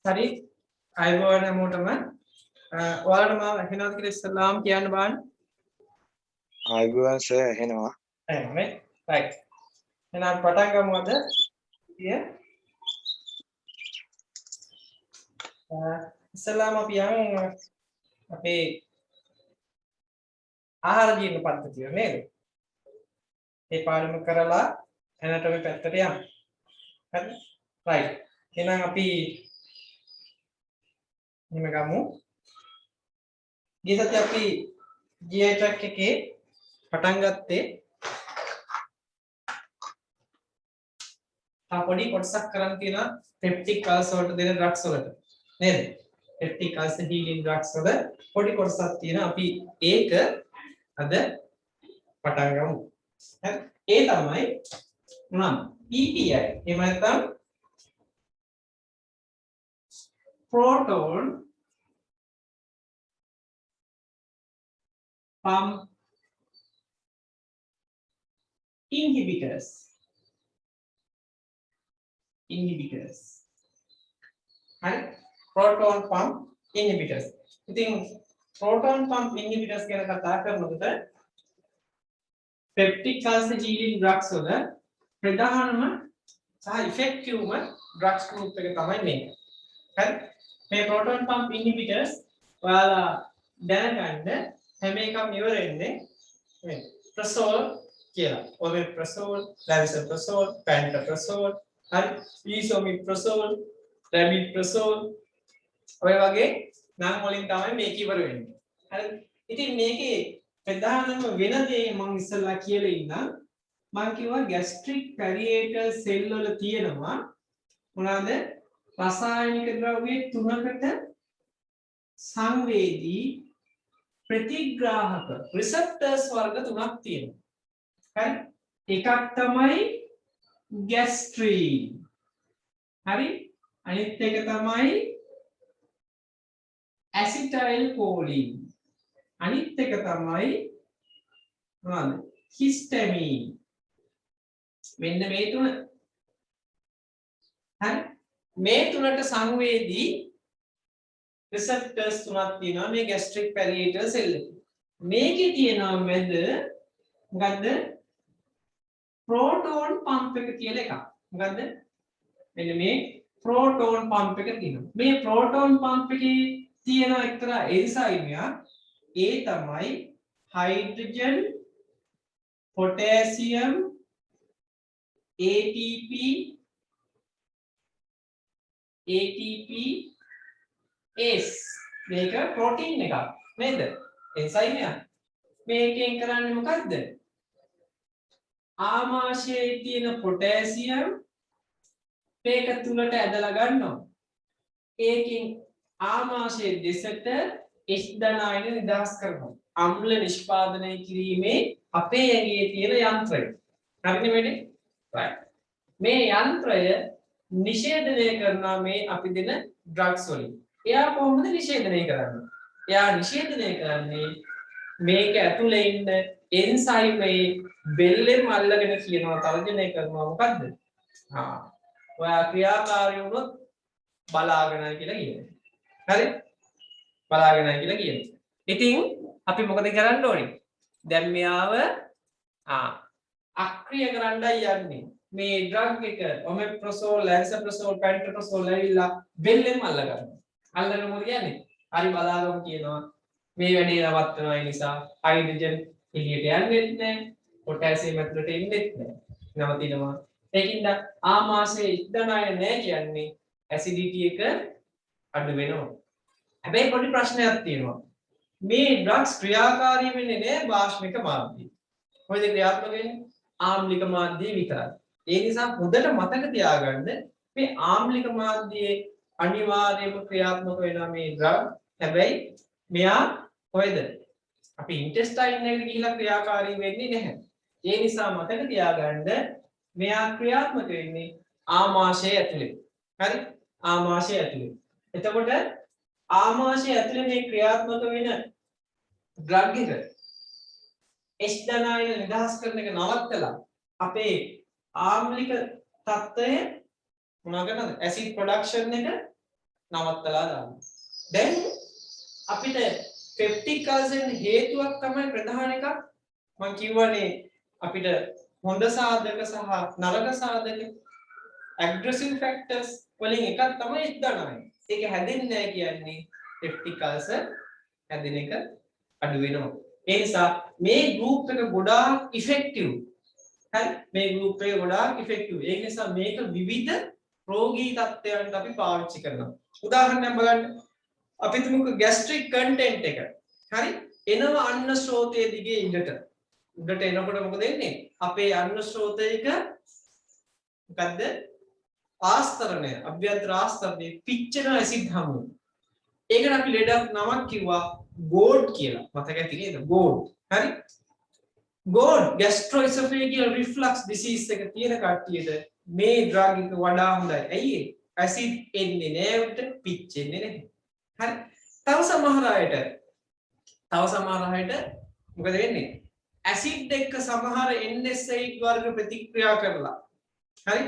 හරි අයබෝවන් හැමෝටම ඔයාලට මම ඇහෙනවද කියලා ඉස්සෙල්ලාම කියන්න බෑන අයබෝවන් සර් ඇහෙනවා එහෙමයි රයිට් එහෙනම් පටන් ගමු අද ඉස්සෙල්ලාම අපි යමු අපේ ආහාර ජීවන පද්ධතිය නේද ඒ පාඩම කරලා ඇනටොමි පැත්තට යමු හරි රයිට් එහෙනම් අපි මෙහෙම ගමු ගිය සතියේ අපි GI track එකේ පටන් ගත්තේ පොඩි කොටසක් කරන් තියෙනවා පෙප්ටික් අල්ස වලට දෙන ඩ්‍රග්ස් වලට නේද පෙප්ටික් අල්ස හීලින් ඩ්‍රග්ස් වල පොඩි කොටසක් තියෙනවා අපි ඒක අද පටන් ගමු හරි ඒ තමයි මොනවාද PPI එහෙම නැත්නම් proton pump inhibitors හරි proton pump inhibitors ඉතින් proton pump inhibitors ගැන කතා කරනකොට peptic ulcer healing drugs වල ප්‍රධානම සහ effectiveම drugs group එක තමයි මේක හරි මේ proton pump inhibitors ඔයාලා දැනගන්න හැම එකම ඉවර වෙන්නේ මේ ප්‍රසෝල් කියලා. ඔය ප්‍රසෝල්, ලැවිසෝප්‍රසෝල්, පැන්ටෝප්‍රසෝල්, හරි ඊසෝමිප්‍රසෝල්, රැබිප්‍රසෝල් ඔය වගේ නම් වලින් තමයි මේක ඉවර වෙන්නේ. හරි. ඉතින් මේකේ ප්‍රධානම වෙන දේ මම ඉස්සෙල්ලා කියලා ඉන්නම්. මම කිව්වා ગેස්ට්‍රික් පැරියේටර් සෙල් වල තියෙනවා මොනවාද? රසායනික ද්‍රව්‍ය තුනකට සංවේදී ප්‍රතිග්‍රාහක රිසෙප්ටර්ස් වර්ග තුනක් තියෙනවා. හරි? එකක් තමයි ગેස්ට්‍රින්. හරි? අනිත් එක තමයි ඇසිටයිල් කොලින්. අනිත් එක තමයි මොනවාද? හිස්ටමින්. මෙන්න මේ තුන. හරි? මේ තුනට සංවේදී රිසෙප්ටර්ස් තුනක් තියෙනවා මේ ગેස්ට්‍රික් පැරියේටර් සෙල් එකේ. මේකේ තියෙනවා මැද මොකද්ද? ප්‍රෝටෝන් පම්ප් එක කියලා එකක්. මොකද්ද? මෙන්න මේ ප්‍රෝටෝන් පම්ප් එක තියෙනවා. මේ ප්‍රෝටෝන් පම්ප් එකේ තියෙන එක්තරා එන්සයිමයක් ඒ තමයි හයිඩ්‍රජන් පොටෑසියම් ATP මේක ප්‍රෝටීන් එකක් නේද? එන්සයිම් එක. මේකෙන් කරන්නේ මොකද්ද? ආමාශයේ තියෙන පොටෑසියම් මේක තුලට ඇදලා ගන්නවා. ඒකෙන් ආමාශයේ දෙසට H ධනායන නිදහස් කරනවා. අම්ල නිෂ්පාදනය කිරීමේ අපේ ඇඟේ තියෙන යන්ත්‍රය. හරිනේ මේනේ? right. මේ යන්ත්‍රය නිෂේධනය කරනවා මේ අපි දෙන ඩ්‍රග්ස් වලින්. එයා කොහොමද නිෂේධනය කරන්නේ? එයා නිෂේධනය කරන්නේ මේක ඇතුලේ ඉන්න එන්සයිම් මේ බෙල්ලෙන් අල්ලගෙන කියනවා තර්ජනය කරනවා මොකද්ද? ඔයා ක්‍රියාකාරී වුණොත් බලාගෙනයි කියලා කියනවා. හරි? බලාගෙනයි කියලා කියනවා. ඉතින් අපි මොකද කරන්න ඕනේ? දැන් මෙයාව අක්‍රිය කරන්නයි යන්නේ. මේ ඩ්‍රග් එක ඔමෙප්‍රසෝල්, ලැන්සප්‍රසෝල්, පැන්ටෝප්‍රසෝල් ඇවිල්ලා බෙල්ලෙන් අල්ල ගන්නවා. අල්ලගෙන මොකද කියන්නේ? හරි බලාගමු කියනවා. මේ වැඩේ නවත්තනවා ඒ නිසා හයිඩ්‍රජන් එළියට යන්නේ නැහැ. පොටෑසියම් ඇතුළට එන්නේ නැහැ. නවතිනවා. ඒකින්ද ආමාශයේ ඉදනාය නැහැ කියන්නේ ඇසිඩිටි එක අඩු වෙනවා. හැබැයි පොඩි ප්‍රශ්නයක් තියෙනවා. මේ ඩ්‍රග්ස් ක්‍රියාකාරී වෙන්නේ නැහැ භාෂ්මික මාධ්‍යයේ. කොහෙද ක්‍රියාත්මක වෙන්නේ? ආම්ලික මාධ්‍යයේ විතරයි. ඒ නිසා හොඳට මතක තියාගන්න මේ ආම්ලික මාධ්‍යයේ අනිවාර්යයෙන්ම ක්‍රියාත්මක වෙනවා මේ ඩ්‍රග්. හැබැයි මෙයා කොහෙද? අපි ඉන්ටෙස්ටයින් එකට ගිහිලා ක්‍රියාකාරී වෙන්නේ නැහැ. ඒ නිසා මතක තියාගන්න මෙයා ක්‍රියාත්මක වෙන්නේ ආමාශය ඇතුලේ. හරි? ආමාශය ඇතුලේ. එතකොට ආමාශය ඇතුලේ මේ ක්‍රියාත්මක වෙන ඩ්‍රග් එක H ධනායන නිදහස් කරන එක නවත්තලා අපේ ආම්ලික තත්ත්වය මොනවා කරනවද? ඇසිඩ් ප්‍රොඩක්ෂන් එක නවත්තලා දාන්න. දැන් අපිට peptic ulcer හේතුවක් තමයි ප්‍රධාන එකක් මම කියවනේ අපිට හොඳ සාධක සහ නරක සාධක aggressive factors වලින් එකක් තමයි H9. ඒක හැදෙන්නේ නැහැ කියන්නේ peptic ulcer හැදෙන එක අඩු වෙනවා. ඒ නිසා මේ group එක ගොඩාක් effective. හරි මේ group එක ගොඩාක් effective. ඒ නිසා මේක විවිධ රෝගී තත්ත්වයන්ට අපි පාවිච්චි කරනවා. උදාහරණයක් බලන්න. අපි තුමුක gastric content එක. හරි එනවා අන්න ස්රෝතයේ දිගේ ඉඳට. උඩට එනකොට මොකද වෙන්නේ? අපේ අන්න ස්රෝතයක මොකද්ද? ආස්තරණය, අභ්‍යන්තර ආස්තරණය පිච්චෙන ඇසිඩ් හමු. ඒකට අපි ලෙඩක් නමක් කිව්වා GORD කියලා. මතක ඇති නේද? GORD. හරි? GORD gastroesophageal reflux disease එක තියෙන කට්ටියට මේ drug එක වඩා හොඳයි. ඇයි ඒ? ඇසිඩ් එන්නේ නෑ උඩට පිච්චෙන්නේ නැහැ. හරි? තව සමහර අයට මොකද වෙන්නේ? ඇසිඩ් එක්ක සමහර NSAID වර්ග ප්‍රතික්‍රියා කරලා හරි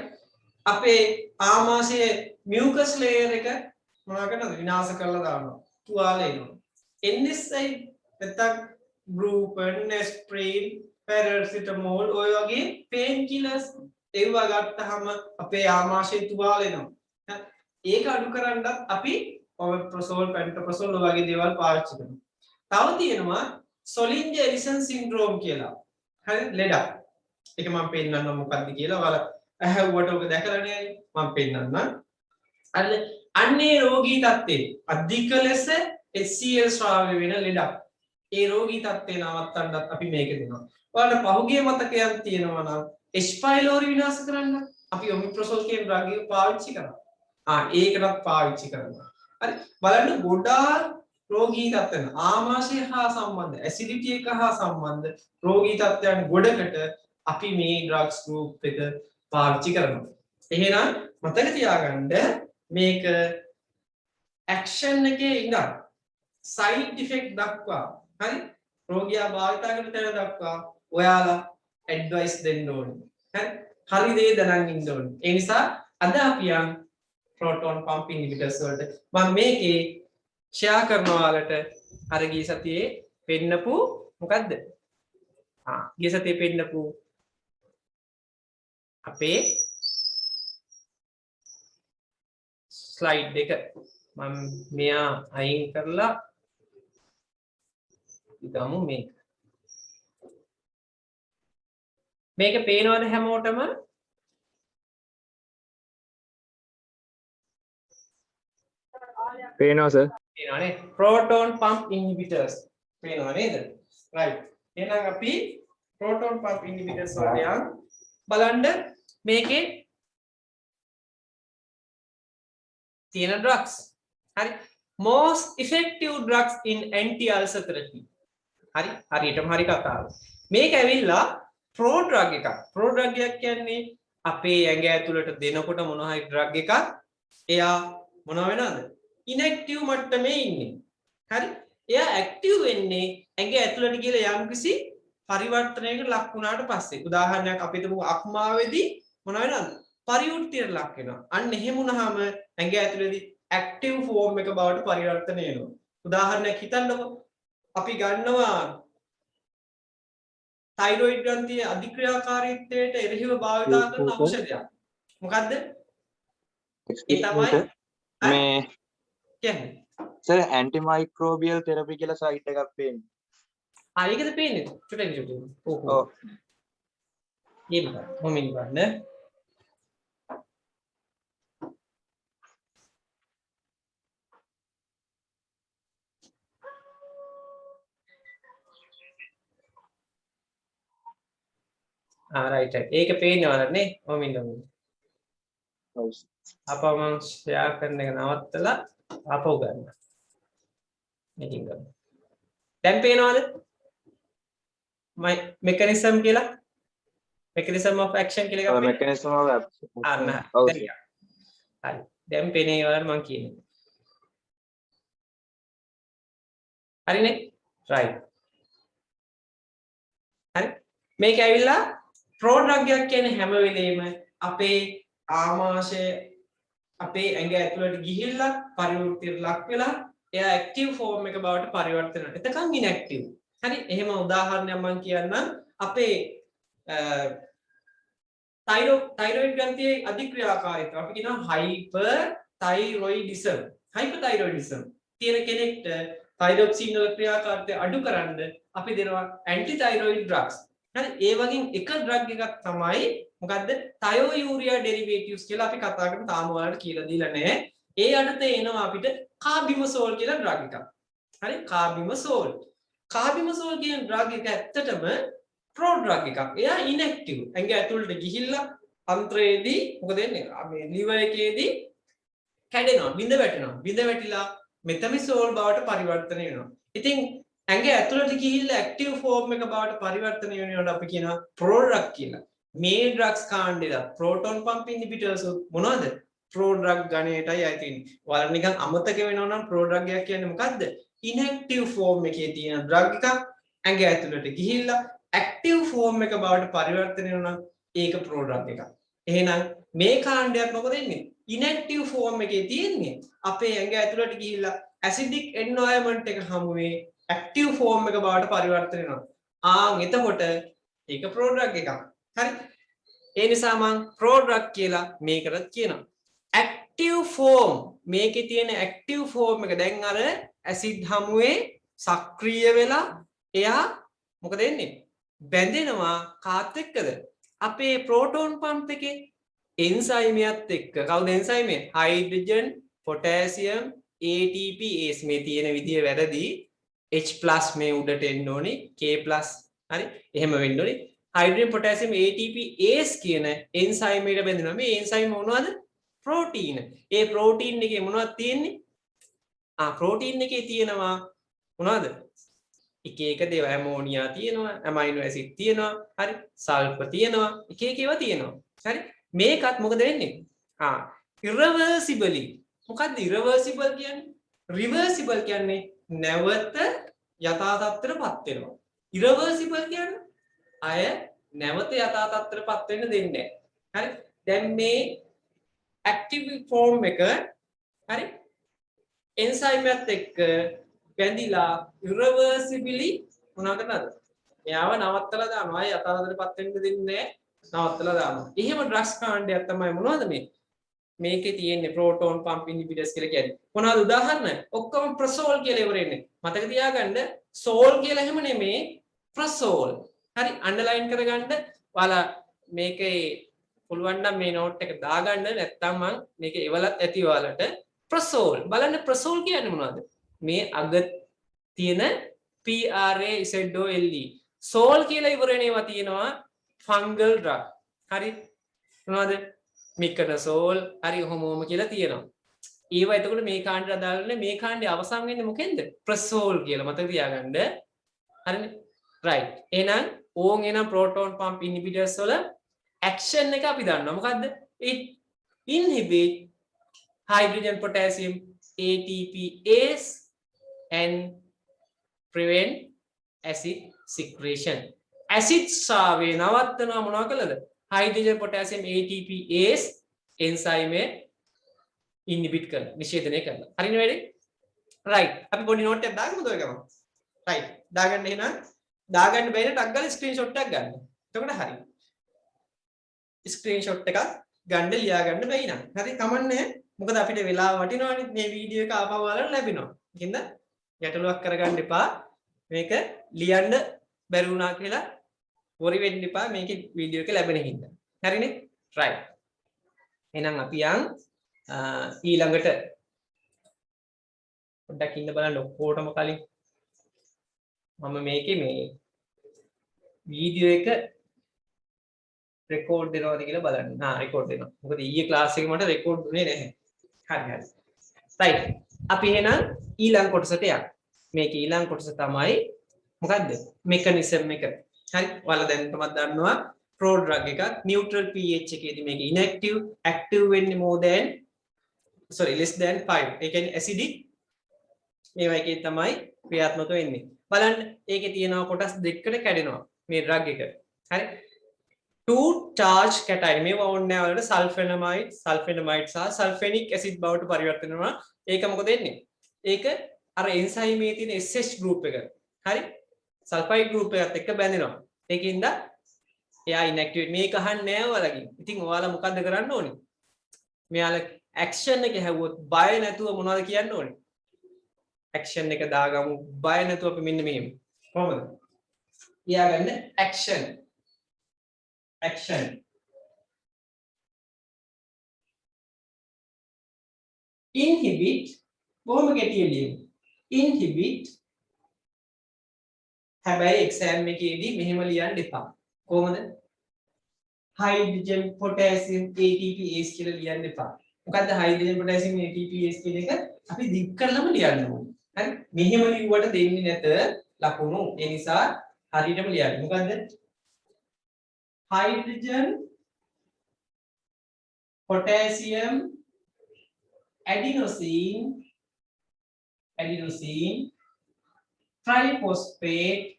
අපේ ආමාශයේ මියුකස් ලේයර් එක මොනවා කරනවද විනාශ කරලා දානවා තුවාල එනවා NSAID නැත්නම් බ්‍රූපන් ඇස්ප්‍රින් පැරසිටමෝල් ඔය වගේ පේන් කිලර්ස් ඒවා ගත්තාම අපේ ආමාශයේ තුවාල එනවා ඒක අඩු කරන්නත් අපි ඔමෙප්‍රසෝල් පැන්ටොප්‍රසෝල් වගේ දේවල් පාවිච්චි කරනවා තව තියෙනවා Zollinger Ellison syndrome කියලා. හරි ලෙඩක්. ඒක මම පෙන්නන්නම් මොකක්ද කියලා. ඔයාලා ඇහුවට ඔක දැකලා නෑ මම පෙන්නන්නම්. අන්නේ රෝගී තත්ත්වේ අධික ලෙස HCl ස්‍රාවය වෙන ලෙඩක්. ඒ රෝගී තත්ත්වේ නවත්තන්නත් අපි මේක දෙනවා. ඔයාලට පහුගිය මතකයක් තියෙනවා නම් H pylori විනාශ කරන්න අපි omeprazole කියන ඩ්‍රග් එක පාවිච්චි කරා. ඒකටත් පාවිච්චි කරනවා. හරි බලන්න ගොඩාක් රෝගී තත්ත්වයන් ආමාශය හා සම්බන්ධ ඇසිඩිටි එක හා සම්බන්ධ රෝගී තත්ත්වයන් ගොඩකට අපි මේ ඩ්‍රග්ස් ගෲප් එක පාවිච්චි කරනවා. එහෙනම් මතක තියාගන්න මේක ඇක්ෂන් එකේ ඉඳන් සයිඩ් ඉෆෙක්ට් දක්වා හරි රෝගියා භාවිත කරන තැන දක්වා ඔයාලා ඇඩ්වයිස් දෙන්න ඕනේ. හරි දේ දැනන් ඉන්න ඕනේ. ඒ නිසා අද අපි යන් proton pump inhibitors වලට මම මේකේ ෂෙයා කරනවා ඔයාලට අර ගිය සතියේ පෙන්නපු මොකද්ද? ගිය සතියේ පෙන්නපු අපේ ස්ලයිඩ් එක මම මෙයා අයින් කරලා ඉදමු මේක පේනවද හැමෝටම? පේනවා සර්. පේනවනේ proton pump inhibitors පේනව නේද? right. එහෙනම් අපි proton pump inhibitors වලට යන් බලන්න මේකේ තියෙන drugs. හරි. most effective drugs in anti ulcer therapy. හරියටම හරි කතාව. මේක ඇවිල්ලා pro drug එකක්. pro drug එකක් කියන්නේ අපේ ඇඟ ඇතුළට දෙනකොට මොන හරි drug එකක් එයා මොනවා වෙනවද? inactive මට්ටමේ ඉන්නේ. හරි? එයා active වෙන්නේ ඇඟ ඇතුළට ගිහලා යම්කිසි පරිවර්තනයකට ලක් වුණාට පස්සේ. උදාහරණයක් අපි හිතමු අක්මාවේදී මොන වෙනවද? පරිවෘත්තියට ලක් වෙනවා. අන්න එහෙම වුණාම ඇඟ ඇතුළේදී active form එක බවට පරිවර්තනය වෙනවා. උදාහරණයක් හිතන්නකෝ. අපි ගන්නවා තයිරොයිඩ් ග්‍රන්ථියේ අධික්‍රියාකාරීත්වයට එරෙහිව භාවිතා කරන ඖෂධයක්. මොකද්ද? ඒ තමයි මේ කියන්නේ සර් ඇන්ටිමයික්‍රෝබියල් තෙරපි කියලා සයිට් එකක් පේන්නේ. ඒකද පේන්නේ? චුට්ටක්. ඔව්. ඒක මොමින් ගන්න. right. ඒක පේනවනේ මොමින් ගන්න. ඔව්. අපව මම ෂෙයා කරන එක නවත්තලා අපව ගන්න. මේකින් ගන්න. දැන් පේනවද? mechanism කියලා mechanism of action කියලා එකක් පේනවා. mechanism of action. හරි. දැන් පේනේ වල මම කියන්නේ. හරිනේ? right. හරි. මේක ඇවිල්ලා pro drug එකක් කියන්නේ හැම වෙලේම අපේ ආමාශය අපේ ඇඟ ඇතුළට ගිහිල්ලා පරිවෘත්තියට ලක් වෙලා එයා ඇක්ටිව් ෆෝම් එක බවට පරිවර්තන වෙනවා. එතකන් ඉන්ඇක්ටිව්. හරි එහෙම උදාහරණයක් මම කියන්නම්. අපේ තයිරොයිඩ් ග්‍රන්ථියේ අධික්‍රියාකාරීත්වය අපි කියනවා හයිපර්තයිරොයිඩිසම්. හයිපර්තයිරොයිඩිසම් තියෙන කෙනෙක්ට තයිරොක්සින් වල ක්‍රියාකාරීත්වය අඩු කරන්න අපි දෙනවා ඇන්ටිතයිරොයිඩ් ඩ්‍රග්ස්. හරි ඒ වගේ එක ඩ්‍රග් එකක් තමයි මොකද්ද තයෝයුරියා ඩෙරිවේටිව්ස් කියලා අපි කතා කරමු. තාම ඔයාලට කියලා දීලා නැහැ. ඒ යටතේ එනවා අපිට කාබිමසෝල් කියලා ඩ්‍රග් එකක්. හරි කාබිමසෝල්. කාබිමසෝල් කියන ඩ්‍රග් එක ඇත්තටම ප්‍රෝඩ්‍රග් එකක්. එයා ඉන්ඇක්ටිව්. ඇඟ ඇතුළට ගිහිල්ලා අන්ත්‍රයේදී මොකද වෙන්නේ? මේ liver එකේදී කැඩෙනවා, බිඳ වැටෙනවා. බිඳ වැටිලා මෙතමිසෝල් බවට පරිවර්තනය වෙනවා. ඉතින් ඇඟ ඇතුළට ගිහිල්ලා ඇක්ටිව් ෆෝම් එක බවට පරිවර්තනය වෙනවට අපි කියනවා ප්‍රෝඩ්‍රග් කියලා. මේ ඩ්‍රග්ස් කාණ්ඩෙලා ප්‍රෝටෝන් පම්ප් ඉන්හිබිටර්ස් මොනවද? ප්‍රෝඩ්‍රග් ගණයටයි අයිති වෙන්නේ. ඔයාලා නිකන් අමතක වෙනවා නම් ප්‍රෝඩ්‍රග් එකක් කියන්නේ මොකද්ද? ඉන්ඇක්ටිව් ෆෝම් එකේ තියෙන ඩ්‍රග් එකක් ඇඟ ඇතුළට ගිහිල්ලා ඇක්ටිව් ෆෝම් එක බවට පරිවර්තනය වෙනවා නම් ඒක ප්‍රෝඩ්‍රග් එකක්. එහෙනම් මේ කාණ්ඩයක් මොකද වෙන්නේ? ඉන්ඇක්ටිව් ෆෝම් එකේ තියෙන්නේ අපේ ඇඟ ඇතුළට ගිහිල්ලා ඇසිඩික් එන්වයරන්මන්ට් එක හමුවේ ඇක්ටිව් ෆෝම් එක බවට පරිවර්තනය වෙනවා. එතකොට ඒක ප්‍රෝඩ්‍රග් එකක්. හරි? ඒ නිසා මම ප්‍රෝඩ්‍රග් කියලා මේකට කියනවා. ඇක්ටිව් ෆෝම් මේකේ තියෙන ඇක්ටිව් ෆෝම් එක දැන් අර ඇසිඩ් හමුවේ සක්‍රිය වෙලා එයා මොකද වෙන්නේ? බැඳෙනවා කාත් එක්කද? අපේ ප්‍රෝටෝන් පම්ප් එකේ එන්සයිමයත් එක්ක. කවුද එන්සයිමය? හයිඩ්‍රජන්, පොටෑසියම්, ATP ACE මේ තියෙන විදිය වැරදි. H+ මේ උඩට එන්න ඕනේ. K+ හරි? එහෙම වෙන්න ඕනේ. හයිඩ්‍රජන්, පොටෑසියම්, ATP ACE කියන එන්සයිම් එකට බැඳෙනවා. මේ එන්සයිම් මොනවද? ප්‍රෝටීන. ඒ ප්‍රෝටීන් එකේ මොනවද තියෙන්නේ? ප්‍රෝටීන් එකේ තියෙනවා මොනවද? එක එක දේවල් ඇමෝනියා තියෙනවා, ඇමයිනෝ ඇසිඩ් තියෙනවා, හරි? සල්ෆර් තියෙනවා, එක එක ඒවා තියෙනවා. හරි? මේකත් මොකද වෙන්නේ? irreversibly. මොකද්ද irreversible කියන්නේ? reversible කියන්නේ නැවත යථා තත්ත්වයටපත් වෙනවා. irreversible කියන්නේ අය නැවත යථා තත්ත්වයටපත් වෙන්න දෙන්නේ නැහැ. හරි? දැන් මේ active form එක හරි එන්සයිම් එකත් එක්ක බැඳිලා irreversibly මොනවා කරනවද? එයාව නවත්තලා දානවා. අය යථා තත්ත්වයටපත් වෙන්න දෙන්නේ නැහැ. නවත්තලා දානවා. එහෙම ඩ්‍රග්ස් කාණ්ඩයක් තමයි මොනවද මේ? මේකේ තියෙන්නේ ප්‍රෝටෝන් පම්ප් ඉන්හිබිටර්ස් කියලා කියන්නේ. මොනවද උදාහරණ? ඔක්කොම ප්‍රසෝල් කියලා ඉවරෙන්නේ. මතක තියාගන්න සෝල් කියලා එහෙම නෙමේ ප්‍රසෝල්. හරි අන්ඩර්ලයින් කරගන්න. ඔයාලා මේකේ පුළුවන් නම් මේ නෝට් එක දාගන්න නැත්නම් මම මේක එවලත් ඇති ඔයාලට ප්‍රසෝල්. බලන්න ප්‍රසෝල් කියන්නේ මොනවද? මේ අග තියෙන PRAZOLE. සෝල් කියලා ඉවරෙන ඒවා තියෙනවා ෆංගල් ඩ්‍රග්. හරි මොනවද? මිකටසෝල් හරි ඔහොම කියලා තියෙනවා. ඒවා එතකොට මේ කාණ්ඩයට අදාළ නැහැ. මේ කාණ්ඩේ අවසන් වෙන්නේ මොකෙන්ද? ප්‍රසෝල් කියලා මතක තියාගන්න. හරිනේ? රයිට්. එහෙනම් ඕන් එන ප්‍රෝටෝන් පම්ප් ඉන්හිබිටර්ස් වල ඇක්ෂන් එක අපි දන්නවා. මොකද්ද? it inhibit hydrogen potassium ATP ACE and prevent acid secretion. acid ස්‍රාවය නවත්තනවා මොනවා කළද? hydrogen potassium ATP ACE enzyme එක ඉන්හිබිට් කරලා නිෂේධනය කරලා. හරිනේ වැඩේ? රයිට්. අපි පොඩි නෝට් එකක් දාගමුද ඔය ගමන්? රයිට්. දාගන්න එහෙනම් දාගන්න බැරි ටක් ගාලා ස්ක්‍රීන්ෂොට් එකක් ගන්න. එතකොට හරි. ස්ක්‍රීන්ෂොට් එකක් ගන්න ලියා ගන්න බැයි නම්. හරි කමන්නේ. මොකද අපිට වෙලාව වටිනවනේ මේ වීඩියෝ එක ආපහු බලන්න ලැබෙනවා. ඒකින්ද ගැටලුවක් කරගන්න එපා. මේක ලියන්න බැරි වුණා කියලා worry වෙන්න එපා. මේකේ වීඩියෝ එක ලැබෙන හින්දා. හරිනේ? right. එහෙනම් අපි යන් ඊළඟට පොඩ්ඩක් ඉන්න බලන්න ඔක්කොටම කලින් මම මේකේ මේ වීඩියෝ එක රෙකෝඩ් දෙනවද කියලා බලන්න. රෙකෝඩ් දෙනවා. මොකද ඊයේ ක්ලාස් එකේ මට රෙකෝඩ් දුන්නේ නැහැ. හරි. right. අපි එහෙනම් ඊළඟ කොටසට යමු. මේක ඊළඟ කොටස තමයි මොකද්ද? මෙකනිසම් එක. හරි. ඔයාලා දැන් තමයි දන්නවා ප්‍රෝඩ්‍රග් එකක් නියුට්‍රල් pH එකේදී මේක ඉන්ඇක්ටිව්, ඇක්ටිව් වෙන්නේ less than 5. ඒ කියන්නේ ඇසිඩික් මේවා එකේ තමයි ක්‍රියාත්මක වෙන්නේ. බලන්න ඒකේ තියෙනවා කොටස් දෙකකට කැඩෙනවා මේ ඩ්‍රග් එක. හරි. two charge cation මේවා ඕනේ නැහැ වලට සල්ෆෙනමයිඩ් සහ සල්ෆෙනික් ඇසිඩ් බවට පරිවර්තන වෙනවා. ඒක මොකද වෙන්නේ? ඒක අර එන්සයිමේ තියෙන SH group එක. හරි? සල්ෆයිඩ් group එකත් එක්ක බැඳෙනවා. ඒකින්ද එයා inactivate මේක අහන්නේ නැහැ ඔයාලගෙන්. ඉතින් ඔයාලා මොකද්ද කරන්න ඕනේ? මෙයාලා action එක හැවුවොත් බය නැතුව මොනවද කියන්න ඕනේ? action එක දාගමු. බය නැතුව අපි මෙන්න මෙහෙම. කොහොමද? ලියාගන්න action inhibit බොහොම ගැටියෙන් ලියමු. inhibit හැබැයි exam එකේදී මෙහෙම ලියන්න එපා. කොහොමද? hydrogen potassium ATPase කියලා ලියන්න එපා. මොකද්ද hydrogen potassium ATPase කියන එක අපි දික් කරලම ලියන්න ඕනේ. හරි? මෙහෙම ලිව්වට දෙන්නේ නැත ලකුණු. ඒ නිසා හරියටම ලියන්න. මොකද්ද? hydrogen potassium adenosine triphosphate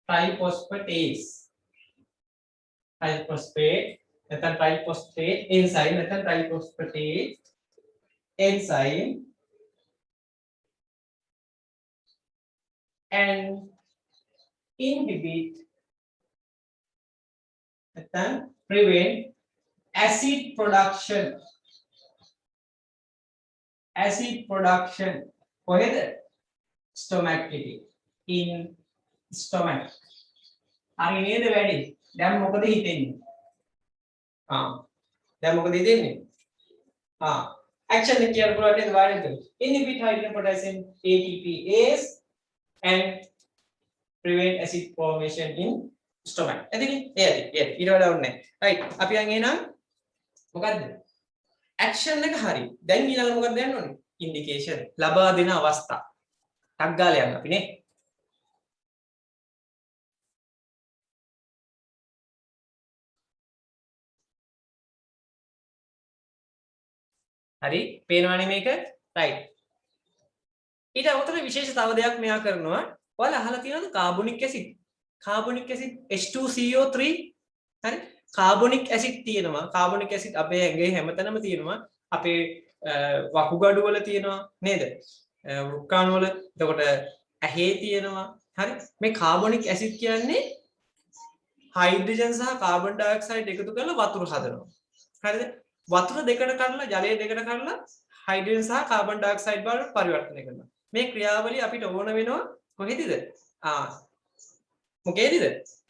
triphosphatase නැත්නම් triphosphate enzyme නැත්නම් triphosphatase enzyme and inhibit නැත්නම් prevent acid production කොහෙද? stomach එකේ in stomach. හරි නේද වැඩි? දැන් මොකද හිතෙන්නේ? දැන් මොකද හිතෙන්නේ? action එක කියන පුළුවන් නේද වාරෙන්ද? inhibit hydrogen potassium ATPase and prevent acid formation in stomach. එතනින් එයද ඊට වඩා ඕනේ. right අපි යන් එහෙනම් මොකද්ද? action එක හරි. දැන් ඊළඟට මොකක්ද යන්න ඕනේ? indication ලබා දෙන අවස්ථා. ටක් ගාලා යන්න අපි නේ. හරි පේනවනේ මේක right ඊට අමතරව විශේෂ තව දෙයක් මෙයා කරනවා ඔයාලා අහලා තියෙනවද කාබොනික් ඇසිඩ් H2CO3 හරි කාබොනික් ඇසිඩ් තියෙනවා කාබොනික් ඇසිඩ් අපේ ඇඟේ හැමතැනම තියෙනවා අපේ වකුගඩු වල තියෙනවා නේද වෘක්කාණු වල එතකොට ඇහි තියෙනවා හරි මේ කාබොනික් ඇසිඩ් කියන්නේ හයිඩ්‍රජන් සහ කාබන් ඩයොක්සයිඩ් එකතු කරලා වතුර හදනවා හරිද වතුර දෙකට කඩලා ජලය දෙකට කඩලා හයිඩ්‍රජන් සහ කාබන් ඩයොක්සයිඩ් බවට පරිවර්තනය කරනවා මේ ක්‍රියාවලිය අපිට ඕන වෙනවා කොහෙදද මොකේදද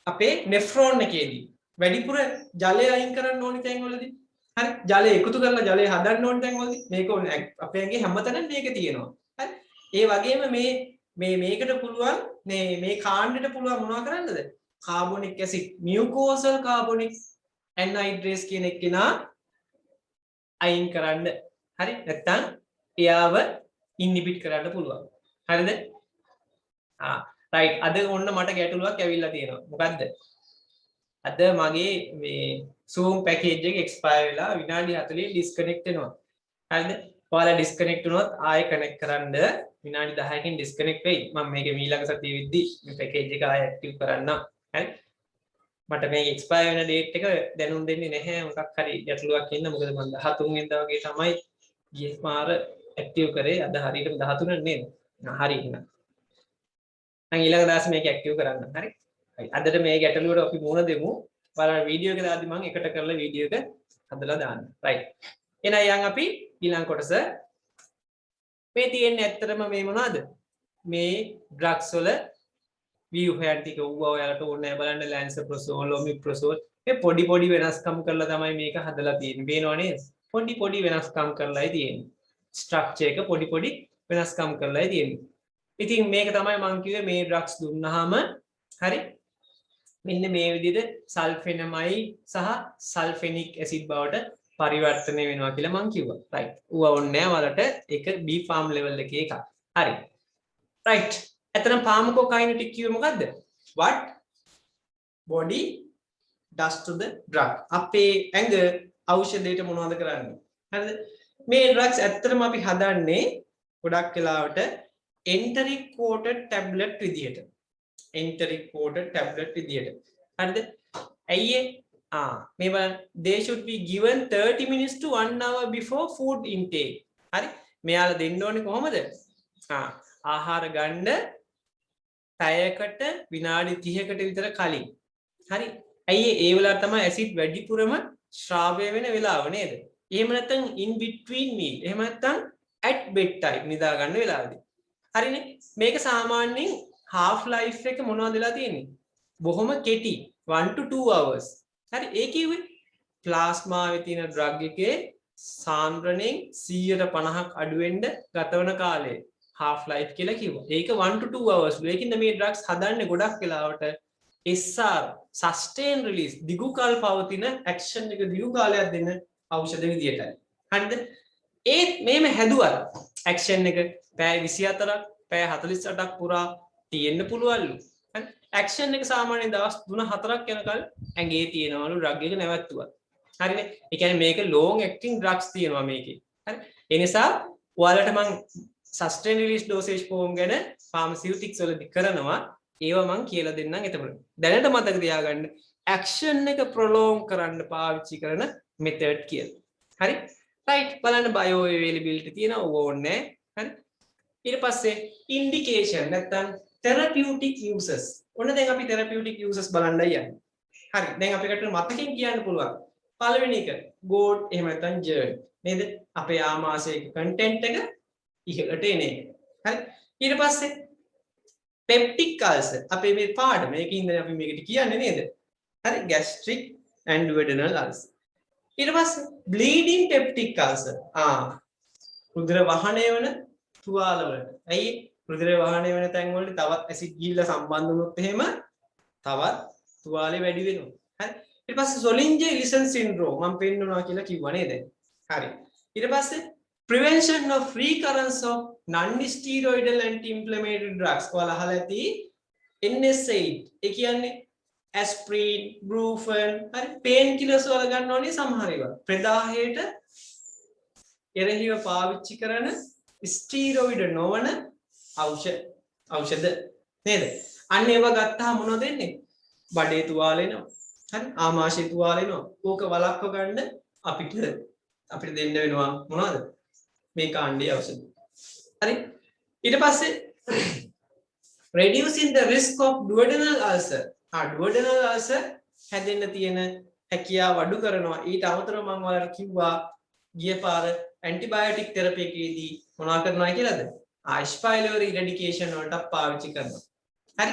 අපේ නෙෆ්‍රෝන් එකේදී වැඩිපුර ජලය අයින් කරන්න ඕනි තැන් වලදී හරි ජලය එකතු කරලා ජලය හදන්න ඕනි තැන් වලදී මේක ඕනේ අපේ ඇඟේ හැමතැනම මේක තියෙනවා හරි ඒ වගේම මේකට පුළුවන් මේ කාණ්ඩෙට පුළුවන් මොනවා කරන්නද කාබොනික් ඇසිඩ් මියුකෝසල් කාබොනික් ඇන්හයිඩ්‍රේස් කියන එක්කෙනා අයින් කරන්න හරි නැත්තම් එයාව ඉන්හිබිට් කරන්න පුළුවන් හරිද රයිට් අද ඔන්න මට ගැටලුවක් ඇවිල්ලා තියෙනවා මොකද්ද අද මගේ මේ Zoom පැකේජ් එක එක්ස්පයර් වෙලා විනාඩි 40 ඩිස්කනෙක්ට් වෙනවා හරිද ඔයාලා ඩිස්කනෙක්ට් වුණොත් ආයෙ කනෙක්ට් කරන්න විනාඩි 10කින් ඩිස්කනෙක්ට් වෙයි මම මේක ඊළඟ සතියේ වෙද්දි මේ පැකේජ් එක ආයෙ ඇක්ටිව් කරන්නම් හරි මට මේ එක්ස්පයර් වෙන ඩේට් එක දැනුම් දෙන්නේ නැහැ මොකක් හරි ගැටලුවක් ඉන්න මොකද මම 13 වෙනිදා වගේ තමයි ගිය පාර ඇක්ටිව් කරේ අද හරියටම 13 නේද හරි එහෙනම් මම ඊළඟ දවසේ මේක ඇක්ටිව් කරන්න හරි අදට මේ ගැටලුවට අපි මුහුණ දෙමු බලන්න වීඩියෝ එක දාද්දි මම එකට කරලා වීඩියෝ එක හදලා දාන්න රයිට් එහෙනම් යන් අපි ඊළඟ කොටස මේ තියෙන්නේ ඇත්තටම මේ මොනවද මේ ඩ්‍රග්ස් වල ව්‍යුහයන් ටික ඌවා ඔයාලට ඕනේ බලන්න ලැන්සප්‍රොසෝල් ඔමිප්‍රොසෝල් මේ පොඩි වෙනස්කම් කරලා තමයි මේක හදලා තියෙන්නේ පේනවනේ පොඩි වෙනස්කම් කරලායි තියෙන්නේ ස්ට්‍රක්චර් එක පොඩි වෙනස්කම් කරලායි තියෙන්නේ ඉතින් මේක තමයි මම කිව්වේ මේ ඩ්‍රග්ස් දුන්නාම හරි මෙන්න මේ විදිහට සල්ෆෙනමයිඩ් සහ සල්ෆෙනික් ඇසිඩ් බවට පරිවර්තනය වෙනවා කියලා මම කිව්වා රයිට් ඌවා ඕනේ වලට ඒක B farm level එකේ එකක් හරි රයිට් එතන පාමකෝකයිනටික් කිව්වේ මොකද්ද what body does to the drug අපේ ඇඟ ඖෂධයට මොනවද කරන්නේ හරිද මේ ඩ්‍රග්ස් ඇත්තටම අපි හදන්නේ ගොඩක් වෙලාවට enteric coated tablet විදියට. enteric coated tablet විදියට. හරිද? ඇයි ඒ? මේ බලන්න they should be given 30 minutes to 1 hour before food intake. හරි? මෙයාලා දෙන්න ඕනේ කොහමද? ආහාර ගන්න පැයකට විනාඩි 30කට විතර කලින්. හරි? ඇයි ඒ වෙලාවට තමයි ඇසිඩ් වැඩිපුරම ශ්‍රාවය වෙන වෙලාව නේද? එහෙම නැත්නම් in between meal. එහෙම නැත්නම් at bed time නිදා ගන්න වෙලාවදී. හරිනේ? මේක සාමාන්‍යයෙන් half life එක මොනවද වෙලා තියෙන්නේ? බොහොම කෙටි 1 to 2 hours. හරි? ඒ කිව්වේ ප්ලාස්මාවේ තියෙන ඩ්‍රග් එකේ සාන්ද්‍රණයෙන් 150ක් අඩු වෙන්න ගතවන කාලය half life කියලා කිව්වා. ඒක 1 to 2 hours. ඒකින්ද මේ ඩ්‍රග්ස් හදන්නේ ගොඩක් වෙලාවට SR sustain release දිගු කාල පවතින action එක දිගු කාලයක් දෙන ඖෂධ විදියටයි. හරිද? ඒත් මේම හැදුවත් action එක පැය 24ක් පැය 48ක් පුරා තියෙන්න පුළුවන්ලු. හරි? action එක සාමාන්‍යයෙන් දවස් 3-4ක් යනකල් ඇඟේ තියෙනවලු drug එක නැවැත්තුවා. හරිනේ? ඒ කියන්නේ මේක long acting drugs තියෙනවා මේකේ. හරි? ඒ නිසා ඔයාලට මම sustain release dosage form ගැන pharmaceutics වලදී කරනවා. ඒවා මම කියලා දෙන්නම් එතකොට. දැනට මතක තියාගන්න action එක prolong කරන්න පාවිච්චි කරන method කියලා. හරි? right බලන්න bio availability තියෙනවා ඕනේ. හරි? ඊට පස්සේ indication නැත්නම් therapeutic uses. ඔන්න දැන් අපි therapeutic uses බලන්නයි යන්නේ. හරි. දැන් අපිට මතකෙන් කියන්න පුළුවන්. පළවෙනි එක goat එහෙම නැත්නම් germ. නේද? අපේ ආමාශයේ content එක ඉහළට එන එක. හරි? ඊට පස්සේ peptic ulcer අපේ මේ පාඩම මේකින්ද අපි මේකට කියන්නේ නේද? හරි gastric and duodenal ulcer. ඊට පස්සේ bleeding peptic ulcer. රුධිර වහනය වෙන තුවාල වලට. ඇයි රුධිර වහනය වෙන තැන් වලට තවත් ඇසිඩ් ගිහිල්ලා සම්බන්ධ වුණොත් එහෙම තවත් තුවාලේ වැඩි වෙනවා. හරි. ඊට පස්සේ Zollinger Ellison syndrome මම පෙන්නනවා කියලා කිව්වා නේද? හරි. ඊට පස්සේ prevention of recurrence of non-steroidal anti-inflammatory drugs. ඔයාලා අහලා ඇති NSAID. ඒ කියන්නේ aspirin, brufen, හරි pain killers වල ගන්න ඕනේ සමහර ඒවා. ප්‍රදාහයට එරෙහිව පාවිච්චි කරන ස්ටීරොයිඩ් නොවන ඖෂධ නේද? අන්න ඒවා ගත්තාම මොනවද වෙන්නේ? බඩේ තුවාල එනවා. හරි? ආමාශයේ තුවාල එනවා. ඕක වළක්ව ගන්න අපිට දෙන්න වෙනවා මොනවද? මේ කාණ්ඩයේ ඖෂධ. හරි? ඊට පස්සේ reducing the risk of duodenal ulcer. duodenal ulcer හැදෙන්න තියෙන හැකියාව අඩු කරනවා. ඊට අමතරව මම ඔයාලට කිව්වා ගිය පාර antibiotic therapy එකේදී මොනවා කරනවා කියලාද? H. pylori eradication වලට පාවිච්චි කරනවා. හරි?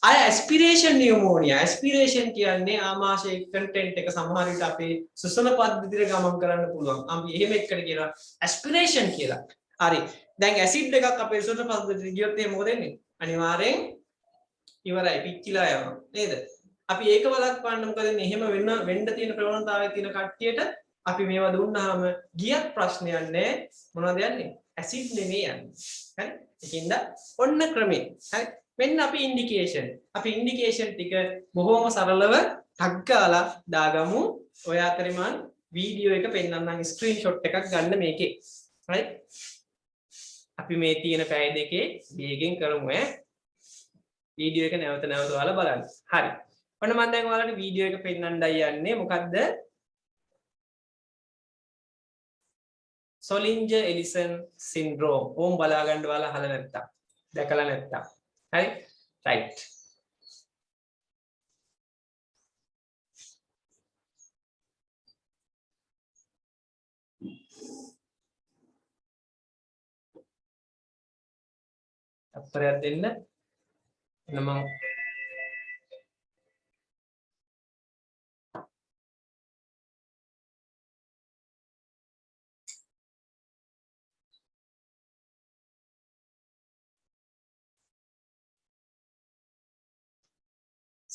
අය aspiration pneumonia. aspiration කියන්නේ ආමාශයේ content එක සමහර විට අපේ සුසන පද්ධතියට ගමන් කරන්න පුළුවන්. අපි එහෙම එකට කියනවා aspiration කියලා. හරි. දැන් ඇසිඩ් එකක් අපේ සුසන පද්ධතියට ගියොත් එහෙනම් මොකද වෙන්නේ? අනිවාර්යෙන් ඉවරයි පිච්චිලා යනවා. නේද? අපි ඒක වළක්වන්න මොකද වෙන්නේ? එහෙම වෙන්න තියෙන ප්‍රවණතාවයේ තියෙන කට්ටියට අපි මේවා දුන්නාම ගියත් ප්‍රශ්නයක් නැහැ. මොනවද යන්නේ? ඇසිඩ් නෙමෙයි යන්නේ. හරි? ඒකින්ද ඔන්න ක්‍රමේ. හරි? මෙන්න අපි ඉන්ඩිකේෂන්. අපි ඉන්ඩිකේෂන් ටික බොහොම සරලව ටග් ගාලා දාගමු. ඔය අතරේ මම වීඩියෝ එක පෙන්නන්නම් ස්ක්‍රීන්ෂොට් එකක් ගන්න මේකේ. හරි? අපි මේ තියෙන පැය දෙකේ වේගෙන් කරමු ඈ. වීඩියෝ එක නැවත ඔයාලා බලන්න. හරි. ඔන්න මම දැන් ඔයාලට වීඩියෝ එක පෙන්නන්නයි යන්නේ. මොකද්ද? Zollinger Ellison syndrome. ඕම් බලා ගන්න ඔයාලා අහලා නැත්තම්. දැකලා නැත්තම්. හරි? right. අපරයක් දෙන්න. එන්න මම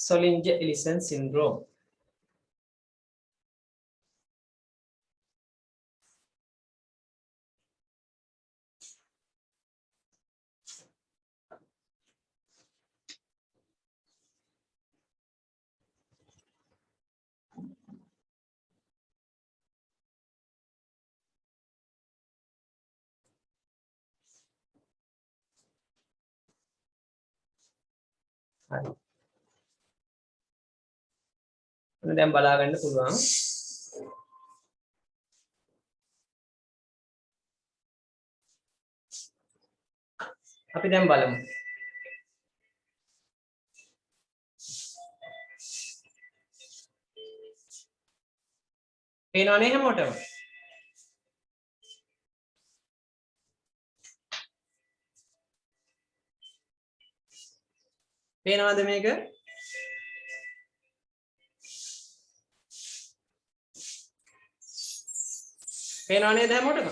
Zollinger Ellison syndrome. හරි දැන් බලා ගන්න පුළුවන් අපි දැන් බලමු පේනවනේ හැමෝටම පේනවද මේක පේනව නේද හැමෝටම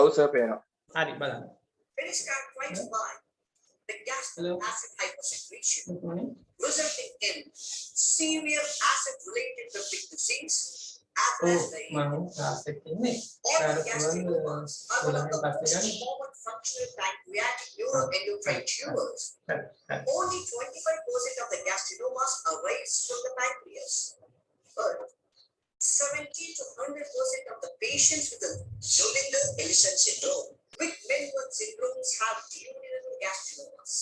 ඔව් සර් පේනවා හරි බලන්න It is characterized by the gas-to-acid hypersecretion, resulting in severe acid-related peptic disease, as well as the මම ක්ලාස් එකේ ඉන්නේ organogastrinomas are one of the most common functional pancreatic neuroendocrine tumors. Only 25% of the gastrinomas arise from the pancreas, but 70 to 100% of the patients with the Zollinger-Ellison syndrome, with many one syndromes have duodenal gastrinomas.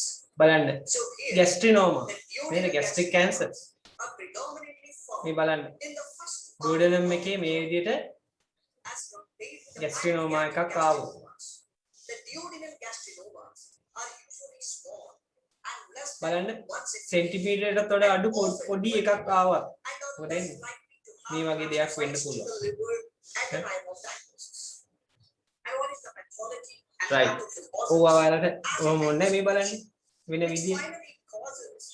බලන්න So here, gastrinoma the මේක duodenal gastric cancer gastrinomas are predominantly මේ found බලන්න in the first duodenum එකේ මේ විදිහට as compared to the Gastrinoma pancreatic එකක් ආවොත්. gastrinomas. The duodenal gastrinomas are usually small and less බලන්න than 1 centimeter සෙන්ටිමීටරයකට වඩා අඩු පොඩි එකක් ආවත් and are මොකද less එන්නේ? likely to මේ have වගේ දෙයක් වෙන්න metastasized to පුළුවන්. the liver at the time of diagnosis. And what is the pathology and Right. pathophysiology? ඕවා ඔයාලට ඕම ඕනේ මේ බලන්න වෙන Which විදිය finally causes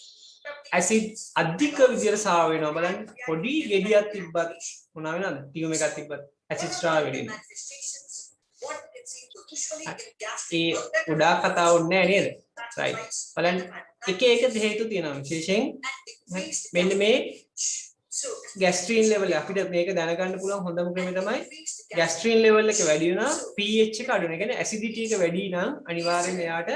peptic acid disease අධික and විදියට also සාව වෙනවා බලන්න pancreatic පොඩි ගෙඩියක් තිබ්බත් inflammation. මොනවා වෙනවද ටියුම් එකක් තිබ්බත් ඇසිඩ් What ස්ට්‍රා are වෙඩි the වෙනවා manifestations? What we can see usually in A gastric උඩා කතාව ඕනේ නැහැ නේද right pancreatitis බලන්න and එක එක හේතු තියෙනවා විශේෂයෙන් increased මෙන්න මේ so ගැස්ට්‍රීන් ලෙවල් එක අපිට මේක දැනගන්න පුළුවන් හොඳම ක්‍රමය තමයි increased ගැස්ට්‍රීන් ලෙවල් එක වැඩි වෙනවා pH එක අඩු වෙනවා. ඒ කියන්නේ ඇසිඩිටි එක වැඩි නම් අනිවාර්යෙන්ම එයාට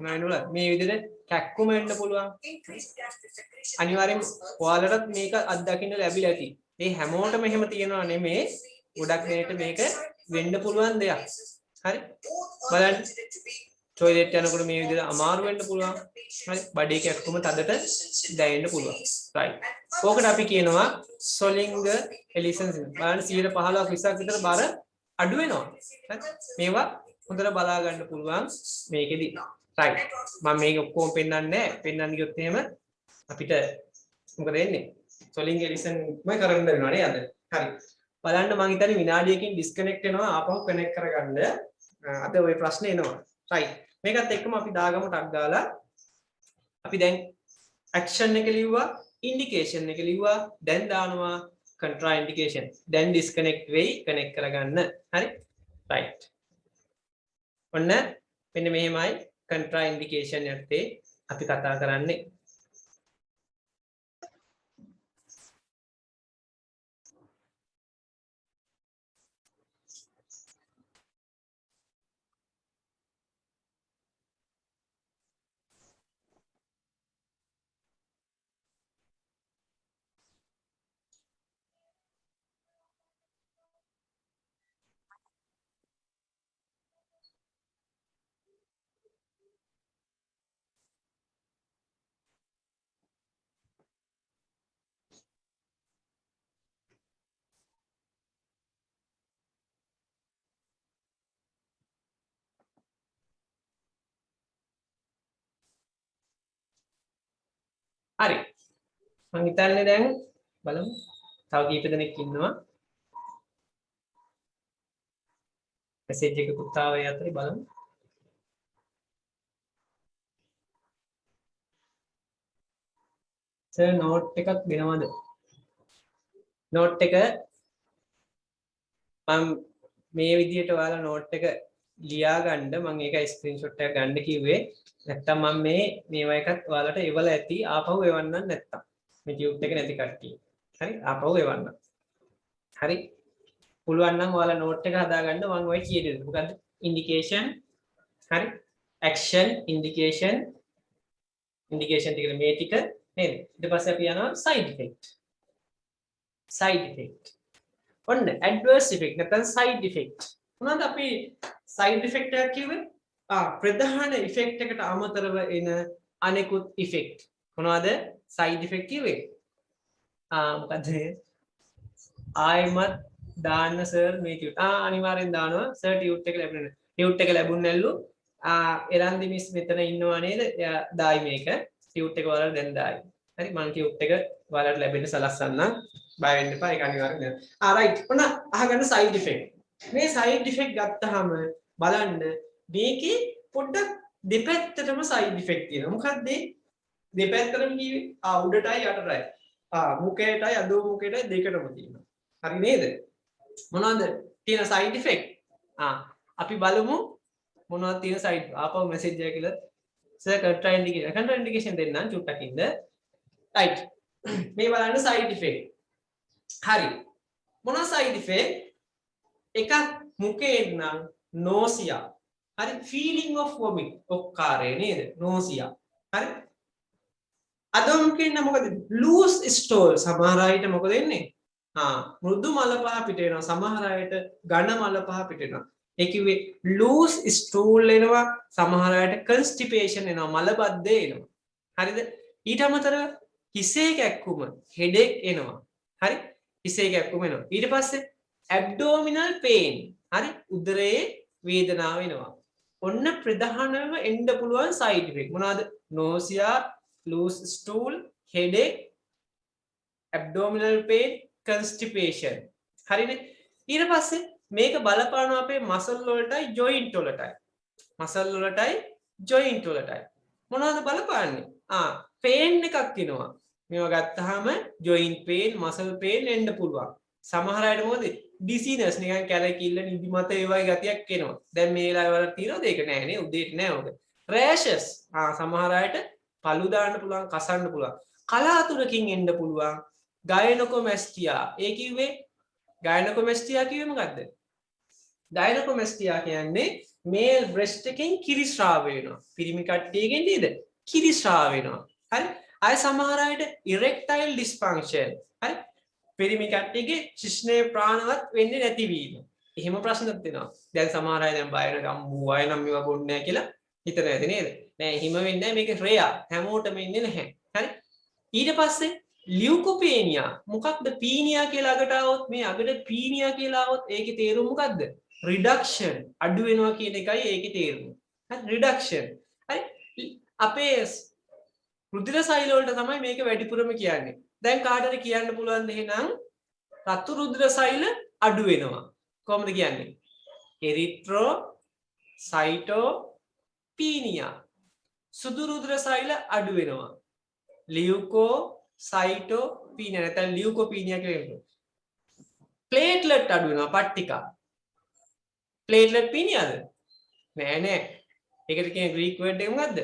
මොනවා වෙනවද මේ විදිහට කැක්කුම එන්න පුළුවන්. increased gastric secretion අනිවාර්යෙන් ඔයාලටත් මේක අත්දකින්න ලැබිලා ඇති. මේ හැමෝටම එහෙම තියෙනවා නෙමෙයි. ගොඩක් දෙනෙක්ට මේක වෙන්න පුළුවන් දෙයක්. හරි? බලන්න. ටොයිලට් යනකොට මේ විදිහට අමාරු වෙන්න පුළුවන්. හරි? බඩේ කැක්කුම තදට දැනෙන්න පුළුවන්. right. ඕකට අපි කියනවා Zollinger Ellison syndrome. බලන්න 15ක් 20ක් විතර බර අඩු වෙනවා. හරි? මේවා හොඳට බලා ගන්න පුළුවන් මේකෙදි. right. මම මේක ඔක්කොම පෙන්වන්නේ නැහැ. පෙන්වන්න ගියොත් එහෙම අපිට මොකද වෙන්නේ? Zollinger Ellison මම කරන්න වෙනවා නේද? හරි. බලන්න මම හිතන්නේ විනාඩියකින් ඩිස්කනෙක්ට් වෙනවා ආපහු කනෙක්ට් කරගන්න. අද ওই ප්‍රශ්නේ එනවා. right. මේකත් එක්කම අපි දාගමු ටක් ගාලා. අපි දැන් action එක ලිව්වා, indication එක ලිව්වා, දැන් දානවා contra indication. දැන් disconnect වෙයි connect කරගන්න. හරි? right. ඔන්න මෙන්න මෙහෙමයි contra indication යත්තේ අපි කතා කරන්නේ. හරි. මම හිතන්නේ දැන් බලමු. තව කීප දෙනෙක් ඉන්නවා. මෙසේජ් එකකුත් ආවා ඒ අතරේ බලමු. සර් නෝට් එකක් දෙනවද? නෝට් එක මම මේ විදිහට ඔයාලා නෝට් එක ලියා ගන්න මම ඒකයි ස්ක්‍රීන්ෂොට් එකක් ගන්න කිව්වේ. නැත්තම් මම මේවා එකත් ඔයාලට එවලා ඇති ආපහු එවන්නම් නැත්තම්. මේ ටියුබ් එක නැති කට්ටිය. හරි ආපහු එවන්නම්. හරි. පුළුවන් නම් ඔයාලා නෝට් එක හදාගන්න මම ඔය කීයද? මොකද්ද? ඉන්ඩිකේෂන් හරි. ඇක්ෂන් ඉන්ඩිකේෂන් ඉන්ඩිකේෂන් ටික මේ ටික නේද? ඊට පස්සේ අපි යනවා සයිඩ් ඉෆෙක්ට්. Side effect. ඔන්න ඇඩ්වර්ස් ඉෆෙක්ට් නැත්නම් සයිඩ් ඉෆෙක්ට්. මොනවද අපි සයිඩ් ඉෆෙක්ට් එකක් කිව්වේ? ප්‍රධාන ඉෆෙක්ට් එකට අමතරව එන අනෙකුත් ඉෆෙක්ට් මොනවද සයිඩ් ඉෆෙක්ට් කිව්වේ මොකද ආයිමත් දාන්න සර් මේ ටියුට් අනිවාර්යෙන් දානවා සර් ටියුට් එක ලැබුණේ ටියුට් එක ලැබුණ නැල්ලු එරන්දි මිස් මෙතන ඉන්නවා නේද එයා දායි මේක ටියුට් එක වල දැන් දායි හරි මම ටියුට් එක වලට ලැබෙන්න සලස්සන්න බය වෙන්න එපා ඒක අනිවාර්යෙන් දෙනවා රයිට් ඔන්න අහගන්න සයිඩ් ඉෆෙක්ට් මේ සයිඩ් ඉෆෙක්ට් ගත්තාම බලන්න මේකේ පොඩ්ඩක් දෙපැත්තටම සයිඩ් ඉෆෙක්ට් තියෙනවා මොකක්ද දෙපැත්තටම කිව්වේ උඩටයි යටටයි මුකයටයි අදෝ මුකයටයි දෙකටම තියෙනවා හරි නේද මොනවද තියෙන සයිඩ් ඉෆෙක්ට් අපි බලමු මොනවද තියෙන සයිඩ් ආපහු මෙසේජ් එකක් කියලා සර් කන්ට්‍රා ඉන්ඩිකේෂන් දෙන්නම් චුට්ටක් ඉන්න රයිට් මේ බලන්න සයිඩ් ඉෆෙක්ට් හරි මොනවා සයිඩ් ඉෆෙක්ට් එකක් මුකේ නම් නෝසියා හරි feeling of vomit ඔක්කාරය නේද නෝසියා හරි අදෝ මුකේ නම් මොකද loose stool සමහර අයට මොකද වෙන්නේ මෘදු මල පහ පිට වෙනවා සමහර අයට ඝන මල පහ පිට වෙනවා ඒ කිව්වේ loose stool එනවා සමහර අයට constipation එනවා මල බද්ධය එනවා හරිද ඊට අමතරව හිසේ කැක්කුම headache එනවා හරි හිසේ කැක්කුම එනවා ඊට පස්සේ abdominal pain හරි උදරයේ වේදනාව එනවා ඔන්න ප්‍රධානම එන්න පුළුවන් side effect මොනවාද nausea loose stool headache abdominal pain constipation හරිනේ ඊට පස්සේ මේක බලපානවා අපේ මසල් වලටයි ජොයින්ට් වලටයි මසල් වලටයි ජොයින්ට් වලටයි මොනවද බලපාන්නේ පේන් එකක් එනවා මේවා ගත්තාම ජොයින්ට් පේන් මසල් පේන් එන්න පුළුවන් සමහර අයට මොකද ඩිසිනස් නිකන් කැරකිල්ල නිදිමත ඒ වගේ ගතියක් එනවා දැන් මේ වෙලාවේ වල තියෙනවද ඒක නෑ නේ උදේට නෑ ඔක රෑෂස් සමහර අයට පළු දාන්න පුළුවන් කසන්න පුළුවන් කලාතුරකින් එන්න පුළුවන් ගයනකොමැස්ටියා ඒ කිව්වේ ගයනකොමැස්ටියා කිව්වේ මොකද්ද ගයනකොමැස්ටියා කියන්නේ මේල් බ්‍රෙස්ට් එකෙන් කිරි ශ්‍රාව වෙනවා පිරිමි කට්ටියගෙන් නේද කිරි ශ්‍රාව වෙනවා හරි අය සමහර අයට ඉරෙක්ටයිල් ඩිස්ෆන්ක්ෂන් හරි පිරිමි කට්ටියගේ ශිෂ්ණයේ ප්‍රාණවත් වෙන්නේ නැති වීම එහෙම ප්‍රශ්නත් වෙනවා දැන් සමහර අය දැන් බය වෙනකම් මූ අය නම් මේවා බොන්නේ නැහැ කියලා හිතන ඇති නේද නෑ එහෙම වෙන්නේ නැහැ මේක රෙයා හැමෝටම ඉන්නේ නැහැ හරි ඊට පස්සේ ලියුකෝපේනියා මොකක්ද පීනියා කියලා අගට આવොත් මේ අගට පීනියා කියලා આવොත් ඒකේ තේරුම මොකද්ද රිඩක්ෂන් අඩු වෙනවා කියන එකයි ඒකේ තේරුම හරි රිඩක්ෂන් හරි අපේ රුධිර සෛල වලට තමයි මේක වැඩිපුරම කියන්නේ දැන් කාටද කියන්න පුළුවන්ද එහෙනම් රතු රුධිර සෛල අඩු වෙනවා කොහොමද කියන්නේ එරිත්‍රොසයිටෝපීනියා සුදු රුධිර සෛල අඩු වෙනවා ලියුකෝසයිටෝපීනියා නැත්නම් ලියුකෝපීනියා කියලා කියනවා ප්ලේට්ලට් අඩු වෙනවා පට්ටිකා ප්ලේට්ලට් පීනියාද නෑ නෑ ඒකට කියන ග්‍රීක වර්ඩ් එක මොකද්ද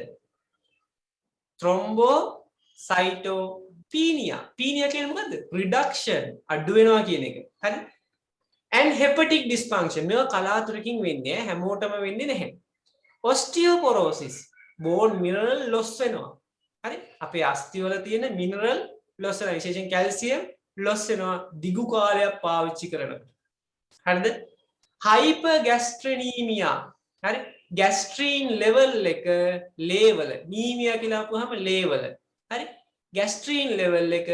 thrombocytopenia penia කියන්නේ මොකද්ද reduction අඩු වෙනවා කියන එක හරි and hepatic dysfunction මේවා කලාතුරකින් වෙන්නේ හැමෝටම වෙන්නේ නැහැ osteoporosis bone mineral loss වෙනවා හරි අපේ අස්ථි වල තියෙන mineral loss වෙනවා විශේෂයෙන් calcium loss වෙනවා දිගු කාලයක් පාවිච්චි කරනකොට හරිද hypergastrinemia හරි ගැස්ට්‍රීන් ලෙවල් එක ලේවල නීමියා කියලා අපුවාම ලේවල හරි ගැස්ට්‍රීන් ලෙවල් එක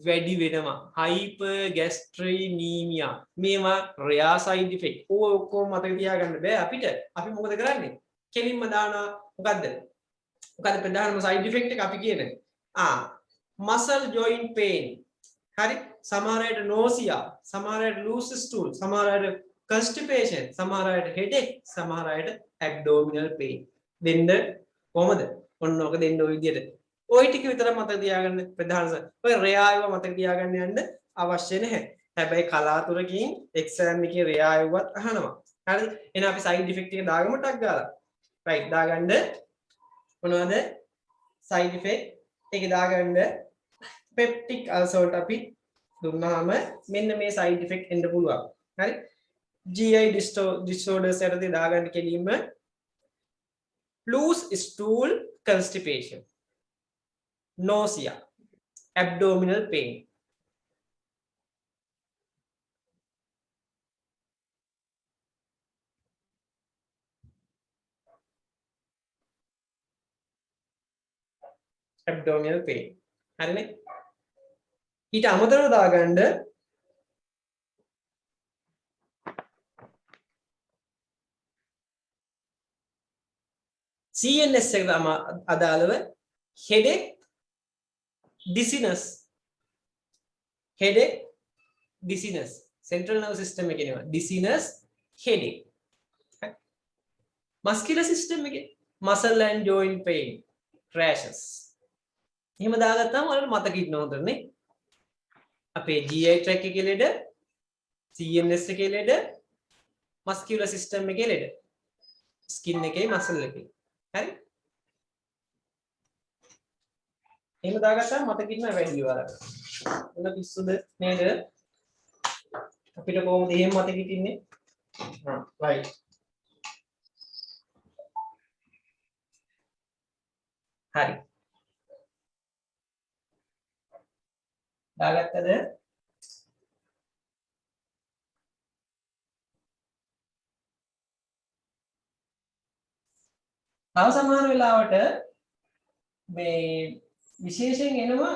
වැඩි වෙනවා හයිපර්ගැස්ට්‍රීනීමියා මේවා රෙයා සයිඩ් ඉෆෙක්ට් ඔක්කොම මතක තියාගන්න බෑ අපිට අපි මොකද කරන්නේ කෙලින්ම දානවා මොකද්ද ප්‍රධානම සයිඩ් ඉෆෙක්ට් එක අපි කියන්නේ මසල් ජොයින්ට් පේන් හරි සමහර අයට නෝසියා සමහර අයට ලූස් ස්ටූල් සමහර අයට constipation සමහර අයට headache සමහර අයට abdominal pain දෙන්න කොහමද ඔන්න ඔක දෙන්න ඔය විදියට ඔය ටික විතර මතක තියාගන්න ප්‍රධාන ඔය රෙයා ඒවා මතක තියාගන්න යන්න අවශ්‍ය නැහැ හැබැයි කලාතුරකින් එක්සෑම් එකේ රෙයා ඒවත් අහනවා හරිද එහෙනම් අපි සයිඩ් ඉෆෙක්ට් එක දාගමු ටක් ගාලා රයිට් දාගන්න මොනවද සයිඩ් ඉෆෙක්ට් ඒක දාගන්න පෙප්ටික් අල්සර් වලට අපි දුන්නාම මෙන්න මේ සයිඩ් ඉෆෙක්ට් එන්න පුළුවන් හරි GI disorders යටතේ දාගන්න කෙලින්ම loose stool constipation nausea abdominal pain abdominal pain. හරිනේ? ඊට අමතරව දාගන්න CNS එකට අදාළව headache, dizziness, headache, dizziness, central nervous system එකේ නේ dizziness, headache. Muscular system එකේ muscle and joint pain, rashes. එහෙම දාගත්තාම ඔයාලට මතක ඉන්න හොඳනේ. අපේ GI tract එකේ ලෙඩ, CNS එකේ ලෙඩ, muscular system එකේ ලෙඩ, skin එකේ muscle එකේ. හරි? එහෙම දාගත්තාම මතක ඉන්න වැඩි ඔයාලට. මොන පිස්සුද නේද? අපිට කොහොමද එහෙම මතක හිටින්නේ? right. හරි. දාගත්තද? තව සමහර වෙලාවට මේ විශේෂයෙන් එනවා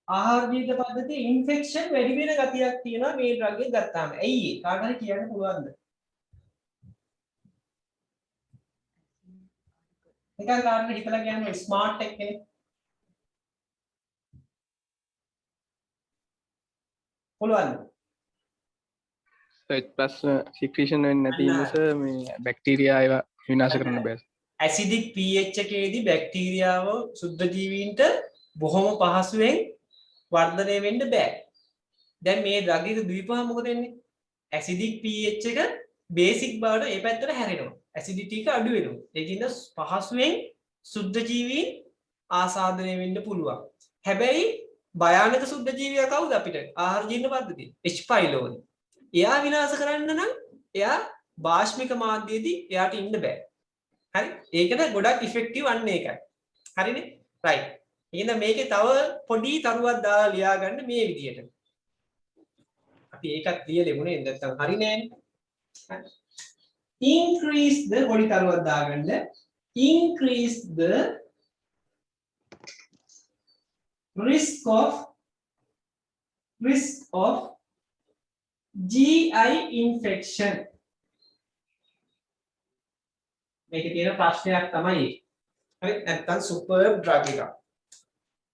ආහාර ජීවිත පද්ධතියේ ඉන්ෆෙක්ෂන් වැඩි වෙන ගතියක් තියෙනවා මේ ඩ්‍රග් එක ගත්තාම. ඇයි ඒ? කාට හරි කියන්න පුළුවන්ද? නිකන් කාටද හිතලා කියන්නේ ස්මාර්ට් ටෙක් කෙනෙක්? පුළුවන්ද? ඒත් ප්‍රශ්න සික්‍රීෂන් වෙන්නේ නැති නිසා මේ බැක්ටීරියා ඒවා විනාශ කරන්න බෑ. ඇසිඩික් pH එකේදී බැක්ටීරියාව සුද්ධ ජීවීන්ට බොහොම පහසුවෙන් වර්ධනය වෙන්න බෑ. දැන් මේ ඩ්‍රග් එක දීපුවම මොකද වෙන්නේ? ඇසිඩික් pH එක බේසික් බවට ඒ පැත්තට හැරෙනවා. ඇසිඩිටි එක අඩු වෙනවා. ඒකින්ද පහසුවෙන් සුද්ධ ජීවීන් ආසාදනය වෙන්න පුළුවන්. හැබැයි භයානක සුද්ධ ජීවියා කවුද අපිට? ආහාර ජීර්ණ පද්ධතිය. H. pylori. එයා විනාශ කරන්න නම් එයා භාෂ්මික මාධ්‍යයේදී එයාට ඉන්න බෑ. හරි? ඒකද ගොඩක් ඉෆෙක්ටිව් වන්නේ ඒකයි. හරිනේ? රයිට්. එහෙනම් මේකේ තව පොඩි තරුවක් දාලා ලියා ගන්න මේ විදියට. අපි ඒකත් ලියලෙමු නේද? නැත්නම් හරි නෑනේ. Increase the පොඩි තරුවක් දාගන්න. Increase the risk of GI infection. මේකේ තියෙන ප්‍රශ්නයක් තමයි ඒක. හරි නැත්නම් සුපර් ඩ්‍රග් එකක්.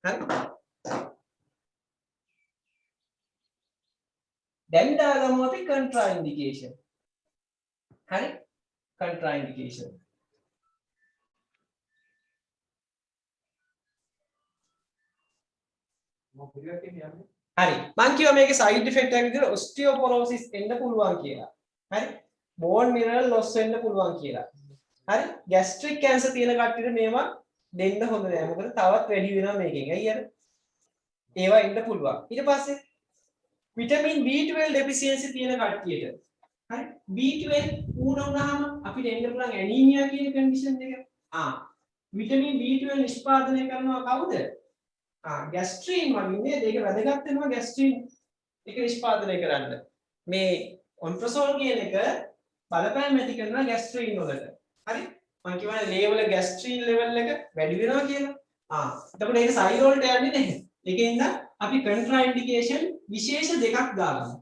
හරි. දැන් දාගමු අපි contra indication. හරි? contra indication. හරි මං කියවා මේකේ සයිඩ් ඉෆෙක්ට් එකක් විදිහට ඔස්ටියෝපොරොසිස් එන්න පුළුවන් කියලා. හරි? බෝන් මිනරල් ලොස් වෙන්න පුළුවන් කියලා. හරි? ગેස්ට්‍රික් කැන්සර් තියෙන කට්ටියට මේවා දෙන්න හොඳ නෑ. මොකද තවත් වැඩි වෙනවා මේකෙන්. ඇයි අර? ඒවා ඉන්න පුළුවන්. ඊට පස්සේ විටමින් B12 ඩෙෆිෂියන්සි තියෙන කට්ටියට. හරි? B12 වුණාම අපිට එන්න පුළුවන් ඇනීමියා කියන කන්ඩිෂන් එක. විටමින් B12 නිෂ්පාදනය කරනවා කවුද? ગેස්ට්‍රින් වගේ නේද? ඒක වැදගත් වෙනවා ગેස්ට්‍රින් එක නිෂ්පාදනය කරන්න. මේ ඔන්ප්‍රසෝල් කියන එක බලපෑම් ඇති කරනවා ગેස්ට්‍රින් වලට. හරි? මම කියවනේ ලේවල ગેස්ට්‍රින් ලෙවල් එක වැඩි වෙනවා කියලා. එතකොට ඒක සයිඩ් වලට යන්නේ නැහැ. ඒකෙන්ද අපි කන්ට්‍රා ඉන්ඩිකේෂන් විශේෂ දෙකක් දාගමු.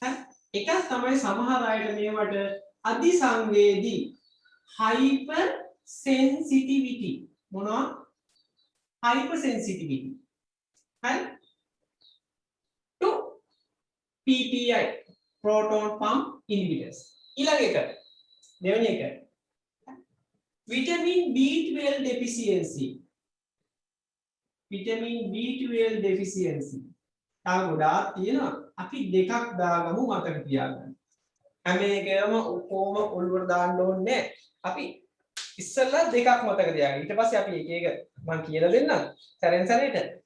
හරි? එකක් තමයි සමහර අයට මේවට අධිසංවේදී hyper sensitivity මොනවා? hyper sensitivity. හරි? to PPI proton pump inhibitors. ඊළඟ එක දෙවෙනි එක vitamin B12 deficiency. vitamin B12 deficiency. තව ගොඩාක් තියෙනවා. අපි දෙකක් දාගමු මතක තියාගන්න. හැම එකම කොහොම ඔළුවට දාන්න ඕනේ. අපි ඉස්සෙල්ලා දෙකක් මතක තියාගන්න. ඊට පස්සේ අපි එක එක මම කියලා දෙන්නම්. සැරෙන් සැරේට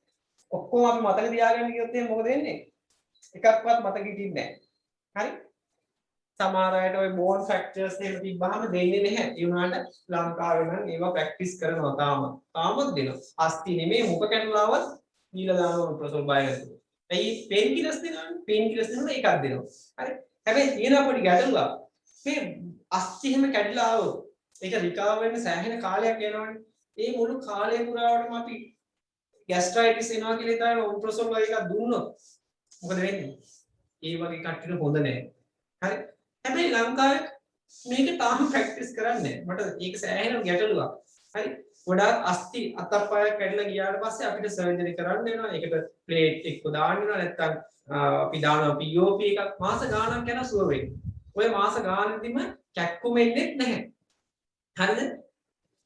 ඔක්කොම අපි මතක තියාගන්න කිව්වොත් එහෙනම් මොකද වෙන්නේ? එකක්වත් මතක හිටින්නේ නැහැ. හරි? සමහර අයට ওই බෝන් ෆැක්ටර්ස් එහෙම තිබ්බහම දෙන්නේ නැහැ. ඒ වුණාට ලංකාවේ නම් ඒවා ප්‍රැක්ටිස් කරනවා තාමත් දෙනවා. අස්ති නෙමෙයි මුඛ කැඩලාවත් දීලා දානවා ප්‍රොසල් බය නැතුව. ඇයි පේන් කිලස් දෙනවනේ? පේන් කිලස් දෙනවා එකක් දෙනවා. හරි? හැබැයි තියෙන පොඩි ගැටලුවක්. මේ අස්ති එහෙම කැඩලා ආවොත් ඒක රිකවර් වෙන්න සෑහෙන කාලයක් යනවනේ. ඒ මුළු කාලය පුරාවටම අපි ગેස්ට්‍රයිටිස් එනවා කියලා හිතාගෙන ඔම්ප්‍රසෝල් වගේ එකක් දුන්නොත් මොකද වෙන්නේ? ඒ වගේ කට්ටියට හොඳ නැහැ. හරි. හැබැයි ලංකාවේ මේක තාම ප්‍රැක්ටිස් කරන්නේ නැහැ. මට ඒක සෑහෙන ගැටලුවක්. හරි. ගොඩාක් අස්ති අතප්පයක් කැඩලා ගියාට පස්සේ අපිට සර්ජරි කරන්න වෙනවා. ඒකට ප්ලේට් එක්ක දාන්න වෙනවා. නැත්නම් අපි දානවා POP එකක් මාස ගාණක් යන සුව වෙන්නේ. ඔය මාස ගානෙදිම කැක්කුම එන්නේ නැහැ. හරිද?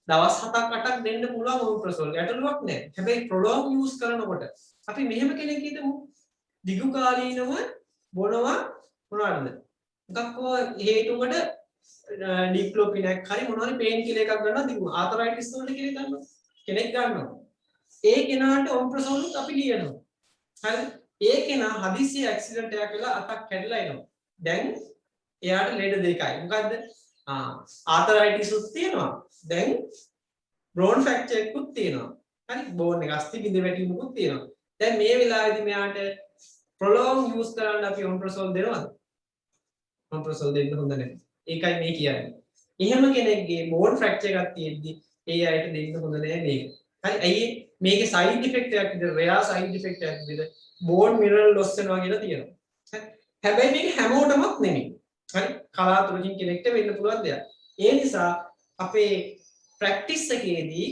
දවස් 7ක් 8ක් දෙන්න පුළුවන් ඔම්ප්‍රසෝල් ගැටලුවක් නැහැ. හැබැයි ප්‍රොලොංග් යූස් කරනකොට අපි මෙහෙම කෙනෙක් හිතමු. දිගු කාලීනව බොනවා මොනවද? මොකක් හෝ හේතුවකට ඩික්ලෝපිනක් හරි මොනවාරි පේන් කිලර් එකක් ගන්නවා දිගු ආතරයිටිස් වලට කියලා ගන්නවා. කෙනෙක් ගන්නවා. ඒ කෙනාට ඔම්ප්‍රසෝල්ුත් අපි ලියනවා. හරි? ඒ කෙනා හදිස්සිය ඇක්සිඩන්ට් එකක් වෙලා අතක් කැඩලා එනවා. දැන් එයාට ලෙඩ දෙකයි. මොකද්ද? ආතරයිටිස් උත් තියෙනවා. දැන් බෝන් ෆ්‍රැක්චර් එකකුත් තියෙනවා. හරි? බෝන් එක අස්ථි බිඳ වැටීමකුත් තියෙනවා. දැන් මේ වෙලාවේදී මෙයාට ප්‍රොලොංග් යූස් කරන්න අපි ඔම්ප්‍රසෝල් දෙනවද? ඔම්ප්‍රසෝල් දෙන්න හොඳ නැහැ. ඒකයි මේ කියන්නේ. එහෙම කෙනෙක්ගේ බෝන් ෆ්‍රැක්චර් එකක් තියෙද්දි ඒ අයට දෙන්න හොඳ නැහැ මේක. හරි? ඇයි මේකේ සයිඩ් ඉෆෙක්ට් එකක් විදිහට රෙයා සයිඩ් ඉෆෙක්ට් එකක් විදිහට බෝන් මිනරල් ලොස් වෙනවා කියලා තියෙනවා. හරි? හැබැයි මේක හැමෝටමත් නෙමෙයි. හරි? කලාතුරකින් කෙනෙක්ට වෙන්න පුළුවන් දෙයක්. ඒ නිසා අපේ ප්‍රැක්ටිස් එකේදී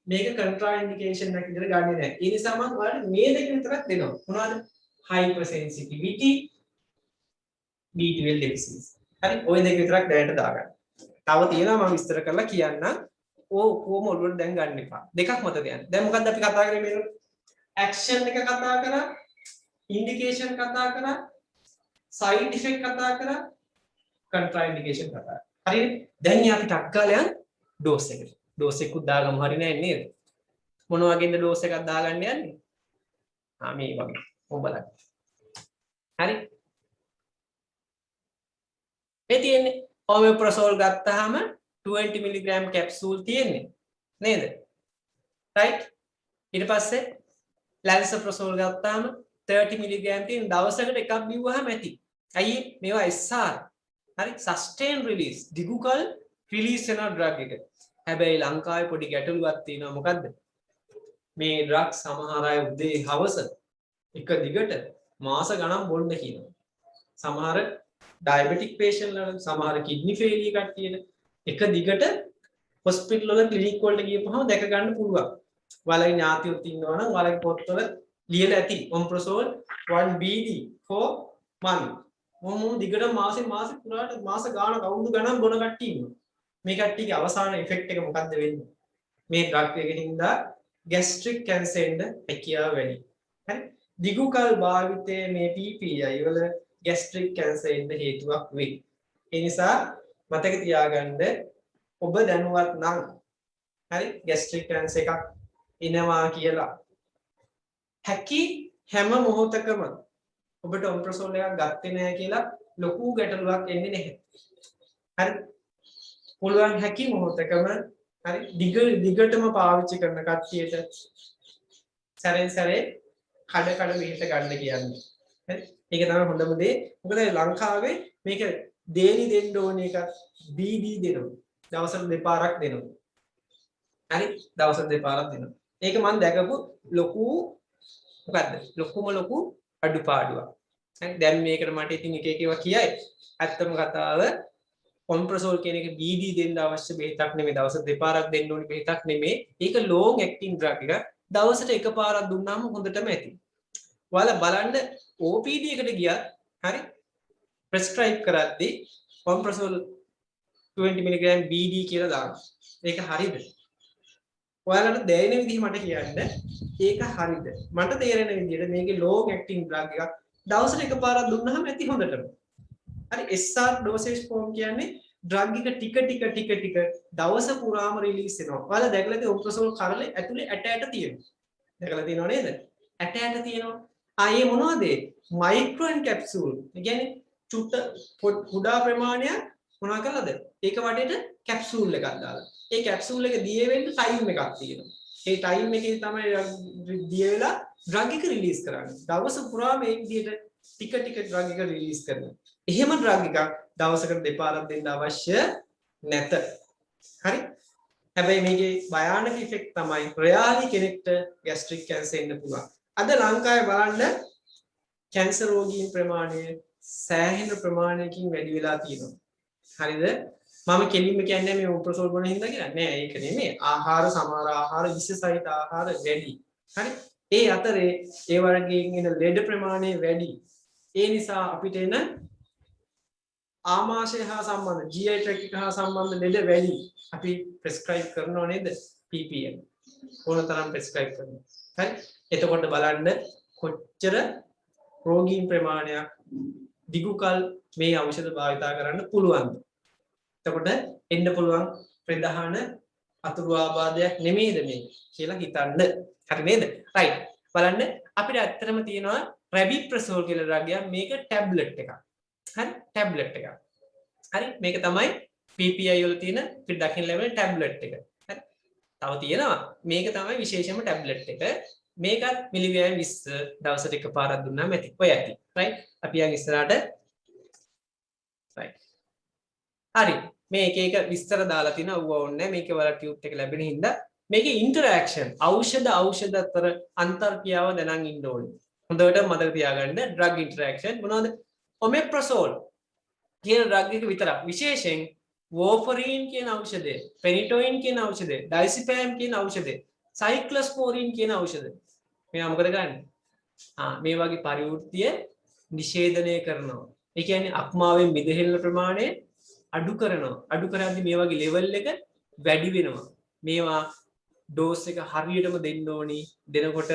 මේක කන්ට්‍රා ඉන්ඩිකේෂන් එකක් විදිහට ගන්නෙ නැහැ. ඒ නිසා මම ඔයාලට මේ දෙක විතරක් දෙනවා. මොනවද? hypersensitivity B12 deficiency. හරි? ওই දෙක විතරක් දැනට දාගන්න. තව තියෙනවා මම විස්තර කරලා කියන්නම්. කොහොම ඔළුවට දැන් ගන්න එපා. දෙකක් මත තියන්න. දැන් මොකද්ද අපි කතා කරේ මේක? ඇක්ෂන් එක කතා කරා, ඉන්ඩිකේෂන් කතා කරා, සයිඩ් ඉෆෙක්ට් කතා කරා, කන්ට්‍රා ඉන්ඩිකේෂන් කතා කරා. හරිද? දැන් අපි ටක් ගාලා යන් ඩෝස් එකට. ඩෝස් එකක් දාගමු හරි නෑ නේද? මොන වගේද ඩෝස් එකක් දාගන්න යන්නේ? මේ වගේ. ඔබ බලන්න. හරි? මේ තියෙන්නේ ඔමෙප්‍රසෝල් ගත්තාම 20 mg කැප්සූල් තියෙන්නේ නේද? රයිට්? ඊට පස්සේ ලැන්සප්‍රසෝල් ගත්තාම 30 mg තියෙන දවසකට එකක් බිව්වහම ඇති. අයියේ මේවා SR. හරි? Sustain release. දිගුකල් රිලීස් වෙන ඩ්‍රග් එක. හැබැයි ලංකාවේ පොඩි ගැටලුවක් තියෙනවා. මොකද්ද? මේ ඩ්‍රග් සමහර අය උදේ හවස එක දිගට මාස ගණන් බොන්න කියනවා. සමහර ඩයබටික් පේෂන්ට්ලා සමහර කිඩ්නි ෆේලියර් කට්ටියට එක දිගට හොස්පිටල් වල ක්ලිනික් වලට ගියපුවම දැක ගන්න පුළුවන්. ඔයාලගේ ඥාතියොත් ඉන්නවා නම් ඔයාලගේ පොත්වල ලියලා ඇති ඔම්ප්‍රසෝල් 1BD for month. මොම දිගට මාසෙ පුරාට මාස ගාණක් අවුරුදු ගණන් බොන කට්ටිය ඉන්නවා. මේ කට්ටියගේ අවසාන ඉෆෙක්ට් එක මොකද්ද වෙන්නේ? මේ ඩ්‍රග් එකකින් හින්දා ગેස්ට්‍රික් කැන්සර් එන්න හැකියාව වැඩි. හරි? දිගුකල් භාවිතයේ මේ PPI වල ગેස්ට්‍රික් කැන්සර් එන්න හේතුවක් වෙයි. ඒ නිසා මතක තියාගන්න ඔබ දැනුවත් නම් හරි ગેස්ට්‍රික් කැන්සර් එකක් එනවා කියලා හැකි හැම මොහොතකම ඔබට ඔම්ප්‍රසෝල් එකක් ගත්තේ නැහැ කියලා ලොකු ගැටලුවක් එන්නේ නැහැ. හරි? පුළුවන් හැකි මොහොතකම හරි දිගටම පාවිච්චි කරන කට්ටියට සැරෙන් සැරේ කඩ බෙහෙත ගන්න කියන්නේ. හරි? ඒක තමයි හොඳම දේ. මොකද ලංකාවේ මේක දේලි දෙන්න ඕන එක BD දෙනවා. දවසට දෙපාරක් දෙනවා. හරි? දවසට දෙපාරක් දෙනවා. ඒක මම දැකපු ලොකු මොකද්ද? ලොකු අඩුපාඩුවක්. හරි? දැන් මේකට මට ඉතින් එක ඒවා කියයි. ඇත්තම කතාව ඔම්ප්‍රසෝල් කියන එක BD දෙන්න අවශ්‍ය බෙහෙතක් නෙමෙයි. දවසට දෙපාරක් දෙන්න ඕනි බෙහෙතක් නෙමෙයි. ඒක ලොන්ග් ඇක්ටින් ඩ්‍රග් එක. දවසට එකපාරක් දුන්නාම හොඳටම ඇති. ඔයාලා බලන්න OPD එකට ගියත් හරි ප්‍රෙස්ක්‍රයිබ් කරද්දී ඔම්ප්‍රසෝල් 20 mg BD කියලා දානවා. ඒක හරිද? ඔයාලට දැනෙන විදිහ මට කියන්න. ඒක හරිද? මට තේරෙන විදිහට මේකේ ලොන්ග් ඇක්ටින් ඩ්‍රග් එකක් දවසට එකපාරක් දුන්නාම ඇති හොඳටම. හරි SR ඩෝසේජ් ෆෝම් කියන්නේ ඩ්‍රග් එක ටික දවස පුරාම රිලීස් වෙනවා. ඔයාලා දැකලා තියෙන ඔම්ප්‍රසෝල් කරලේ ඇතුලේ ඇට තියෙනවා. දැකලා තියෙනව නේද? ඇට තියෙනවා. ආයේ මොනවද? මයික්‍රෝන් කැප්සූල්. ඒ කියන්නේ කුඩා ප්‍රමාණයක් මොනවා කළාද? ඒක වටේට කැප්සූල් එකක් දාලා. ඒ කැප්සූල් එක දිය වෙන්න ටයිම් එකක් තියෙනවා. ඒ ටයිම් එකේ තමයි දිය වෙලා ඩ්‍රග් එක රිලීස් කරන්නේ. දවස පුරාම මේ විදිහට ටික ඩ්‍රග් එක රිලීස් කරනවා. එහෙම ඩ්‍රග් එකක් දවසකට දෙපාරක් දෙන්න අවශ්‍ය නැත. හරි? හැබැයි මේකේ භයානක ඉෆෙක්ට් තමයි රෙයාලි කෙනෙක්ට ગેස්ට්‍රික් කැන්සර් එන්න පුළුවන්. අද ලංකාවේ බලන්න කැන්සර් රෝගීන් ප්‍රමාණය සෑහෙන ප්‍රමාණයකින් වැඩි වෙලා තියෙනවා. හරිද? මම කෙලින්ම කියන්නේ මේ උප්‍රසෝල් බොන හින්දා කියලා නෑ. ඒක නෙමෙයි. ආහාර සමහර ආහාර විශේෂයිත ආහාර වැඩි. හරි? ඒ අතරේ ඒ වර්ගයෙන් එන ලෙඩ ප්‍රමාණය වැඩි. ඒ නිසා අපිට එන ආමාශය හා සම්බන්ධ GI tract එක හා සම්බන්ධ ලෙඩ වැඩි. අපි prescribe කරනව නේද? PPM. ඕනතරම් prescribe කරනවා. හරි? එතකොට බලන්න කොච්චර රෝගීන් ප්‍රමාණයක් දිගුකල් මේ ඖෂධ භාවිතා කරන්න පුළුවන්ද? එතකොට එන්න පුළුවන් ප්‍රධාන අතුරු ආබාධයක් නෙමෙයිද මේ කියලා හිතන්න. හරි නේද? රයිට්. බලන්න අපිට ඇත්තටම තියෙනවා රැබිප්‍රසෝල් කියලා ඩ්‍රග් එකක්. මේක ටැබ්ලට් එකක්. හරි? ටැබ්ලට් එකක්. හරි? මේක තමයි PPI වල තියෙන අපිට දකින්න ලැබෙන ටැබ්ලට් එක. හරි? තව තියෙනවා මේක තමයි විශේෂම ටැබ්ලට් එක. මේකත් මිලිග්‍රෑම් 20 දවසට එකපාරක් දුන්නාම ඇති. ඔය ඇති. රයිට්? අපි යන් ඉස්සරහට රයිට්. හරි. මේ එක එක විස්තර දාලා තිනවා ඌව ඕනේ මේකේ වල ටියුට් එක ලැබෙන හින්දා මේකේ ඉන්ටරැක්ෂන් ඖෂධ අතර අන්තර්ක්‍රියාව දැනන් ඉන්න ඕනේ. හොඳට මතක තියාගන්න ඩ්‍රග් ඉන්ටරැක්ෂන් මොනවද? ඔමෙප්‍රසෝල් කියන ඩ්‍රග් එක විතරක් විශේෂයෙන් වෝෆරින් කියන ඖෂධය, පෙනිටොයින් කියන ඖෂධය, ඩයිසිපෑම් කියන ඖෂධය, සයික්ලොස්පොරින් කියන ඖෂධය. මේවා මොකද ගන්නේ? මේ වගේ පරිවෘත්තිය නිෂේධනය කරනවා. ඒ කියන්නේ අක්මාවෙන් මිදෙහෙල්ල ප්‍රමාණය අඩු කරනවා. අඩු කරද්දි මේ වගේ ලෙවල් එක වැඩි වෙනවා. මේවා ඩෝස් එක හරියටම දෙන්න ඕනි. දෙනකොට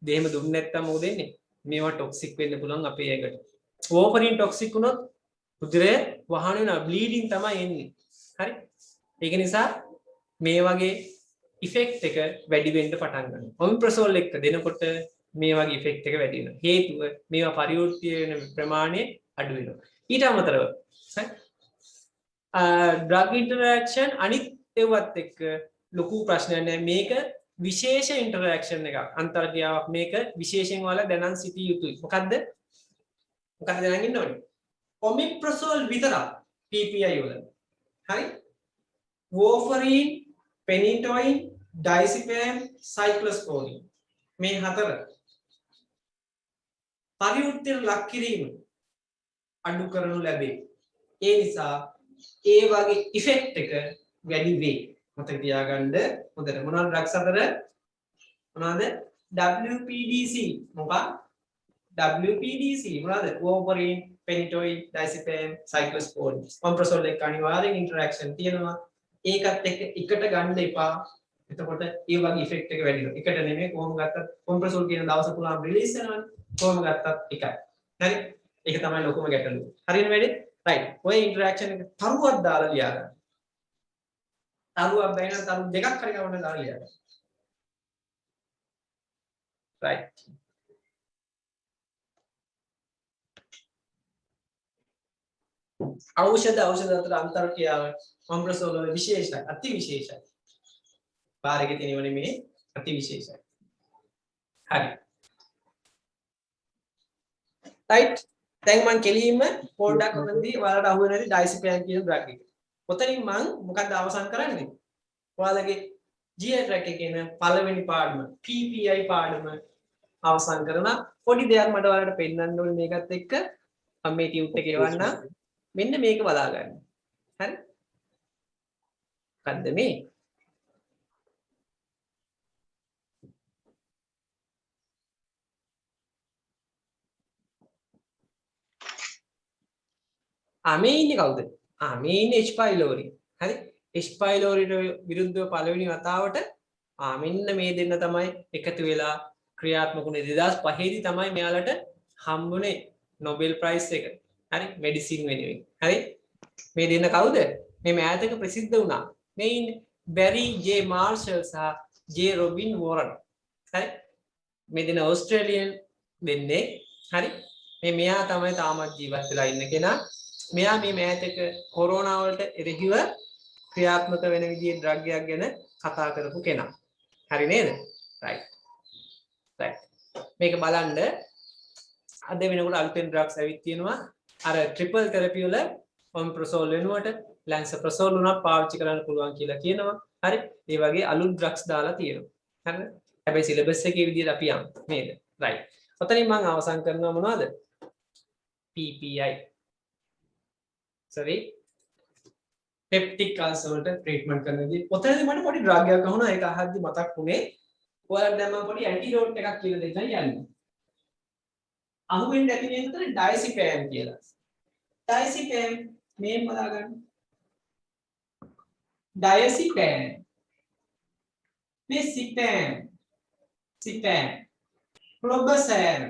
දෙහෙම දුන්නේ නැත්නම් මොකද වෙන්නේ? මේවා ටොක්සික් වෙන්න පුළුවන් අපේ ඇඟට. වෝෆරින් ටොක්සික් වුණොත් උදරය වහන වෙනවා. බ්ලීඩින් තමයි එන්නේ. හරි? ඒක නිසා මේ වගේ ඉෆෙක්ට් එක වැඩි වෙන්න පටන් ගන්නවා. ඔමිප්‍රසෝල් එක දෙනකොට මේ වගේ ඉෆෙක්ට් එක වැඩි වෙනවා. හේතුව මේවා පරිවෘත්ති වෙන ප්‍රමාණය අඩු වෙනවා. ඊට අමතරව ඩ්‍රග් ඉන්ටරැක්ෂන් අනිත් ඒවත් එක්ක ලොකු ප්‍රශ්නයක් නැහැ. මේක විශේෂ ඉන්ටරැක්ෂන් එකක්. අන්තර්ක්‍රියාවක් මේක විශේෂයෙන් වල දැනන් සිටිය යුතුයි. මොකද්ද? මොකක්ද දැනන් ඉන්න ඕනේ? ඔමිප්‍රසෝල් විතරක් PPI වල. හරි? වෝෆරින්, පෙනිටොයින්, ඩයිසිපෑම්, සයික්ලොස්පොරින් මේ හතර පරිවෘත්තියට ලක් කිරීම අඩු කරනු ලැබේ. ඒ නිසා ඒ වගේ ඉෆෙක්ට් එක වැඩි වේ. මතක තියාගන්න හොඳට. මොනවාද ඩ්‍රග්ස් අතර? මොනවාද? WPDC. මොකක්? WPDC මොනවාද? වෝෆරින්, පෙනිටොයින්, ඩයිසිපෑම්, සයික්ලොස්පොරින්. ඔමිප්‍රසෝල් එක අනිවාර්යෙන් ඉන්ටරැක්ෂන් තියෙනවා. ඒකත් එක්ක එකට ගන්න එපා. එතකොට ඒ වගේ ඉෆෙක්ට් එක වැඩි වෙනවා. එකට නෙමෙයි කොහොම ගත්තත් ඔමිප්‍රසෝල් කියන දවස පුරාම රිලීස් වෙනවනේ. කොහොම ගත්තත් එකයි. හරි? ඒක තමයි ලොකුම ගැටලුව. හරියනේ වැඩි? රයිට්. ඔය ඉන්ටරැක්ෂන් එක තරුවක් දාලා ලියා ගන්න. තරුවක් බැහැ නම් තරු දෙකක් හරි ගවන්න දාලා ලියා ගන්න. රයිට්. ඖෂධ අතර අන්තර්ක්‍රියාව ඔමිප්‍රසෝල් වල විශේෂයි, අති විශේෂයි. පාරේ තියෙනව නෙමෙයි, අති විශේෂයි. හරි. රයිට්. දැන් මම කෙලින්ම පොඩ්ඩක් ඔතනදී ඔයාලට අහු වෙන හැටි ඩයිසිපෑම් කියන ඩ්‍රග් එක. ඔතනින් මම මොකක්ද අවසන් කරන්නේ? ඔයාලගේ GI tract එකේ තියෙන පළවෙනි පාඩම PPI පාඩම අවසන් කරන පොඩි දෙයක් මට ඔයාලට පෙන්නන්න ඕනේ මේකත් එක්ක. මම මේ ටියුට් එක එවන්නම්. මෙන්න මේක බලා ගන්න. හරි? මොකද්ද මේ? මේ ඉන්නේ කවුද? මේ ඉන්නේ H pylori. හරි? H pyloriට විරුද්ධව පළවෙනි වතාවට මෙන්න මේ දෙන්න තමයි එකතු වෙලා ක්‍රියාත්මක වුණේ. 2005 දී තමයි මෙයාලට හම්බුනේ Nobel Prize එක. හරි? මෙඩිසින් වෙනුවෙන්. හරි? මේ දෙන්න කවුද? මේ මෑතක ප්‍රසිද්ධ වුණා. මේ ඉන්නේ Barry J Marshall සහ J Robin Warren. හරි? මේ දෙන්න ඕස්ට්‍රේලියන් දෙන්නේ. හරි? මෙයා තමයි තාමත් ජීවත් වෙලා ඉන්න කෙනා. මෙයා මේ මෑතක කොරෝනා වලට එරෙහිව ක්‍රියාත්මක වෙන විදිහේ ඩ්‍රග් එකක් ගැන කතා කරපු කෙනා. හරි නේද? රයිට්. රයිට්. මේක බලන්න අද වෙනකොට අලුතෙන් ඩ්‍රග්ස් ඇවිත් තියෙනවා. අර ට්‍රිපල් තෙරපි වල ඔමිප්‍රසෝල් වෙනුවට ලැන්සප්‍රසෝල් උනත් පාවිච්චි කරන්න පුළුවන් කියලා කියනවා. හරි. ඒ වගේ අලුත් ඩ්‍රග්ස් දාලා තියෙනවා. හරිද? හැබැයි සිලබස් එකේ විදිහට අපි යමු. නේද? රයිට්. ඔතනින් මම අවසන් කරනවා මොනවද? PPI. sorry. peptic ulcer වලට ට්‍රීට්මන්ට් කරනදී ඔතනදී මට පොඩි ඩ්‍රග් එකක් අහුණා. ඒක අහද්දි මතක් වුණේ ඔයාලට දැන් මම පොඩි ඇන්ටිඩෝට් එකක් කියලා දෙන්න යන්නේ. අහුවෙන්නේ නැති නේද උතන ඩයිසිපෑම් කියලා. ඩයිසිපෑම් මේන් බලාගන්න. ඩයසිපෑම් මේ සිපෑම් ක්ලොබසෑම්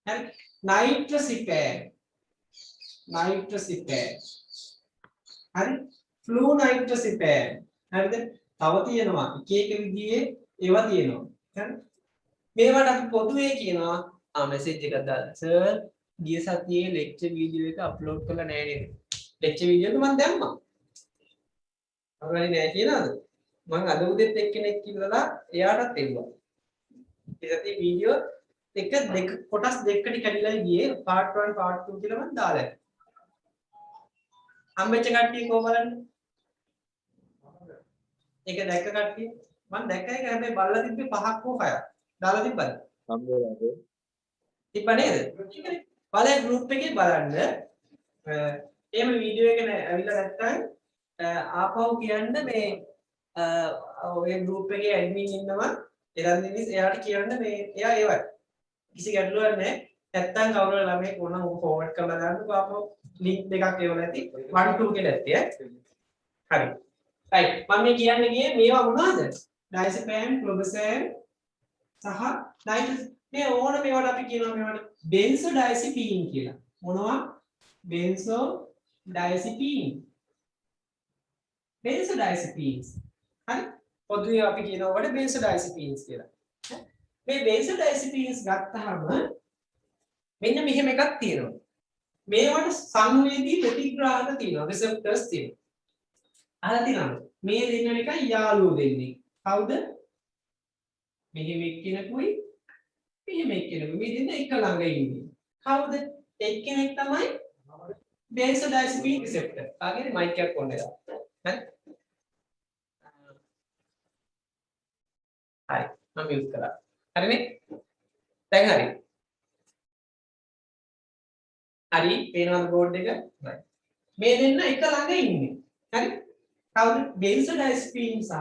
හරි නයිට්‍රසිපෑම් හරි ෆ්ලූ නයිට්‍රසිපෑම් හරිද? තව තියෙනවා එක එක විදිහේ ඒවා තියෙනවා. හරි මේවට අපි පොදුවේ කියනවා මෙසේජ් එකක් දාලා සර් ගිය සතියේ ලෙක්චර් වීඩියෝ එක අප්ලෝඩ් කරලා නැහැ නේද? ලෙක්චර් වීඩියෝ එක මම දැම්මා. අරගෙන නෑ කියලාද? මම අද උදේත් එක්කෙනෙක් කියලා එයාටත් එව්වා. ඒ සතියේ වීඩියෝ දෙක කොටස් දෙකකට කැඩිලා ගියේ part 1 part 2 කියලා මම දාලා. හම්බෙච්ච කට්ටිය කොහොම බලන්නේ? ඒක දැක්ක කට්ටිය මම දැක්ක එක හැබැයි බලලා තිබ්බේ 5ක් හෝ 6ක්. දාලා තිබ්බද? සම්බෝධය. තිබ්බ නේද? බලය group එකේ බලන්න. එහෙම වීඩියෝ එක ඇවිල්ලා නැත්නම් ආපහු කියන්න මේ ඔය group එකේ admin ඉන්නවා එරන්දිනිස් එයාට කියන්න මේ එයා ඒවයි කිසි ගැටලුවක් නැහැ නැත්නම් කවුරු ළමයි කොන forward කරලා දාන්නකෝ ආපහු link දෙකක් ඒවල ඇති 1 2 කියලා ඇත්තේ හරි right මම මේ කියන්න ගියේ මේවා මොනවද ඩයිසපෑම් ක්ලොබසෑම් සහ නයිට්‍රස් මේ ඕන මේවට අපි කියනවා මේවට බෙන්සෝඩයිසපීන් කියලා මොනවා බෙන්සෝඩයිසපීන් benzodiazepines හරි පොදුවේ අපි කියනවා වල benzodiazepines කියලා. මේ benzodiazepines ගත්තාම මෙන්න මෙහෙම එකක් තියෙනවා. මේවට සංවේදී ප්‍රතිග්‍රාහක තියෙනවා receptors තියෙනවා. අහලා තියෙනවද? මේ දෙන්න එක යාළුවෝ දෙන්නේ. කවුද? මෙහෙම එක්කෙනෙකුයි මෙහෙම එක්කෙනෙකුයි මේ දෙන්න එක ළඟ ඉන්නේ. කවුද? එක්කෙනෙක් තමයි benzodiazepine receptor. ආගේ මයික් එකක් ඔන්න දාන්න. හරි හරි මම යූස් කරා හරිනේ දැන් හරි පේනවද බෝඩ් එක මේ දෙන්න එක ළඟ ඉන්නේ හරි කවුද benzodiazepine සහ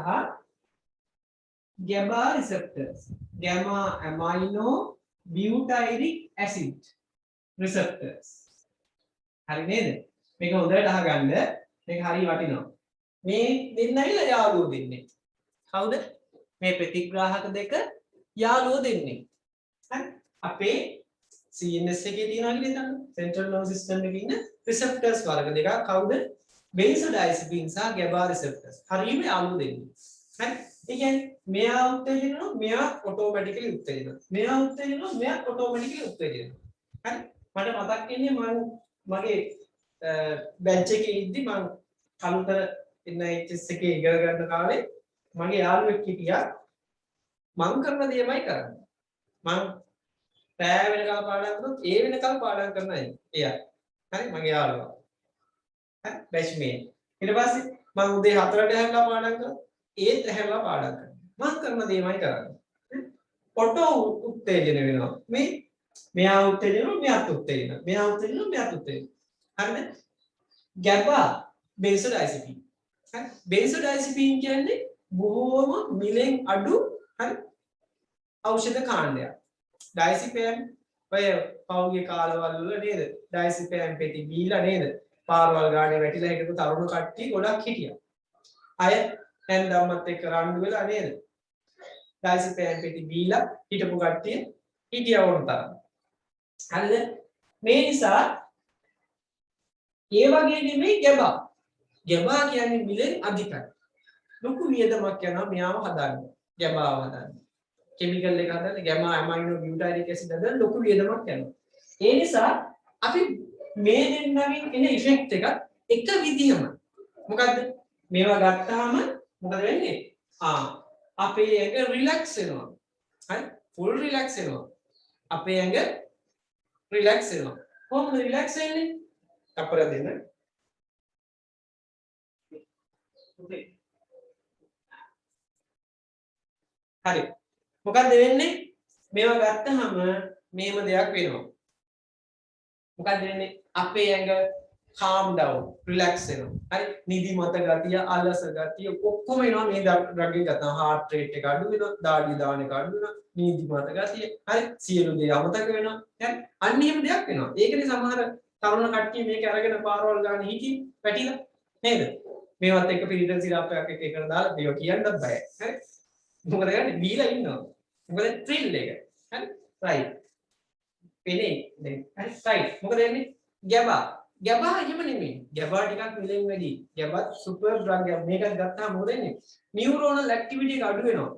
GABA receptors gamma amino butyric acid receptors හරි නේද මේක හොඳට අහගන්න මේක හරිය වටිනවා මේ දෙන්නයිලා යාළුවෝ දෙන්නේ. කවුද? මේ ප්‍රතිග්‍රාහක දෙක යාළුවෝ දෙන්නේ. හරි. අපේ CNS එකේ තියෙනවා කියලා හිතන්න. Central nervous system එකේ ඉන්න receptors වර්ග දෙකක් කවුද? benzodiazepine සහ GABA receptors. හරියම යාළුවෝ දෙන්නේ. හරි. ඒ කියන්නේ මෙයා උත්තේජනනවා මෙයා ඔටෝමැටිකලි උත්තේජනනවා. මෙයා උත්තේජනනවා මෙයා ඔටෝමැටිකලි උත්තේජනනවා. හරි. මට මතක් වෙන්නේ මගේ බැච් එකේ ඉද්දි මම කලුතර ඉන්න HS එකේ ඉගෙන ගන්න කාලේ මගේ යාළුවෙක් හිටියා මං කරන දේමයි කරන්නේ මං පෑ වෙනකල් පාඩම් කරනොත් ඒ වෙනකල් පාඩම් කරන අය එයා හරි මගේ යාළුවා හරි බැච්මේට් ඊට පස්සේ මං උදේ 4ට හැරලා පාඩම් කරා ඒත් හැරලා පාඩම් කරනවා මං කරන දේමයි කරන්නේ ඔටෝ උත්තේජන වෙනවා මේ මෙයා උත්තේජන මෙයාත් උත්තේජන මෙයා උත්තේජන මෙයාත් උත්තේජන හරිද GABA benzodiazepine හරි benzodiazepine කියන්නේ බොහෝම මිලෙන් අඩු හරි ඖෂධ කාණ්ඩයක් diazepam ඔය පෞගේ කාලවල වල නේද diazepam පෙති බීලා නේද පාරවල් ගානේ වැටිලා හිටපු තරුණ කට්ටිය ගොඩක් හිටියා අය හැන්දම්මත් එක්ක රණ්ඩු වෙලා නේද diazepam පෙති බීලා හිටපු කට්ටිය හිටියා වුණ තරම් හරිද මේ නිසා ඒ වගේ නෙමෙයි GABA කියන්නේ මිලෙන් අධිකයි. ලොකු වියදමක් යනවා මෙයාව හදන්න. GABAව හදන්න. කිමිකල් එක හදන්න gamma amino butyric acid හදන්න ලොකු වියදමක් යනවා. ඒ නිසා අපි මේ දෙන්නගෙන් එන ඉෆෙක්ට් එක විදියම. මොකද්ද? මේවා ගත්තාම මොකද වෙන්නේ? අපේ ඇඟ රිලැක්ස් වෙනවා. හරි? ෆුල් රිලැක්ස් වෙනවා. අපේ ඇඟ රිලැක්ස් වෙනවා. කොහොමද රිලැක්ස් වෙන්නේ? තප්පරයක් දෙන්න. හරි. මොකක්ද වෙන්නේ? මේවා ගත්තාම මේම දෙයක් වෙනවා. මොකක්ද වෙන්නේ? අපේ ඇඟ calm down, relax වෙනවා. හරි. නිදිමත ගතිය, අලස ගතිය ඔක්කොම එනවා මේ ඩ්‍රග් එක ගත්තාම. heart rate එක අඩු වෙනවා, දාඩිය දාන එක අඩු වෙනවා, නිදිමත ගතිය. හරි. සියලු දේ අමතක වෙනවා. හරි. අන්න එහෙම දෙයක් වෙනවා. ඒකනේ සමහර තරුණ කට්ටිය මේක අරගෙන පාරවල් ගන්න හිටි වැටිලා නේද? මේවත් එක්ක පිළිටන් සිරප් එකක් එක එකට දාලා මේක කියන්නත් බයයි. හරි. මොකද කරන්නේ? බීලා ඉන්නවා. මොකද thrill එක. හරි. right. පෙනේ දැන්. හරි. right. මොකද වෙන්නේ? ගැබා. ගැබා එහෙම නෙමෙයි. ගැබා ටිකක් මිලෙන් වැඩි. ගැබා සුපර් ඩ්‍රග් එකක්. මේක ගත්තාම මොකද වෙන්නේ? නියුරෝනල් ඇක්ටිවිටි එක අඩු වෙනවා.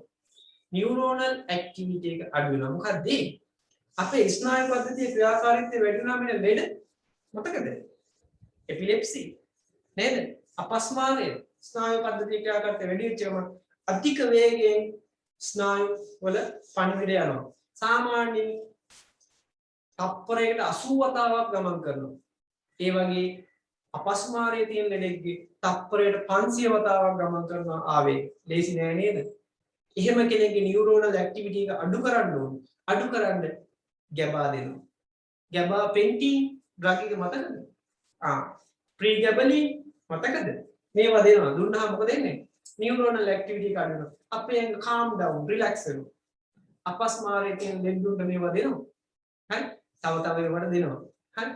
නියුරෝනල් ඇක්ටිවිටි එක අඩු වෙනවා. මොකද අපේ ස්නායු පද්ධතියේ ක්‍රියාකාරීත්වය වැඩි වුණාම එන ලෙඩ මතකද? එපිලෙප්සි නේද? අපස්මාරය ස්නායු පද්ධතියේ ක්‍රියාකාරීත්වය වැඩි වෙච්ච ගමන් අධික වේගයෙන් ස්නායු වල පණිවිඩ යනවා. සාමාන්‍යයෙන් තප්පරයකට 80 වතාවක් ගමන් කරනවා. ඒ වගේ අපස්මාරයේ තියෙන ලෙඩෙක්ගේ තප්පරයට 500 වතාවක් ගමන් කරනවා ආවේග. ලේසි නෑ නේද? එහෙම කෙනෙක්ගේ නියුරෝනල් ඇක්ටිවිටි එක අඩු කරන්න ඕනේ. අඩු කරන්න ගැබා දෙනවා. ගැබා පෙන්ටින් ඩ්‍රග් එක මතකද? ප්‍රීගැබලින් මතකද? මේවා දෙනවා. දුන්නාම මොකද වෙන්නේ? නියුරෝනල් ඇක්ටිවිටි එක අඩු වෙනවා. අපේ ඇඟ calm down, relax වෙනවා. අපස්මාරයේ තියෙන ලෙඩුන්ට මේවා දෙනවා. හරි? තව තව ඒවට දෙනවා. හරි?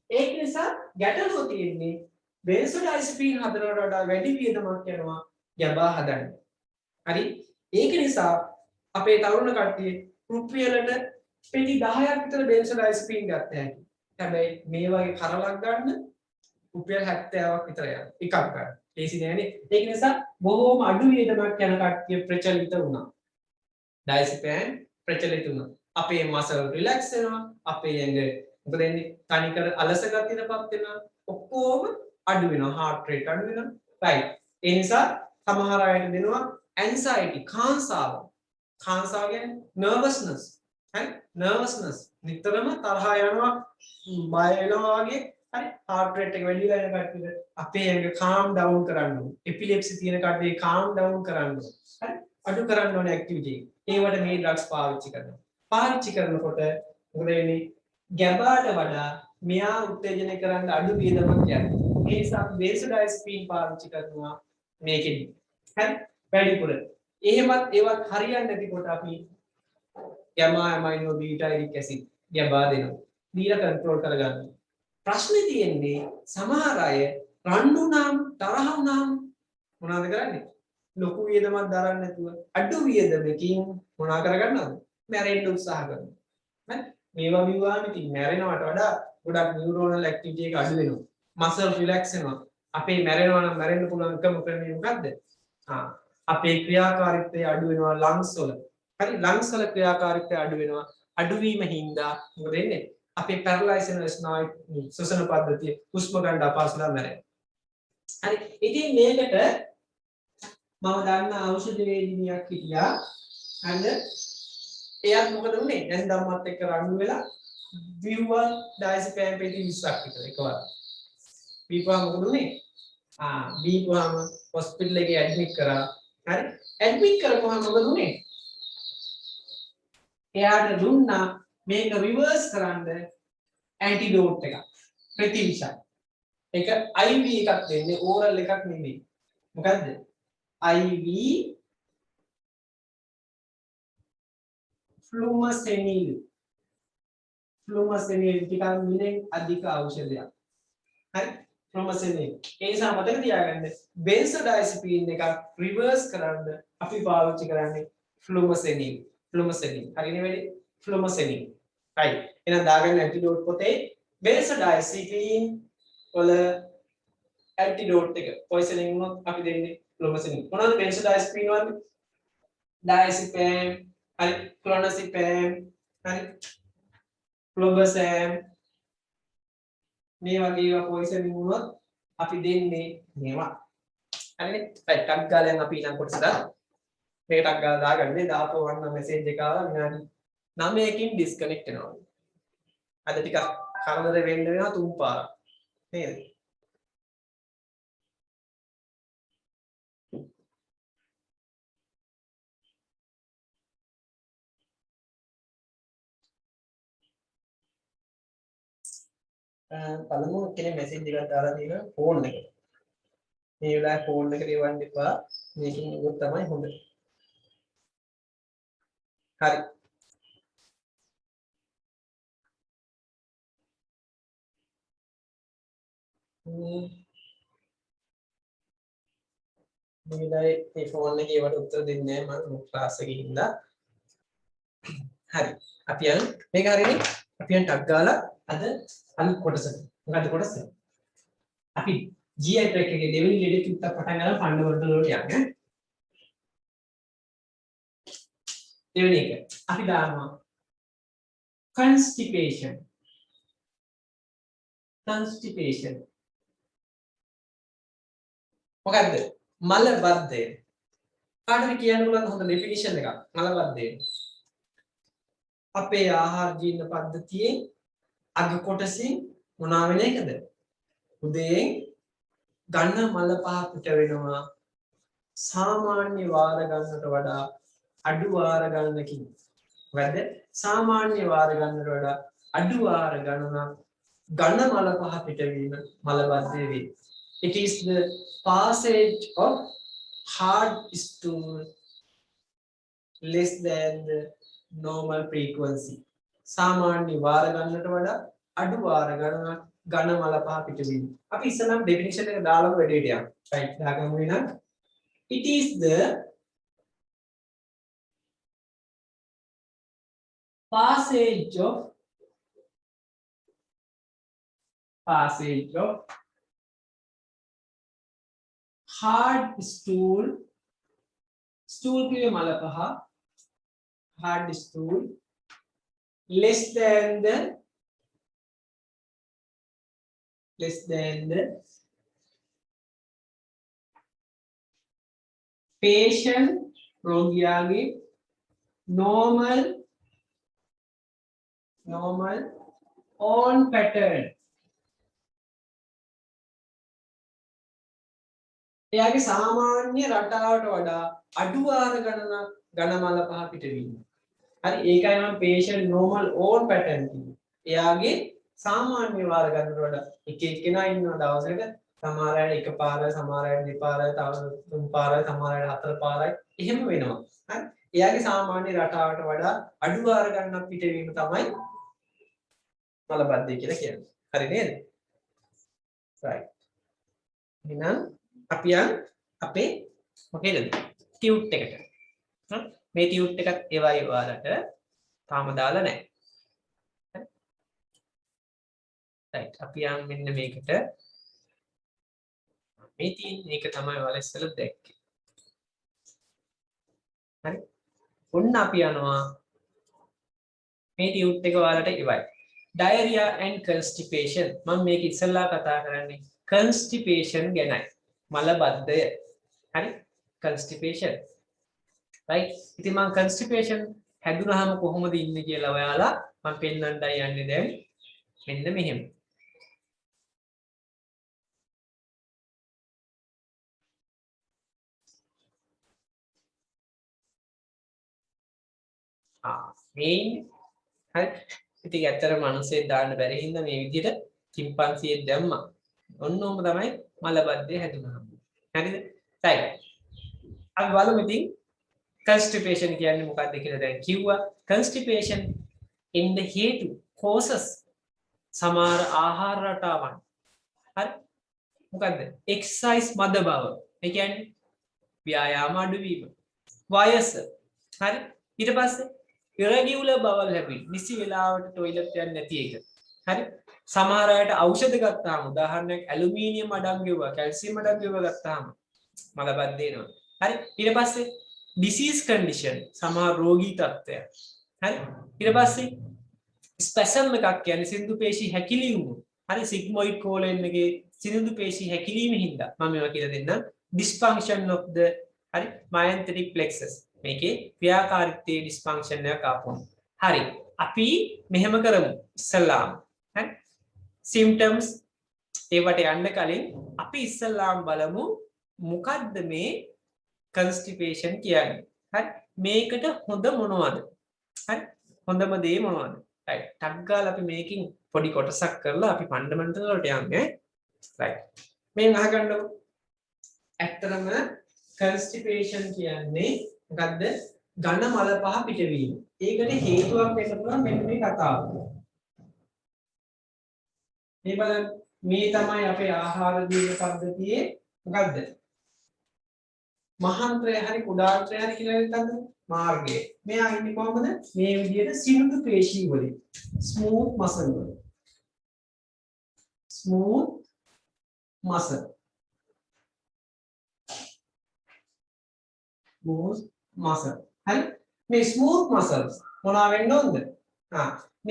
ඒක නිසා ගැටලුව තියෙන්නේ බෙන්සෝඩායිසපීන් හදනවට වඩා වැඩි වියදමක් යනවා ගැබා හදන්න. හරි? ඒක නිසා අපේ තරුණ කට්ටිය රුපියලට පෙටි 10ක් විතර බෙන්සෝඩායිසපීන් ගත්ත හැකි. හැබැයි මේ වගේ කරලක් ගන්න රුපියල් 70ක් විතර යනවා. එකක් ගන්න. ලේසි නෑනේ. ඒක නිසා බොහෝම අඩු වියදමක් යන කට්ටිය ප්‍රචලිත වුණා. ඩයිසපෑන් ප්‍රචලිත වුණා. අපේ මසල් රිලැක්ස් වෙනවා. අපේ ඇඟ මොකද වෙන්නේ? තනිකර අලස ගතියටපත් වෙනවා. ඔක්කොම අඩු වෙනවා. heart rate අඩු වෙනවා. right. ඒ නිසා සමහර අයට දෙනවා anxiety කාංසාව. කාංසාව කියන්නේ nervousness. හරි? nervousness. නිතරම තරහා යනවා, බය වෙනවා වගේ. හරි? heart rate එක වැඩි වෙලා යන කට්ටියට අපේ ඇඟ calm down කරන්න ඕනේ. epilepsy තියෙන කට්ටිය calm down කරන්න ඕනේ. හරි? අඩු කරන්න ඕනේ activity. ඒවට මේ drugs පාවිච්චි කරනවා. පාවිච්චි කරනකොට මොකද වෙන්නේ? ගැබාට වඩා මෙයා උත්තේජනය කරන්න අඩු වියදමක් යනවා. ඒ නිසා බෙන්සෝඩායිසපීන් පාවිච්චි කරනවා මේකෙදි. හරි? වැඩිපුර. එහෙමත් ඒවත් හරියන්නේ නැතිකොට අපි gamma amino butyric acid ගැබා දෙනවා. දීලා කන්ට්‍රෝල් කරගන්න. ප්‍රශ්නේ තියෙන්නේ සමහර අය රණ්ඩු නම් තරහ වුණාම මොනවද කරන්නේ? ලොකු වියදමක් දරන්න නැතුව අඩු වියදමකින් මොනා කරගන්නවද? මැරෙන්න උත්සාහ කරනවා. හරි? මේවා විවාම ඉතින් මැරෙනවට වඩා ගොඩක් නියුරෝනල් ඇක්ටිවිටි එක අඩු වෙනවා. මසල් රිලැක්ස් වෙනවා. අපේ මැරෙනවා නම් මැරෙන්න පුළුවන් එකම ක්‍රමය මොකද්ද? අපේ ක්‍රියාකාරීත්වය අඩු වෙනවා ලංග්ස් වල. හරි? ලංග්ස් වල ක්‍රියාකාරීත්වය අඩු වෙනවා. අඩු වීම හින්දා මොකද වෙන්නේ? අපේ පැරලයිස් වෙන ස්නායු ශ්වසන පද්ධතිය හුස්ම ගන්න අපහසුලා මැරෙනවා. හරි? ඉතින් මේකට මම දන්න ඖෂධ වේදිනියක් හිටියා. and එයාත් මොකද උනේ? දැන් ධම්මත් එක්ක රණ්ඩු වෙලා විවුවල් ඩයිසපෑම් පෙටි 20ක් විතර එකවර. බීපුවා මොකද උනේ? බීපුවාම හොස්පිටල් එකේ ඇඩ්මිට් කරා. හරි? ඇඩ්මිට් කරපුවාම මොකද උනේ? එයාට දුන්නා මේක රිවර්ස් කරන්න ඇන්ටිඩෝට් එකක්. ප්‍රතිවිෂක්. ඒක IV එකක් දෙන්නේ ඕරල් එකක් නෙමෙයි. මොකද්ද? IV ෆ්ලුමසෙනිල්. ෆ්ලුමසෙනිල් ටිකක් මිලෙන් අධික ඖෂධයක්. හරි? ෆ්ලුමසෙනිල්. ඒ නිසා මතක තියාගන්න බෙන්සෝඩායිසපීන් එකක් රිවර්ස් කරන්න අපි පාවිච්චි කරන්නේ ෆ්ලුමසෙනිල්. ෆ්ලුමසෙනිල්. හරිනේ වැඩි? ෆ්ලුමසෙනිල්. right. එහෙනම් දාගන්න ඇන්ටිඩෝට් පොතේ බෙන්සෝඩායිසපීන් වල ඇන්ටිඩෝට් එක පොයිසනින් වුණොත් අපි දෙන්නේ ෆ්ලුමසෙනිල්. මොනවද බෙන්සෝඩායිසපීන් වල? ඩයසිපෑම්, හරි, ක්ලොනසිපෑම්, හරි, ක්ලොබසෑම් මේ වගේ ඒවා පොයිසනින් වුණොත් අපි දෙන්නේ මේවා. හරිනේ? right. ටක් ගාලා අපි ඊළඟ කොටසට මේක ටක් ගාලා දාගන්නේ. දාපුව වන්න මෙසේජ් එක ආවා විනාඩි 9කින් ඩිස්කනෙක්ට් වෙනවා. අද ටිකක් කරදර වෙන්න වෙනවා තුන් පාරක්. නේද? පළමු කෙනෙක් මැසේජ් එකක් දාලා තියෙනවා ෆෝන් එකට. මේ වෙලාවේ ෆෝන් එකට එවන්න එපා. මේකෙන් උගත් තමයි හොඳ. හරි. මේ ෆෝන් එකේ ඒවට උත්තර දෙන්නේ නැහැ මම ක්ලාස් එකේ ඉඳලා. හරි. අපි යන් මේක හරිනේ. අපි යන් ටක් ගාලා අද අනිත් කොටසට. මොකද්ද කොටස? අපි GI track එකේ දෙවෙනි ලෙඩ කිව්වට පටන් ගන්න ෆන්ඩමෙන්ටල් වලට යන්න. දෙවෙනි එක. අපි දානවා constipation. constipation. මොකද්ද? මල බද්ධය. කාටද කියන්න පුළුවන් හොඳ ඩෙෆිනිෂන් එකක් මල බද්ධය. අපේ ආහාර ජීර්ණ පද්ධතියේ අග කොටසින් මොනවා වෙන එකද? උදයෙන් ගන්න මල පහ පිට වෙනවා සාමාන්‍ය වාර ගන්නට වඩා අඩු වාර ගණනකින්. මොකද සාමාන්‍ය වාර ගන්නට වඩා අඩු වාර ගණනක් ගන්න මල පහ පිට වීම මල බද්ධය වේ. It is the passage of hard stool less than the normal frequency. සාමාන්‍ය වාර ගන්නට වඩා අඩු වාර ගණනක් ඝන මල පහ පිටවීම. අපි ඉස්සෙල්ලාම ඩෙෆිනිෂන් එක දාලාම වැඩේට යමු. right දාගමු එහෙනම්. It is the passage of hard stool කියේ මල පහ hard stool less than the patient රෝගියාගේ normal on pattern එයාගේ සාමාන්‍ය රටාවට වඩා අඩු වාර ගණනක් ඝන මල පහ පිටවීම. හරි ඒකයි මම patient normal on pattern කිව්වේ. එයාගේ සාමාන්‍ය වාර ගන්නට වඩා එක එක්කෙනා ඉන්නවා දවසකට සමහර අය එක පාරයි සමහර අය දෙපාරයි තව තුන් පාරයි සමහර අය හතර පාරයි එහෙම වෙනවා. හරි එයාගේ සාමාන්‍ය රටාවට වඩා අඩු වාර ගණනක් පිටවීම තමයි මල බද්ධය කියලා කියන්නේ. හරි නේද? right. එහෙනම් අපි යන් අපේ මොකේද ටියුට් එකට. මේ ටියුට් එකත් ඒවයි ඔයාලට තාම දාලා නැහැ. right අපි යන් මෙන්න මේකට මේ තියෙන එක තමයි ඔයාලා ඉස්සෙල්ලා දැක්කේ. හරි. ඔන්න අපි යනවා මේ ටියුට් එක ඔයාලට ඉවයි. diarrhea and constipation මම මේක ඉස්සෙල්ලා කතා කරන්නේ constipation ගැනයි. මල බද්ධය. හරි constipation. right ඉතින් මම constipation හැදුනහම කොහොමද ඉන්නේ කියලා ඔයාලා මම පෙන්නන්නයි යන්නේ දැන්. මෙන්න මෙහෙම. මේ හරි ඉතින් ඇත්තට මිනිස්සේ දාන්න බැරි හින්දා මේ විදිහට chimpanzee දැම්මා. ඔන්නෝම තමයි මල බද්ධය හැදුනහම. හරිද? right. අපි බලමු ඉතින් constipation කියන්නේ මොකක්ද කියලා දැන් කිව්වා. constipation එන්න හේතු causes සමහර ආහාර රටාවන්. හරි? මොකද්ද? exercise මද බව. ඒ කියන්නේ ව්‍යායාම අඩුවීම. වයස. හරි? ඊට පස්සේ irregular bowel habit. නිසි වෙලාවට টয়ලට් යන්නේ නැති එක. හරි? සමහර අයට ඖෂධ ගත්තාම උදාහරණයක් ඇලුමිනියම් අඩංගුව කැල්සියම් අඩංගුව ගත්තාම මල බද්ධ වෙනවා. හරි ඊට පස්සේ disease condition සමහර රෝගී තත්ත්වයක්. හරි ඊට පස්සේ ස්පැසම් එකක් කියන්නේ සින්දු පේශි හැකිලීම. හරි sigmoid colon එකේ සින්දු පේශි හැකිලීම හින්දා මම මේවා කියලා දෙන්නම්. dysfunction of the හරි myenteric plexus මේකේ ක්‍රියාකාරීත්වයේ dysfunction එකක් ආපුවම. හරි අපි මෙහෙම කරමු ඉස්සල්ලාම. හරි symptoms ඒවට යන්න කලින් අපි ඉස්සල්ලාම බලමු මොකද්ද මේ constipation කියන්නේ. හරි මේකට හොඳ මොනවද? හරි හොඳම දේ මොනවද? right ටක් ගාලා අපි මේකෙන් පොඩි කොටසක් කරලා අපි ෆන්ඩමෙන්ටල් වලට යන්නේ. right මේ අහගන්නකො. ඇත්තටම constipation කියන්නේ මොකද්ද? ඝන මල පහ පිටවීම. ඒකට හේතුවක් වෙන්න පුළුවන් මෙන්න මේ කතාව. මේ බලන්න මේ තමයි අපේ ආහාර දීම පද්ධතියේ මොකද්ද? මහාන්ත්‍රය හරි කුඩාන්ත්‍රය හරි කියලා හිතන්න මාර්ගය. මෙයා ඉන්නේ කොහමද? මේ විදිහට සිනිඳු පේශී වලින් ස්මූත් මසල් වල. Smooth muscle. Smooth muscle. හරි මේ ස්මූත් මසල්ස් මොනවා වෙන්න ඕනද?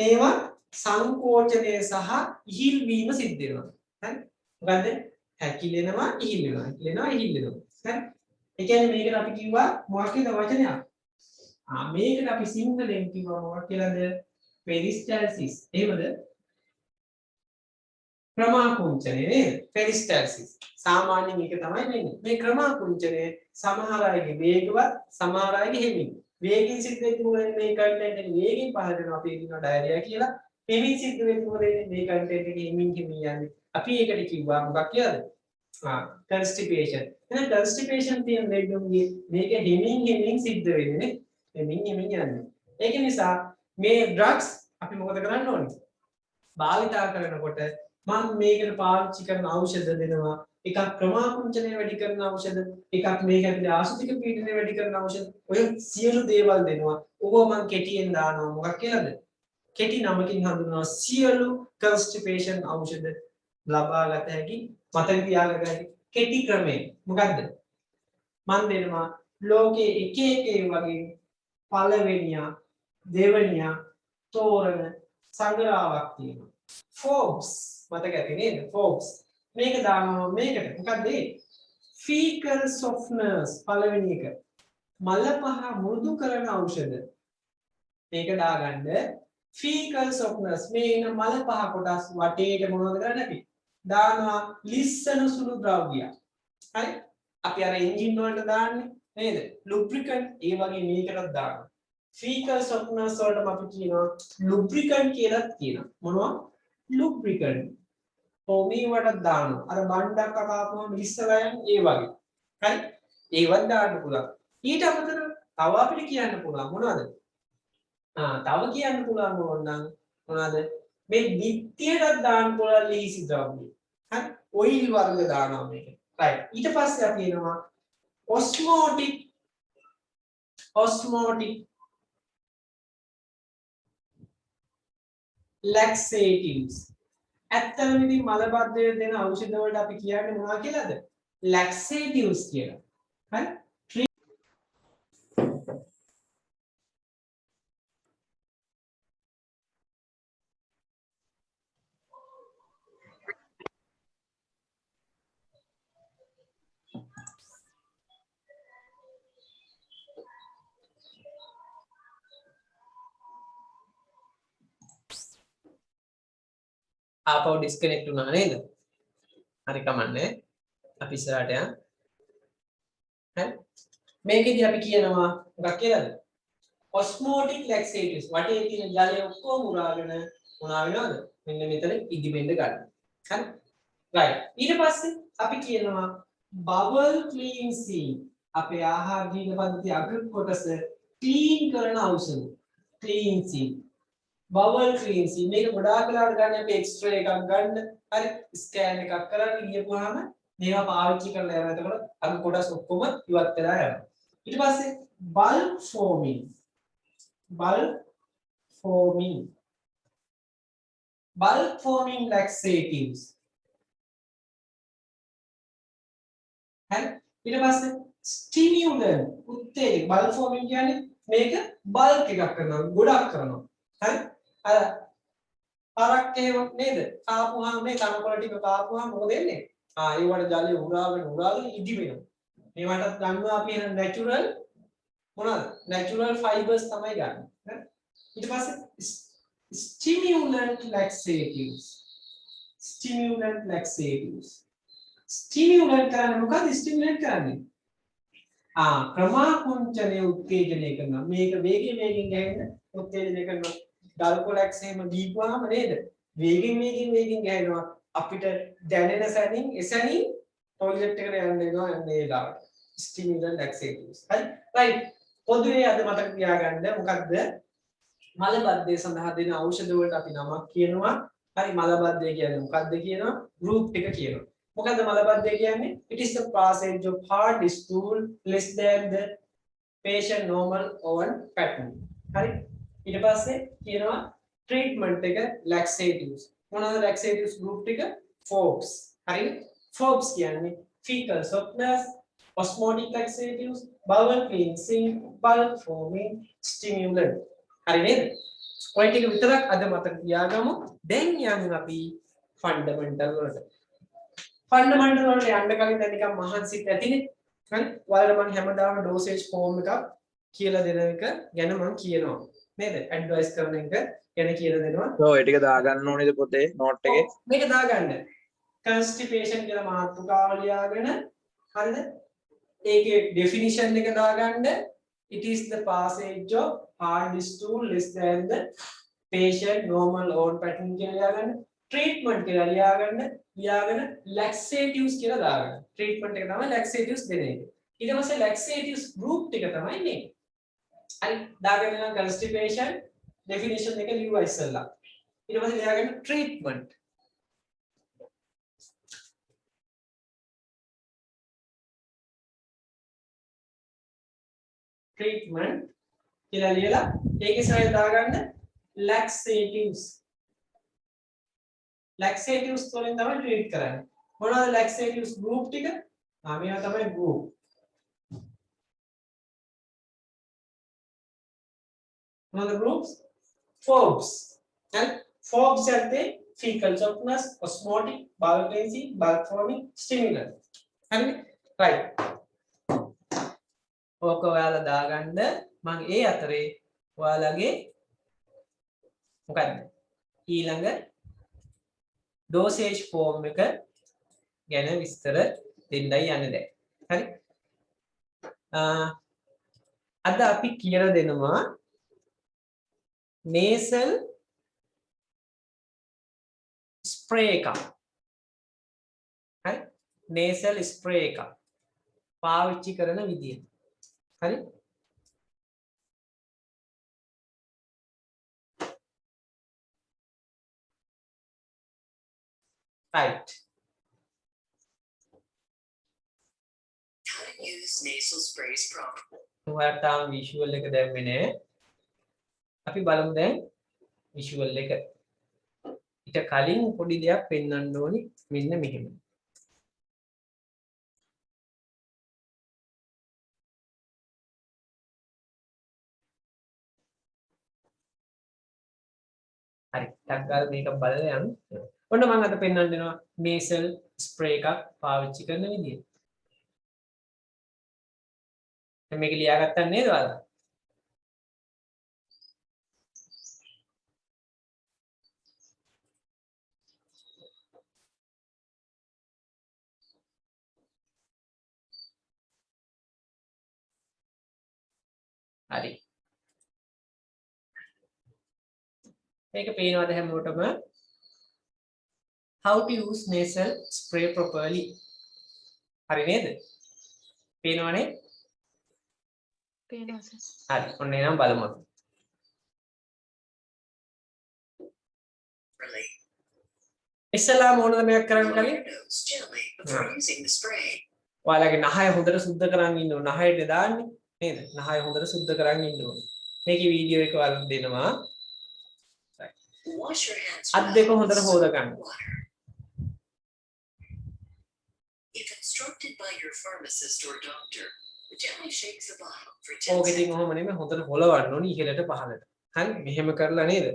මේවා සංකෝචනය සහ ඉහිල් වීම සිද්ධ වෙනවා. හරි මොකද? හැකිලෙනවා ඉහිල් වෙනවා. හැකිලෙනවා ඉහිල් වෙනවා. හරි ඒ කියන්නේ මේකට අපි කිව්වා මොකක් කියලා වචනයක්. මේකට අපි සිංහලෙන් කිව්වා මොකක් කියලාද? පෙරිස්ටල්සිස්. එහෙමද? ක්‍රමාකුංචනය නේද? පෙරිස්ටල්සිස්. සාමාන්‍යයෙන් මේක තමයි වෙන්නේ. මේ ක්‍රමාකුංචනය සමහර අයගේ වේගවත්, සමහර අයගේ හිමින්. වේගින් සිද්ධ වෙච්ච මොකද මේ කන්ටෙන්ට් එක වේගින් පහළ වෙනවා අපි කියනවා ඩයරියා කියලා. හිමින් සිද්ධ වෙච්ච මොකද මේ කන්ටෙන්ට් එක හිමින් යන්නේ. අපි ඒකට කිව්වා මොකක් කියලාද? constipation. එහෙනම් constipation තියෙන ලෙඩුන්ගේ මේක හිමින් සිද්ධ වෙන්නේ නේ. හිමින් යන්නේ. ඒක නිසා මේ drugs අපි මොකද කරන්න ඕනේ? භාවිතා කරනකොට මම මේකට පාවිච්චි කරන ඖෂධ දෙනවා. එකක් ක්‍රමාකුංචනය වැඩි කරන ඖෂධ, එකක් මේක ඇතුලේ ආසුතික පීඩනය වැඩි කරන ඖෂධ. ඔය සියලු දේවල් දෙනවා. ඕක මම කෙටියෙන් දානවා. මොකක් කියලාද? කෙටි නමකින් හඳුන්වනවා සියලු constipation ඖෂධ ලබා ගත හැකි මතක තියාගන්න හැකි කෙටි ක්‍රමය. මොකද්ද? මම දෙනවා ලෝකයේ එක වගේ පළවෙනියා දෙවෙනියා තෝරන සංග්‍රහාවක් තියෙනවා. Forbes මතක ඇති නේද? Forbes මේක දානවා මේකට. මොකද්ද ඒ? fecal softeners පළවෙනි එක. මල පහ මෘදු කරන ඖෂධ. මේක දාගන්න fecal softeners මේ ඉන්න මල පහ කොටස් වටේට මොනවද කරන්නේ අපි? දානවා ලිස්සන සුළු ද්‍රව්‍ය. හරි? අපි අර එන්ජින් වලට දාන්නේ නේද? lubricant ඒ වගේ මේකටත් දානවා. fecal softeners වලටම අපි කියනවා lubricant කියලාත් කියනවා. මොනවා? lubricant. මේ වලට දානවා. අර බණ්ඩක් කකාපුවම ලිස්සලා යන්නේ ඒ වගේ. හරි? ඒවත් දාන්න පුළුවන්. ඊට අමතරව තව අපිට කියන්න පුළුවන් මොනවද? තව කියන්න පුළුවන් ඕනනම් මොනවද? මේ නිත්‍යයට දාන්න පුළුවන් ලීසි ද්‍රව්‍ය. හරි? ඔයිල් වර්ග දානවා මේක. right. ඊට පස්සේ අපි එනවා osmotic laxatives. ඇත්තම ඉතින් මල බද්ධය දෙන ඖෂධ වලට අපි කියන්නේ මොනවා කියලාද? laxatives කියලා. හරි? ආපහු ඩිස්කනෙක්ට් වුණා නේද? හරි කමන්නේ. අපි ඉස්සරහට යන්න. හරි? මේකෙදි අපි කියනවා මොකක් කියලාද? osmotic laxatives. වටේ තියෙන ජලය ඔක්කොම උරාගෙන මොනවා වෙනවද? මෙන්න මෙතන ඉදිමෙන්න ගන්න. හරි? right. ඊට පස්සේ අපි කියනවා bowel cleansing. අපේ ආහාර ජීවන පද්ධතිය අග කොටස ක්ලීන් කරන ඖෂධ. cleansing. bowel cleansing මේක ගොඩාක් වෙලාවට ගන්න අපි එක්ස්රේ එකක් ගන්න හරි ස්කෑන් එකක් කරන්න ගියපුවාම මේවා පාවිච්චි කරලා යනවා. එතකොට අර කොටස් ඔක්කොම ඉවත් වෙලා යනවා. ඊට පස්සේ bulk forming laxatives. හරි ඊට පස්සේ stimulant උත්තේජක bulk forming කියන්නේ මේක බල්ක් එකක් කරනවා ගොඩක් කරනවා. හරි හරක් එහෙම නේද? කාපුවාම මේ කනකොළ ටික කාපුවාම මොකද වෙන්නේ? ඒවට ජලය උරාගෙන ඉදි වෙනවා. මේවටත් ගන්නවා අපි එන නැචරල් මොනවාද? නැචරල් ෆයිබර්ස් තමයි ගන්න. හරි ඊට පස්සේ stimulant laxatives. stimulant laxatives. Stimulant කරන්නේ මොකක්ද stimulant කරන්නේ? ක්‍රමාකුංචනය උත්තේජනය කරනවා. මේක වේගෙන් ගැහෙන්න උත්තේජනය කරනවා. ඩල්කොලැක්ස් එහෙම දීපුවාම නේද? වේගෙන් ගැහෙනවා. අපිට දැනෙන සැනින් එසැනින් ටොයිලට් එකට යන්න වෙනවා යන්නේ ලාවට. stimulant laxatives. හරි. right. පොදුවේ අද මතක තියාගන්න මොකක්ද? මලබද්ධය සඳහා දෙන ඖෂධ වලට අපි නමක් කියනවා. හරි මලබද්ධය කියන්නේ මොකක්ද කියනවා? group එක කියනවා. මොකද්ද මලබද්ධය කියන්නේ? It is the passage of hard stool less than the patient normal oven pattern. හරි. ඊට පස්සේ කියනවා treatment එක laxatives. මොනවාද laxatives group එක? Forbes. හරි. Forbes කියන්නේ fecal softness, osmotic laxatives, bowel cleansing, bulk forming stimulant. හරි නේද? ඔය ටික විතරක් අද මතක තියාගමු. දැන් යමු අපි ෆන්ඩමෙන්ටල් වලට. ෆන්ඩමෙන්ටල් වලට යන්න කලින් දැන් නිකන් මහන්සිත් ඇතිනේ. හරි? ඔයාලට මම හැමදාම ඩෝසේජ් ෆෝම් එකක් කියලා දෙන එක ගැන මම කියනවා. නේද? ඇඩ්වයිස් කරන එක ගැන කියලා දෙනවා. ඔව් ඒ ටික දාගන්න ඕනේද පොතේ නෝට් එකේ? මේක දාගන්න. constipation කියලා මාතෘකාව ලියාගෙන හරිද? ඒකේ definition එක දාගන්න. It is the passage of hard stool less than the patient normal own pattern කියලා ලියාගන්න. treatment කියලා ලියාගෙන laxatives කියලා දාගන්න. treatment එක තමයි laxatives දෙන එක. ඊට පස්සේ laxatives group ටික තමයි මේ. හරි දාගෙන නම් constipation definition එක ලියුවා ඉස්සෙල්ලා. ඊට පස්සේ ලියාගන්න treatment. treatment කියලා ලියලා ඒකේ සයිල් දාගන්න laxatives. laxatives වලින් තමයි ට්‍රීට් කරන්නේ. මොනවද laxatives group ටික? මේවා තමයි group. මොනවද groups? Forbes. හරි Forbes යද්දී fecal softness, osmotic, bowel cleansing, bulk forming stimulant. හරි right. ඕක ඔයාලා දාගන්න මම ඒ අතරේ ඔයාලගේ මොකද්ද ඊළඟ ඩෝසේජ් ෆෝම් එක ගැන විස්තර දෙන්නයි යන්නේ දැන්. හරි. අද අපි කියලා දෙනවා nasal spray එක. හරි. nasal spray එක පාවිච්චි කරන විදිය. හරි. right. How to use nasal sprays properly. ඔයාලට තාම visual එක දැම්මේ නෑ. අපි බලමු දැන් visual එක. ඊට කලින් පොඩි දෙයක් පෙන්වන්න ඕනි මෙන්න මෙහෙම. හරි. ටක් ගාලා මේක බලලා යන්න. ඔන්න මම අද පෙන්වන්න දෙනවා nasal spray එකක් පාවිච්චි කරන විදිය. දැන් මේක ලියාගත්තා නේද ඔයාලා? හරි. මේක පේනවද හැමෝටම? How to use nasal spray properly. හරි නේද? පේනවනේ? පේනවා සර්. හරි. ඔන්න එහෙනම් බලමු. Really. ඉස්සලාම ඕනද මේක කරන්න Blow කලින්? your nose gently before using the spray. ඔයාලගේ නහය හොඳට සුද්ධ කරන් ඉන්න ඕන. නහයට දාන්නේ නේද? නහය හොඳට සුද්ධ කරන් ඉන්න ඕන. මේකේ වීඩියෝ එක ඔයාලට දෙනවා. Wash your hands අත් දෙක with හොඳට හොද ගන්න. water. If instructed by your pharmacist or doctor, gently shake the bottle for 10 ඕකෙන් seconds. ඔහොම නෙමෙයි හොඳට හොලවන්න ඕනි ඉහළට පහළට. හරි මෙහෙම කරලා නේද?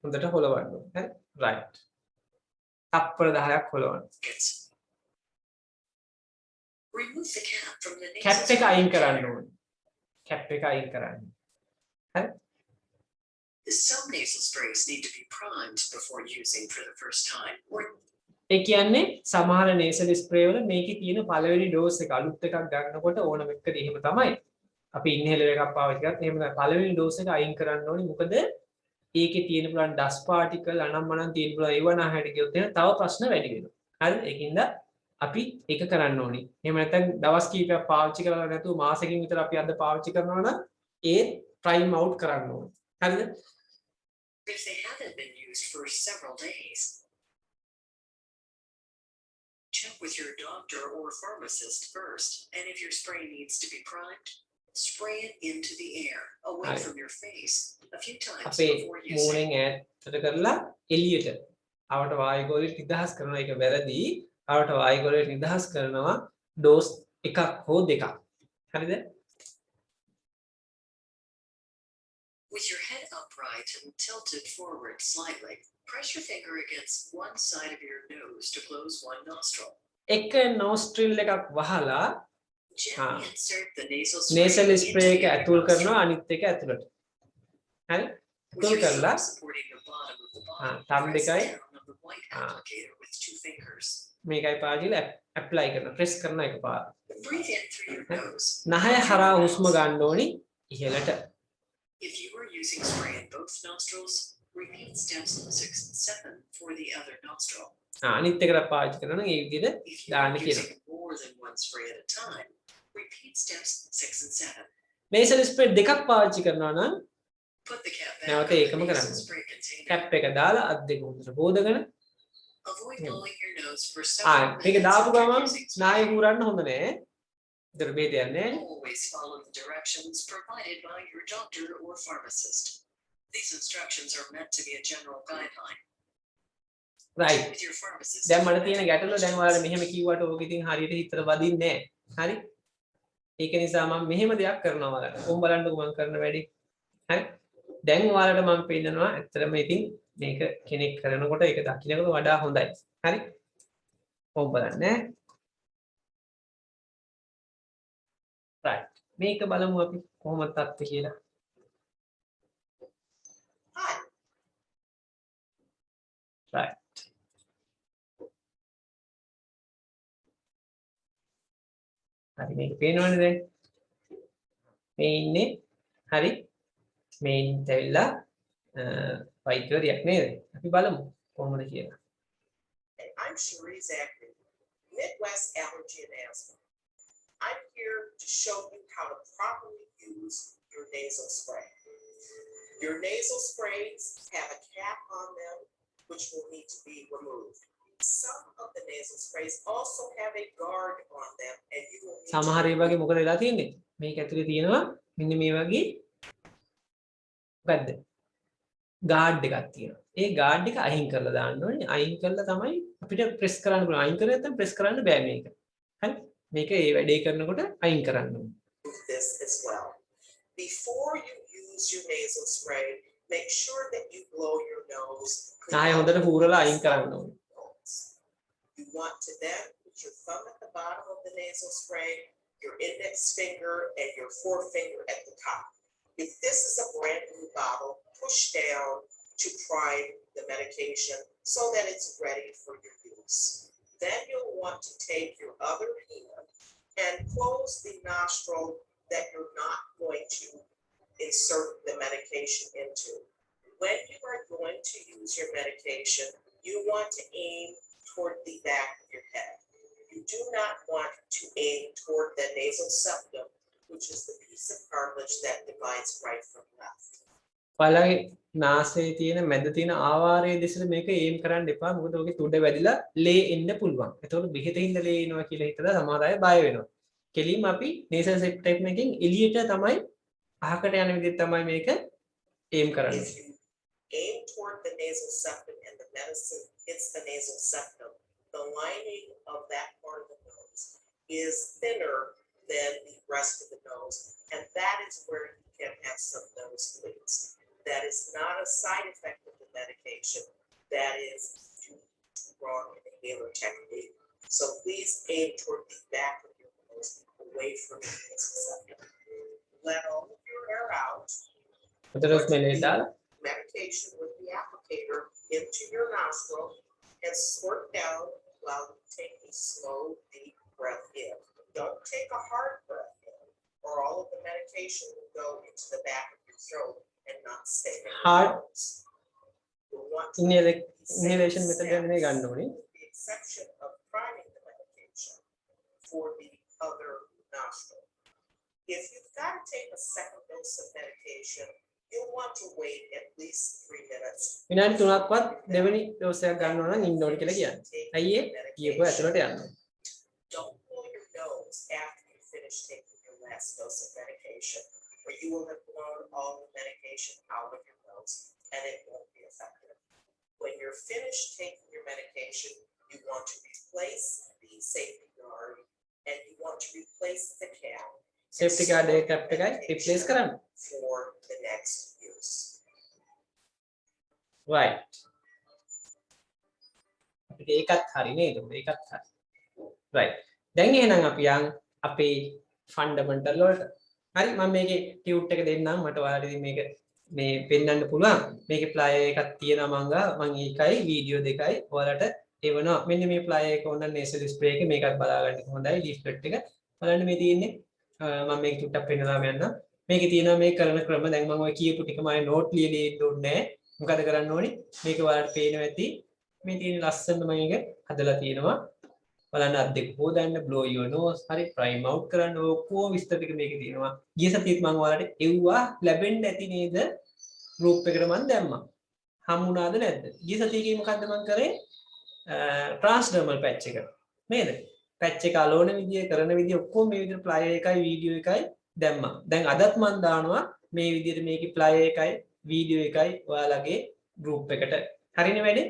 හොඳට හොලවන්න ඕනි. හරි right. තප්පර 10ක් හොලවන්න. Remove the cap from the nasal cap එක අයින් spray. කරන්න ඕනි. කැප් එක අයින් කරන්න. හරි Some nasal sprays need to be primed before using for the first time, or ඒ කියන්නේ සමහර nasal spray වල මේකේ තියෙන පළවෙනි ඩෝස් එක අලුත් එකක් ගන්නකොට ඕනම එකද එහෙම තමයි. අපි ඉන්හෙලර් එකක් පාවිච්චි කරත් එහෙම තමයි. පළවෙනි ඩෝස් එක අයින් කරන්න ඕනේ. මොකද ඒකේ තියෙන පුළුවන් ඩස්ට් පාටිකල් අනම්මනම් තියෙන පුළුවන් ඒව නැහැට ගියොත් එහෙනම් තව ප්‍රශ්න වැඩි වෙනවා. හරිද? ඒකින්ද අපි ඒක කරන්න ඕනේ. එහෙම නැත්නම් දවස් කීපයක් පාවිච්චි කරලා නැතුව මාසෙකින් විතර අපි අද පාවිච්චි කරනවා නම් ඒ ට්‍රයිම් අවුට් කරන්න ඕනේ. හරිද? If they haven't been used for several days, check with your doctor or pharmacist first, and if your spray needs to be primed, spray it into the air, away Right. from your face, a few times අපේ before using. මූණෙන් ඈතට කරලා එළියට ආවට වායුගෝලයට නිදහස් කරනවා. ඒක වැරදි. ආවට වායුගෝලයට නිදහස් කරනවා ඩෝස් එකක් හෝ දෙකක්. හරිද? With your head upright and tilted forward slightly, press your finger against one side of your nose to close one nostril. එක nostril එකක් වහලා Gently insert the nasal nasal into spray එක your ඇතුල් nostril. කරනවා අනිත් එක ඇතුළට. හරි? With ඇතුල් your කරලා thumb supporting the bottom of the bottle, thumb press දෙකයි down on the white applicator with 2 fingers. මේකයි පාවිච්චි apply කරනවා. press කරනවා එකපාර. Breathe in through your nose. නහය හරහා හුස්ම ගන්න ඕනි ඉහළට. If you are using spray in both nostrils, repeat steps 6 and 7 for the other nostril. අනිත් එකට පාවිච්චි කරනවා නම් ඒ විදිහට If you දාන්න are කියනවා. using more than one spray at a time, repeat steps 6 and 7. nasal spray දෙකක් පාවිච්චි කරනවා නම් Put the cap back නැවත on the ඒකම nasal කරන්න. spray container. කැප් එක දාලා අත් දෙක උඩට හොදගෙන Avoid blowing your nose for ආ several මේක minutes දාපු after ගමන් using නාය spray. හූරන්න හොඳ නෑ. ඒතර බේද යන්නේ. Always follow the directions provided by your doctor or pharmacist. These instructions are meant to be a general guideline. right. With your pharmacist. දැන් මට තියෙන ගැටලුව දැන් ඔයාලා මෙහෙම කිව්වට ඕක ඉතින් හරියට හිතට වදින්නේ නෑ. හරි? ඒක නිසා මම මෙහෙම දෙයක් කරනවා ඔයාලට. කොහොම බලන්නකෝ මම කරන වැඩේ. හරි? දැන් ඔයාලට මම පෙන්නනවා ඇත්තටම ඉතින් මේක කෙනෙක් කරනකොට ඒක දකින්නකොට වඩා හොඳයි. හරි? කොහොම බලන්නේ? right. මේක බලමු අපි කොහොමද තත්ත්වය කියලා. Hi. right. හරි මේක පේනවනේ දැන්. මේ ඉන්නේ හරි මේ ඉන්න ඇවිල්ලා වෛද්‍යවරියක් නේද? අපි බලමු කොහොමද කියලා. And I'm Cherise Ackley, Midwest Allergy and Asthma. I'm here to show you how to properly use your nasal spray. Your nasal sprays have a cap on them, which will need to be removed. Some of the nasal sprays also have a guard on them, and you will need සමහර ඒ වගේ මොකද වෙලා තියෙන්නේ? මේක ඇතුලේ තියෙනවා මෙන්න මේ වගේ මොකද්ද? ගාඩ් එකක් තියෙනවා. ඒ ගාඩ් එක අයින් කරලා දාන්න ඕනේ. අයින් කරලා තමයි අපිට ප්‍රෙස් කරන්න පුළුවන්. අයින් කරේ නැත්නම් ප්‍රෙස් කරන්න බෑ මේක. හරි? මේක ඒ වැඩේ කරනකොට අයින් කරන්න ඕනේ. remove this as well. Before you use your nasal spray, make sure that you blow your nose. නාය හොඳට හූරලා අයින් කරන්න ඕනේ. You want to then put your thumb at the bottom of the nasal spray, your index finger, and your forefinger at the top. If this is a brand new bottle, push down to prime the medication so that it's ready for your use. Then you'll want to take your other hand and close the nostril that you're not going to insert the medication into. When you are going to use your medication, you want to aim toward the back of your head. You do not want to aim toward the nasal septum, which is the piece of cartilage that divides right from left. ඔයාලගේ නාසයේ තියෙන මැද තියෙන ආවාරයේ දෙසට මේක M කරන්න එපා. මොකද ඔකේ තුඩ වැදිලා ලේ එන්න පුළුවන්. ඒතකොට බෙහෙතින්ද ලේ එනවා කියලා හිතලා සමහර අය බය වෙනවා. කෙලින්ම අපි nasal septum එකකින් එළියට තමයි අහකට යන විදිහට තමයි මේක ඒම් කරන්නේ. If you aim toward the nasal septum and the medicine hits the nasal septum, the lining of that part of the nose is thinner than the rest of the nose, and that is where you can have some nosebleeds. That is not a side effect of the medication. That is due to wrong inhaler technique. So please aim toward the back of your nose, away from the nasal septum. Let all of your air out. උදේට smell එක දාලා Medication with the applicator into your nostril. and squirt down while you take a slow, deep breath in. Don't take a hard breath in, or all of the medication will go into the back of your throat and not stay in your Hard lungs. You'll want to inhalation method එකනේ ගන්න ඕනේ. with the exception of priming the medication for the other nostril. If you've got to take a second dose of medication, you'll want to wait at least 3 minutes. විනාඩි 3ක්වත් දෙවෙනි dose එකක් ගන්නවා නම් ඉන්න ඕනේ කියලා කියන්නේ. අයියේ කියපුව ඇතුළට යන්න. Don't blow your nose after you finish taking your last dose of medication, or you will have blown all the medication out of your nose and it won't be effective. When you're finished taking your medication, you want to replace the safety guard and you want to replace the cap. Safety guard cap එකයි replace කරන්න. For the next use. Right. අපිට ඒකත් හරි නේද? ඒකත් හරි. Right. දැන් එහෙනම් අපි යන් අපේ ෆන්ඩමෙන්ටල් වලට. හරි මම මේකේ ටියුට් එක දෙන්නම් මට ඔයාලට ඉතින් මේක මේ පෙන්වන්න පුළුවන්. මේකේ ප්ලයර් එකක් තියෙනවා මම ඒකයි වීඩියෝ දෙකයි ඔයාලට එවනවා. මෙන්න මේ ප්ලයර් එක ඕන නේසල් ස්ප්‍රේ එක මේකත් බලා ගන්න හොඳයි ලීෆ්ලෙට් එක. බලන්න මේ තියෙන්නේ මම මේක ටිකක් පෙන්නලාම යන්නම්. මේකේ තියෙනවා මේ කරන ක්‍රම දැන් මම ඔය කියපු ටික මම නෝට් ලියලා ඉන්න ඕනේ නැහැ. මොකද කරන්න ඕනේ? මේක ඔයාලට පේනවා ඇති. මේ තියෙන ලස්සන මම මේක හදලා තියෙනවා. බලන්න අත් දෙක හොදන්න blow your nose හරි prime out කරන්න ඔක්කොම විස්තර ටික මේකේ තියෙනවා. ගිය සතියේත් මම ඔයාලට එව්වා ලැබෙන්න ඇති නේද? group එකට මම දැම්මා. හම්බුණාද නැද්ද? ගිය සතියේ මොකද්ද මම කරේ? transdermal patch එක. නේද? patch එක අලෝන විදිය කරන විදිය ඔක්කොම මේ විදිහට flyer එකයි වීඩියෝ එකයි දැම්මා. දැන් අදත් මම දානවා මේ විදිහට මේකේ flyer එකයි වීඩියෝ එකයි ඔයාලගේ group එකට. හරිනේ වැඩේ?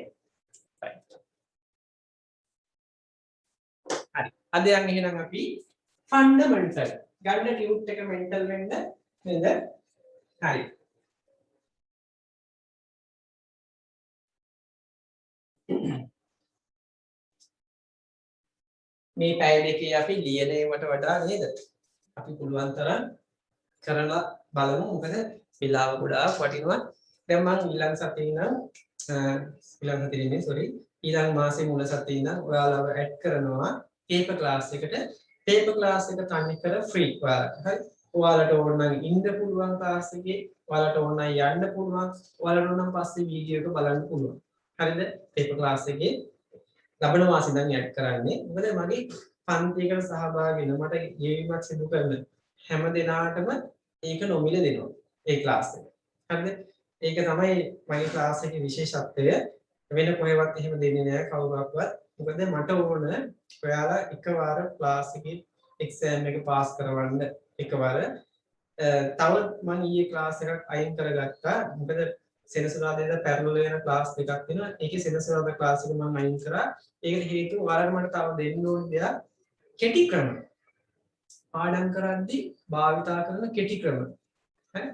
right. හරි. අද යන් එහෙනම් අපි ෆන්ඩමෙන්ටල් ගන්න ටියුට් එක මෙන්ටල් වෙන්න නේද? හරි. මේ පැය දෙකේ අපි ලියන ඒවට වඩා නේද? අපි පුළුවන් තරම් කරලා බලමු. මොකද වෙලාව ගොඩාක් වටිනවා. දැන් මම ඊළඟ සතියේ ඉඳන් ඊළඟ මාසේ මුල සතියේ ඉඳන් ඔයාලව ඇඩ් කරනවා පේපර් ක්ලාස් එකට. පේපර් ක්ලාස් එක තනි කර ෆ්‍රී ඔයාලට. හරි. ඔයාලට ඕන නම් ඉන්න පුළුවන් ක්ලාස් එකේ. ඔයාලට ඕන නම් යන්න පුළුවන්. ඔයාලට ඕන නම් පස්සේ වීඩියෝ එක බලන්න පුළුවන්. හරිද? පේපර් ක්ලාස් එකේ ලබන මාසේ ඉඳන් ඇඩ් කරන්නේ. මොකද මගේ පන්තියකට සහභාගී වෙන මට ගෙවීමක් සිදු කරන හැම දිනාටම ඒක නොමිල දෙනවා. ඒ ක්ලාස් එක. හරිද? ඒක තමයි මගේ ක්ලාස් එකේ විශේෂත්වය. වෙන කොහෙවත් එහෙම දෙන්නේ නැහැ කවුරක්වත්. මොකද මට ඕන ඔයාලා එකවර ක්ලාස් එකේ එක්සෑම් එක පාස් කරවන්න එකවර. තව මම ඊයේ ක්ලාස් එකක් අයින් කරගත්තා. මොකද සෙනසුරාදා පැරලල් වෙන ක්ලාස් දෙකක් වෙනවා. ඒකේ සෙනසුරාදා ක්ලාස් එක මම අයින් කරා. ඒකට හේතුව ඔයාලට මට තව දෙන්න ඕන දෙයක් කෙටි ක්‍රම. පාඩම් කරද්දී භාවිතා කරන කෙටි ක්‍රම. හරි?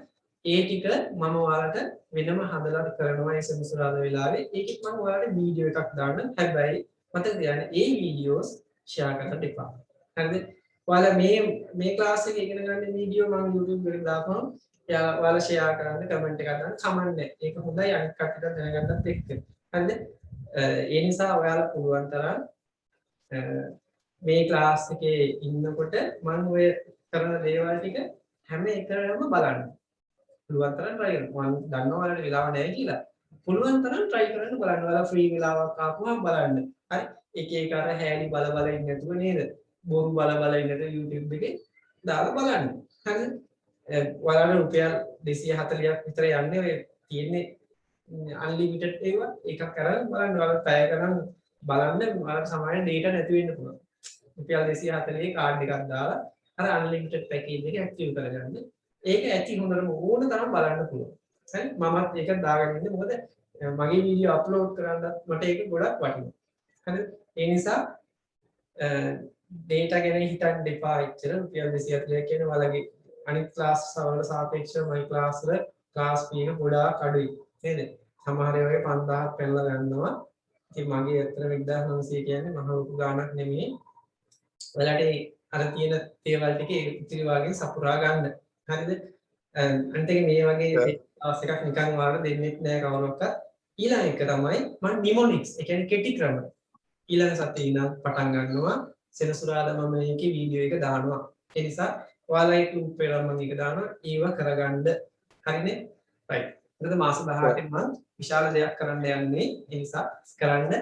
ඒ ටික මම ඔයාලට වෙනම හදලා කරනවා ඒ සෙනසුරාදා වෙලාවේ. ඒකෙත් මම ඔයාලට වීඩියෝ එකක් දාන්න. හැබැයි මතක තියාගන්න ඒ වීඩියෝස් ෂෙයා කරන්න එපා. හරිද? ඔයාලා මේ ක්ලාස් එකේ ඉගෙන ගන්න වීඩියෝ මම YouTube එකට දාපුවම ඔයාලා ෂෙයා කරන්න කමෙන්ට් එකක් දාන්න කමන්නේ. ඒක හොඳයි අනිත් කට්ටියට දැනගන්නත් එක්ක. හරිද? ඒ නිසා ඔයාලා පුළුවන් තරම් මේ ක්ලාස් එකේ ඉන්නකොට මම ඔය කරන දේවල් ටික හැම එකම බලන්න. පුළුවන් තරම් try කරන්න. මම දන්නවා ඔයාලට වෙලාව නැහැ කියලා. පුළුවන් තරම් try කරන්න බලන්න. ඔයාලා free වෙලාවක් ආපුවම බලන්න. හරි? එක එක අර හැලි බල ඉන්න නැතුව නේද? බොරු බල ඉන්න නැතුව YouTube එකේ දාලා බලන්න. හරිද? ඔයාලට රුපියල් 240ක් විතර යන්නේ ඔය තියෙන්නේ unlimited ඒවා එකක් කරන් බලන්න. ඔයාලා පැය ගණන් බලන්න ඔයාලට සමාන data නැති වෙන්න පුළුවන්. රුපියල් 240 කාඩ් එකක් දාලා අර unlimited package එක ඇක්ටිව් කරගන්න. ඒක ඇති හොඳටම ඕන තරම් බලන්න පුළුවන්. හරි? මමත් ඒක දාගෙන ඉන්නේ මොකද මගේ වීඩියෝ අප්ලෝඩ් කරන්නත් මට ඒක ගොඩක් වටිනවා. හරිද? ඒ නිසා data ගැන හිතන්න එපා එච්චර. රුපියල් 240 කියන්නේ ඔයාලගේ අනිත් ක්ලාස් වල සාපේක්ෂව මයි ක්ලාස් වල ක්ලාස් fee එක ගොඩාක් අඩුයි. නේද? සමහර ඒවා 5000ක් පෙන්නලා ගන්නවා. ඉතින් මගේ ඇත්තට 1900 කියන්නේ මහ ලොකු ගාණක් නෙමෙයි. ඔයාලට අර තියෙන දේවල් ටික ඉතිරි වාගේ සපුරා ගන්න. හරිද? අනිත් එක මේ වගේ ක්ලාස් එකක් නිකන් ඔයාලට දෙන්නෙත් නෑ කවුරක්වත්. ඊළඟ එක තමයි මම නිමොනික්ස් ඒ කියන්නේ කෙටි ක්‍රම ඊළඟ සතියේ ඉඳන් පටන් ගන්නවා සෙනසුරාදා මම මේකේ වීඩියෝ එක දානවා ඒ නිසා ඔයාලා ඒක උපේරම් මම ඒක දානවා ඒව කරගන්න හරිනේ right එතකොට මාස 18 මම විශාල දෙයක් කරන්න යන්නේ ඒ නිසා කරන්න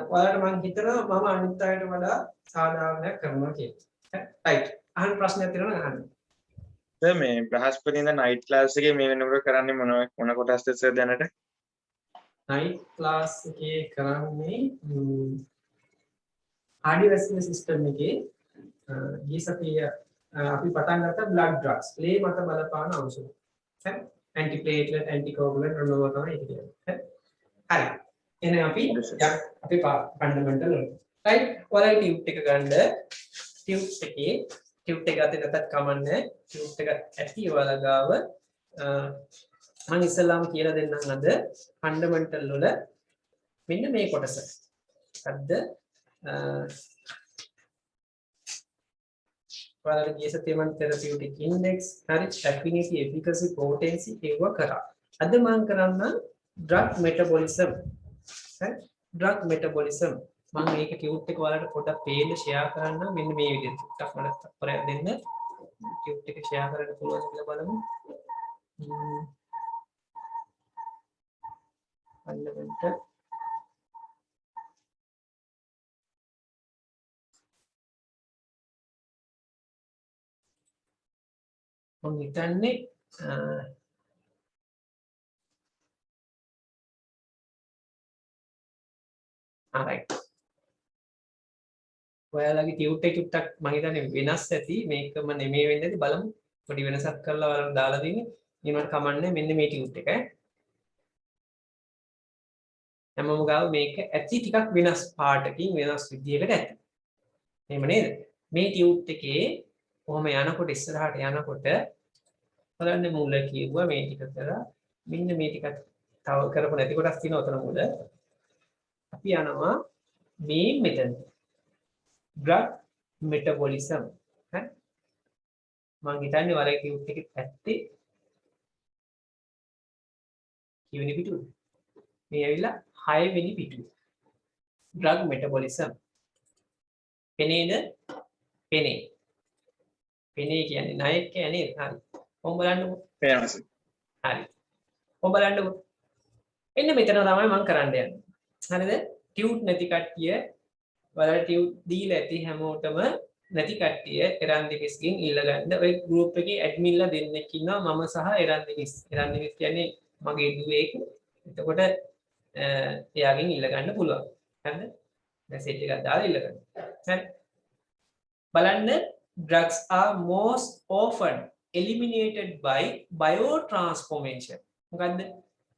ඔයාලට මම හිතනවා මම අනිත් අයට වඩා සාධාරණයක් කරනවා කියලා right අහන්න ප්‍රශ්නයක් තියෙනවා නම් අහන්න සර් මේ බ්‍රහස්පතින්ද නයිට් ක්ලාස් එකේ මේ වෙනකොට කරන්නේ මොන කොටස්ද සර් දැනට night class එකේ කරන්නේ cardiovascular system එකේ ගිය සතියේ අපි පටන් ගත්තා blood drugs ලේ මත බලපාන ඖෂධ හරි antiplatelet anticoagulant මොනවා තමයි ඒක කියන්නේ හරි එහෙනම් අපි ෆන්ඩමෙන්ටල් right ඔයාලා ටියුබ් එක ගන්න ටියුබ් එකේ ටියුබ් එක අතේ නැතත් කමන්නේ ටියුබ් එක ඇති ඔයාලා ගාව මම ඉස්සෙල්ලාම කියලා දෙන්නම් අද ෆන්ඩමෙන්ටල් වල මෙන්න මේ කොටස. අද ඔයාලට ගිය සතියේ මම therapeutic index හරි affinity efficacy potency ඒව කරා. අද මම කරන්න drug metabolism. හරි drug metabolism මම මේක ටියුබ් එක ඔයාලට පොඩ්ඩක් පේන්න share කරන්න මෙන්න මේ විදිහට ටිකක් මට තත්පරයක් දෙන්න. ටියුබ් එක share කරන්න පුළුවන් කියලා බලමු. fundamental මම හිතන්නේ alright ඔයාලගේ ටියුට් එක ටිකක් මම හිතන්නේ වෙනස් ඇති මේකම නෙමෙයි වෙන්නේ ඇති බලමු පොඩි වෙනසක් කරලා ඔයාලට දාලා දෙන්නේ ඊමණට කමන්නේ මෙන්න මේ ටියුට් එක හැමෝම ගාව මේක ඇති ටිකක් වෙනස් පාටකින් වෙනස් විදියකට ඇති එහෙම නේද මේ ටියුට් එකේ කොහොම යනකොට ඉස්සරහට යනකොට බලන්න මුල කියුවා මේ ටික කරලා මෙන්න මේ ටිකක් තව කරපො නැති කොටස් තියෙනවා උතන මුල අපි යනවා මේ මෙතන drug metabolism හරි මම හිතන්නේ වල ටියුට් එකේ ඇත්තේ කිවෙනි පිටුව මේ ඇවිල්ලා 6 වෙනි පිටුව drug metabolism පෙනේද පෙනේ කියන්නේ ණයක් කියන්නේ හරි කොහොම බලන්නකො පේනවා සර් හරි කොහොම බලන්නකො එන්න මෙතන තමයි මම කරන්න යන්නේ හරිද ටියුට් නැති කට්ටිය වල ටියුට් දීලා ඇති හැමෝටම නැති කට්ටිය එරන්දිකිස්ගෙන් ඉල්ලගන්න ඔය ගෲප් එකේ ඇඩ්මින්ලා දෙන්නෙක් ඉන්නවා මම සහ එරන්දිකිස් කියන්නේ මගේ දුවේක එතකොට එයාගෙන් ඉල්ලගන්න පුළුවන් හරිද මැසේජ් එකක් දාලා ඉල්ලගන්න හරි බලන්න drugs are most often eliminated by biotransformation මොකද්ද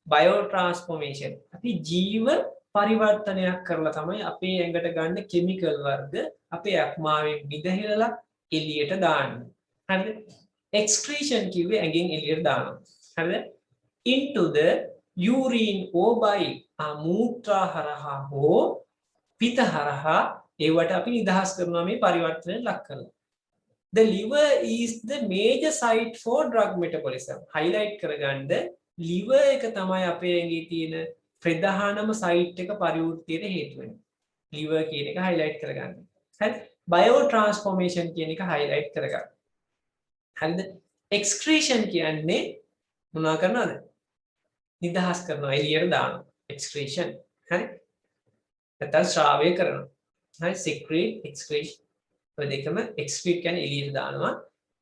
biotransformation අපි ජීව පරිවර්තනයක් කරලා තමයි අපේ ඇඟට ගන්න කිමිකල් වර්ග අපේ අක්මාවෙන් විදහෙලලා එළියට දාන්නේ හරිද excretion කිව්වේ ඇඟෙන් එළියට දානවා හරිද into the urine or bile මූත්‍රා හරහා හෝ පිත හරහා ඒවට අපි නිදහස් කරනවා මේ පරිවර්තනය ලක් කරලා the liver is the major site for drug metabolism highlight කරගන්න liver එක තමයි අපේ ඇඟේ තියෙන ප්‍රධානම සයිට් එක පරිවෘත්තියට හේතු වෙන්නේ liver කියන එක highlight කරගන්න හරි biotransformation කියන එක highlight කරගන්න හරිද excretion කියන්නේ මොනවා කරනවද නිදහස් කරනවා එළියට දානවා excretion හරි නැත්නම් ශ්‍රාවය කරනවා හරි secrete excrete ඔය දෙකම excrete කියන්නේ එළියට දානවා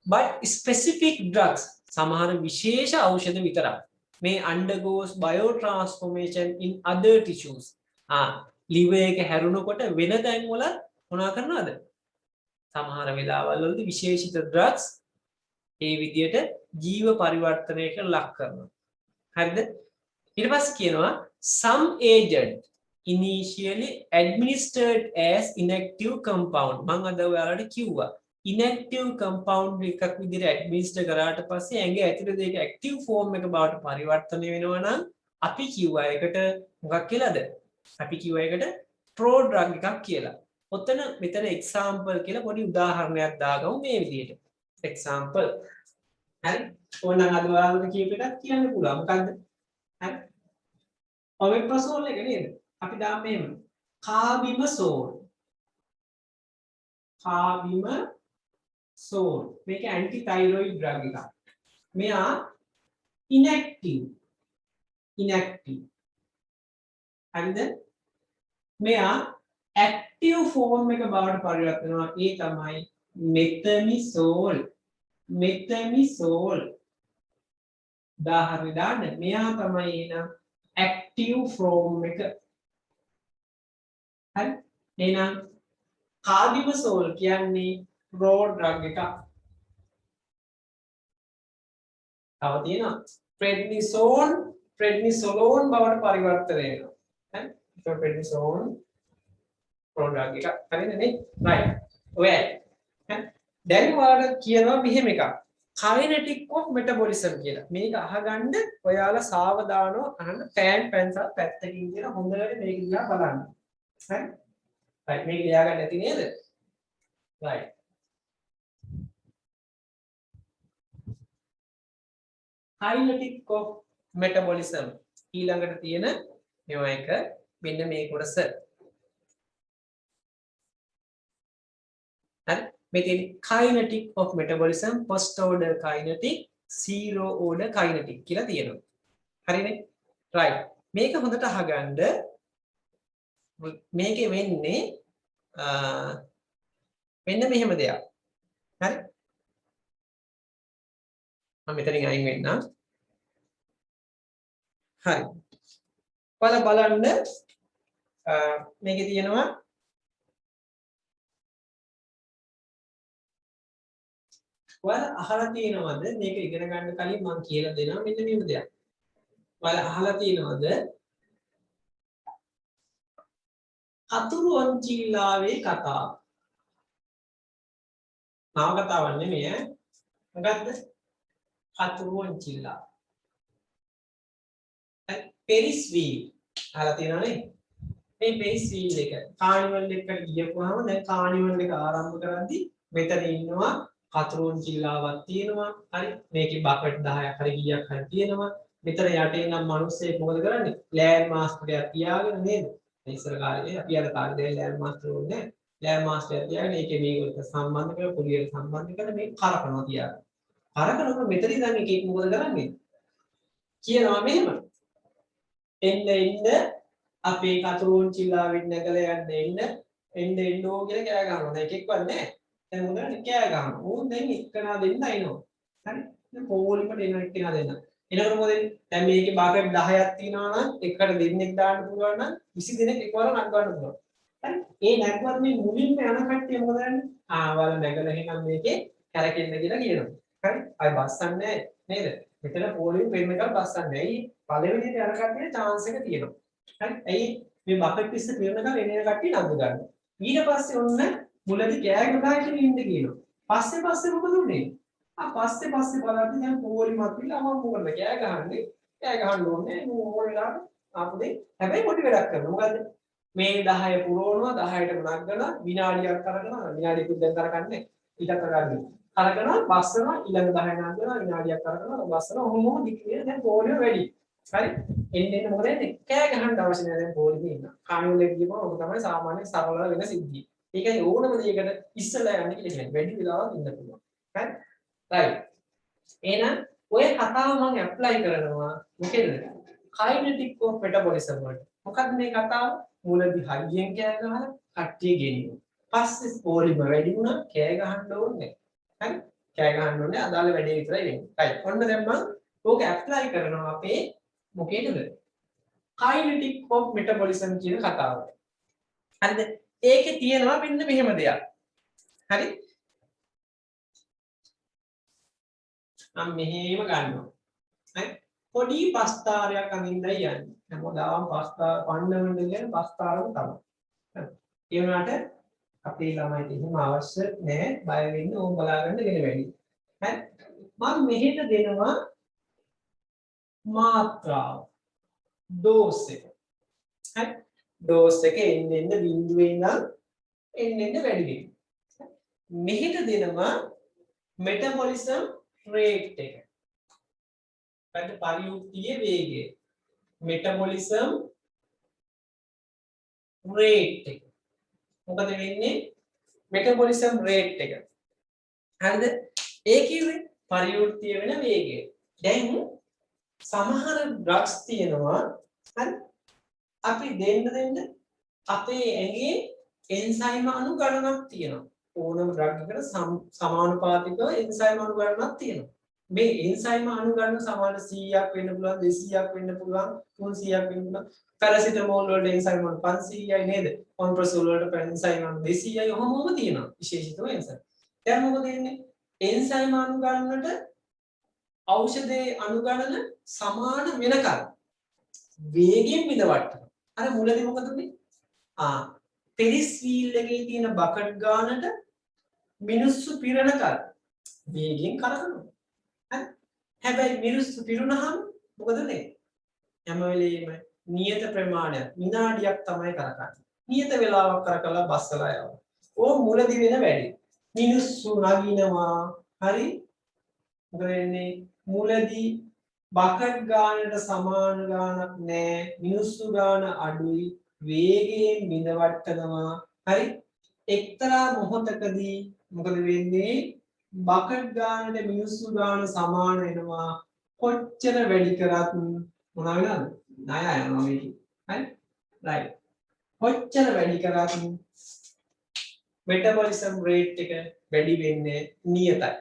but specific drugs සමහර විශේෂ ඖෂධ විතරක් may undergoes biotransformation in other tissues liver එක හැරුණකොට වෙන තැන් වල මොනවා කරනවද සමහර වෙලාවල් වලදී විශේෂිත drugs ඒ විදියට ජීව පරිවර්තනයකට ලක් කරනවා හරිද ඊට පස්සේ කියනවා some agent initially administered as inactive compound මම අද ඔයාලට කිව්වා inactive compound එකක් විදිහට administer කරාට පස්සේ ඇඟේ ඇතුළේ දෙයක active form එක බවට පරිවර්තනය වෙනවා නම් අපි කිව්වා ඒකට මොකක් කියලාද අපි කිව්වා ඒකට prodrug එකක් කියලා. ඔතන මෙතන example කියලා පොඩි උදාහරණයක් දාගමු මේ විදිහට. example හරි ඕනනම් අද ඔයාලට කියප එකක් කියන්න පුළුවන් මොකද්ද හරි ඔමෙප්‍රසෝල් එක නේද? අපි දාමු මෙහෙම. කාබිමසෝල්. කාබිමසෝල්. මේක ඇන්ටි තයිරොයිඩ් ඩ්‍රග් එකක්. මෙයා inactive. හරිද? මෙයා ඇක්ටිව් ෆෝම් එක බවට පරිවර්තන වෙනවා. ඒ තමයි මෙතනිසෝල්. උදාහරණ දාන්න. මෙයා තමයි එන ඇක්ටිව් ෆෝම් එක. හරි? එහෙනම් කාබිමසෝල් කියන්නේ රෝ ඩ්‍රග් එකක්. තව තියෙනවා ප්‍රෙඩ්නිසෝලෝන් බවට පරිවර්තනය වෙනවා. හරි? ඒක ප්‍රෙඩ්නිසෝන් රෝ ඩ්‍රග් එකක්. හරිද නේ? රයිට්. ඔය දැන් ඔයාලට කියනවා මෙහෙම එකක්. kinetic of metabolism කියලා. මේක අහගන්න ඔයාලා සාවධානව අහන්න පැන්සල් පැත්තකින් කියලා හොඳට මේක දිහා බලන්න. හරි? රයිට් මේක ලියාගන්න ඇති නේද? රයිට්. kinetic of metabolism ඊළඟට තියෙන මේවා එක මෙන්න මේ කොටස. හරි? මෙතන kinetic of metabolism first order kinetic zero order kinetic කියලා තියෙනවා. හරිනේ? right. මේක හොඳට අහගන්න. මේකේ වෙන්නේ මෙන්න මෙහෙම දෙයක්. හරි? මම මෙතනින් අයින් වෙන්නම්. හරි. බලන්න මේකේ තියෙනවා ඔයාලා අහලා තියෙනවද මේක ඉගෙන ගන්න කලින් මම කියලා දෙනවා මෙන්න මේව දෙයක්. ඔයාලා අහලා තියෙනවද කතුරු වංචිල්ලාවේ කතාව? නව කතාවක් නෙමෙයි ඈ. මොකද්ද? කතුරු වංචිල්ලා. පෙරිස් වීල් අහලා තියෙනවනේ. මේ පෙරිස් වීල් එක කානිවල් එකට ගියපුවාම දැන් කානිවල් එක ආරම්භ කරද්දි මෙතන ඉන්නවා කතුරුන් චිල්ලාවක් තියෙනවා. හරි මේකේ බකට් 10ක් හරි කීයක් හරි තියෙනවා. මෙතන යටේ නම් මිනිස්සෙක් මොකද කරන්නේ? ලෑන්ඩ් මාස්ටර් එකක් තියාගෙන නේද? ඉස්සර කාලේ අපි අර කාලේ දැන් ලෑන්ඩ් මාස්ටර් ඕනේ. ලෑන්ඩ් මාස්ටර් එකක් තියාගෙන ඒකේ මේකට සම්බන්ධ කරලා කුලියට සම්බන්ධ කරලා මේක කරකනවා තියාගෙන. කරකනකොට මෙතනදී දැන් එකෙක් මොකද කරන්නේ? කියනවා මෙහෙම. එන්න අපේ කතුරුන් චිල්ලාවෙන් නැගලා එන්න ඕ කියලා කෑ ගහනවා. දැන් එකෙක්වත් නැහැ. දැන් මොකද කෑ ගහනවා. ඕන් දැන් එක්කනා දෙන්න අයිනවා. හරි? දැන් පොලිමට එන එක්කනා දෙන්න. එනකොට මොකද දැන් මේකේ බකට් 10ක් තියෙනවා නම් එකට දෙන්නෙක් දාන්න පුළුවන් නම් 20 දෙනෙක් එකවර නක් ගන්න පුළුවන්. හරි? ඒ නැග්ගුවත් මේ මුලින්ම යන කට්ටිය මොකද කරන්නේ? ඔයාලා නැගලා එහෙනම් මේකේ කැරකෙන්න කියලා කියනවා. හරි? අය බස්සන්නේ නේද? මෙතන පොලිම වෙන එකක් බස්සන්නේ. ඇයි? පළවෙනිට යන කට්ටිය chance එක තියෙනවා. හරි? ඇයි මේ බකට් පිස්ස පිරනකම් එන කට්ටිය නග ගන්න. ඊට පස්සේ ඔන්න මුලදී කෑ ගහගෙන ඉන්න කියනවා. පස්සේ මොකද උනේ? පස්සේ බලද්දි දැන් පොලිමත් පිළා මම මොකද කෑ ගහන්නේ? කෑ ගහන්න ඕනේ. ඕනෙලා ආපුදේ. හැබැයි පොඩි වැඩක් කරනවා. මොකද්ද? මේ 10 පුරවනවා 10ට නගනවා විනාඩියක් කරගෙන විනාඩියකුත් දැන් කරකන්නේ. ඊට කරන්නේ. කරගෙන බස්සනවා ඊළඟ 10 නගනවා විනාඩියක් කරගෙන බස්සනවා. ඔහොම දික්කේ දැන් පොලිම වැඩි. හරි? එන්න මොකද වෙන්නේ? කෑ ගහන්න අවශ්‍ය නැහැ දැන් පොලිමේ ඉන්න. කාණුවලේ ගියම ඔබ තමයි සාමාන්‍ය සරල වෙන සිද්ධිය. ඒකයි ඕනම දෙයකට ඉස්සලා යන්න කියලා කියන්නේ. වැඩි වෙලාවක් ඉන්න පුළුවන්. හරි? right. එහෙනම් ඔය කතාව මම ඇප්ලයි කරනවා මොකේද? kinetic of metabolism වලට. මොකක්ද මේ කතාව? මුලදී හයියෙන් කෑ ගහලා කට්ටිය ගෙනියනවා. පස්සේ පොලිම වැඩි වුණා කෑ ගහන්න ඕනේ. හරි? කෑ ගහන්න ඕනේ අදාළ වැඩේ විතරයි වෙන්නේ. right. ඔන්න දැන් මම ඕක ඇප්ලයි කරනවා අපේ මොකේද? kinetic of metabolism කියන කතාව. හරිද? ඒකේ තියෙනවා මෙන්න මෙහෙම දෙයක්. හරි? මම මෙහෙම ගන්නවා. හරි? පොඩි පස්තාරයක් අඳින්නයි යන්නේ. හැමදාම පස්තාර පන්නවන්න කියන්නේ පස්තාරම තමයි. හරි? ඒ වුණාට අපේ ළමයිට එහෙම අවශ්‍ය නැහැ. බය වෙන්න ඕම් බලාගන්න වෙන වැඩි. හරි? මම මෙහෙට දෙනවා මාත්‍රාව. ඩෝස් එක. හරි? ඩෝස් එක එන්න බිඳුවේ ඉඳන් එන්න වැඩි වෙනවා. මෙහෙට දෙනවා මෙටබොලිසම් රේට් එක. පරියුක්තියේ වේගය. metabolism rate එක. මොකද වෙන්නේ? metabolism rate එක. හරිද? ඒ කිව්වේ පරිවෘත්ති වෙන වේගය. දැන් සමහර ඩ්‍රග්ස් තියෙනවා හරි අපි දෙන්න අපේ ඇඟේ එන්සයිම් අණු ගණනක් තියෙනවා. ඕනම ඩ්‍රග් එකකට සමානුපාතිකව එන්සයිම් අණු ගණනක් තියෙනවා. මේ එන්සයිම් අණු ගණන සමාන 100ක් වෙන්න පුළුවන් 200ක් වෙන්න පුළුවන් 300ක් වෙන්න පුළුවන්. පැරසිටමෝල් වලට එන්සයිම් අණු 500යි නේද? ඔම්ප්‍රසෝල් වලට එන්සයිම් අණු 200යි ඔහොමම තියෙනවා. විශේෂිතව එන්සයිම්. දැන් මොකද වෙන්නේ? එන්සයිම් අණු ගණනට ඖෂධයේ අණු ගණන සමාන වෙනකල් වේගයෙන් විදවට්ටනවා. අර මුලදී මොකද උනේ? පෙරිස් වීල් එකේ තියෙන බකට් ගානට මිනිස්සු පිරණකල් වේගයෙන් කරකවනවා. හරි? හැබැයි මිනිස්සු පිරුණාම මොකද වෙන්නේ? හැම වෙලෙම නියත ප්‍රමාණයක් විනාඩියක් තමයි කරකවන්නේ. නියත වේලාවක් කරකලා බස්සලා යනවා. ඕ මුලදී වෙන වැඩි. මිනිස්සු නගිනවා. හරි? මොකද වෙන්නේ? මුලදී බකට් ගානට සමාන ගානක් නෑ. මිනිස්සු ගාන අඩුයි. වේගයෙන් බිඳවට්ටනවා. හරි? එක්තරා මොහොතකදී මොකද වෙන්නේ? බකට් ගානට මිනිස්සු ගාන සමාන වෙනවා. කොච්චර වැඩි කරත් මොනවා වෙනවද? ණය යනවා මේක. හරි? right. කොච්චර වැඩි කරත් metabolism rate එක වැඩි වෙන්නේ නියතයි.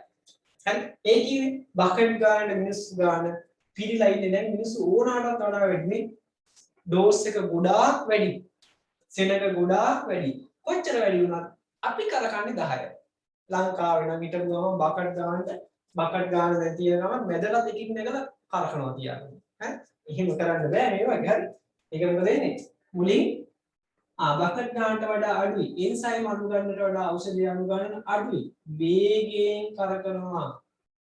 හරි? ඒ කියන්නේ බකට් ගානට මිනිස්සු ගාන පිරීලා ඉන්නේ දැන් මිනිස්සු ඕනාටත් වඩා වැඩි. ඩෝස් එක ගොඩාක් වැඩි. සෙනඟ ගොඩාක් වැඩි. කොච්චර වැඩි වුණත් අපි කරකන්නේ 10යි. ලංකාවේ නම් හිටපු ගමන් බකට් ගානට බකට් ගාන දැන් තියෙන ගමන් මැදලා දෙකින් එකලා කරකනවා තියාගන්න. හරි? එහෙම කරන්න බෑ මේ වගේ. හරි? ඒක මොකද වෙන්නේ? මුලින් බකට් ගානට වඩා අඩුයි. එන්සයිම් අණු ගන්නට වඩා ඖෂධය අණු ගන්න අඩුයි. වේගයෙන් කරකවනවා.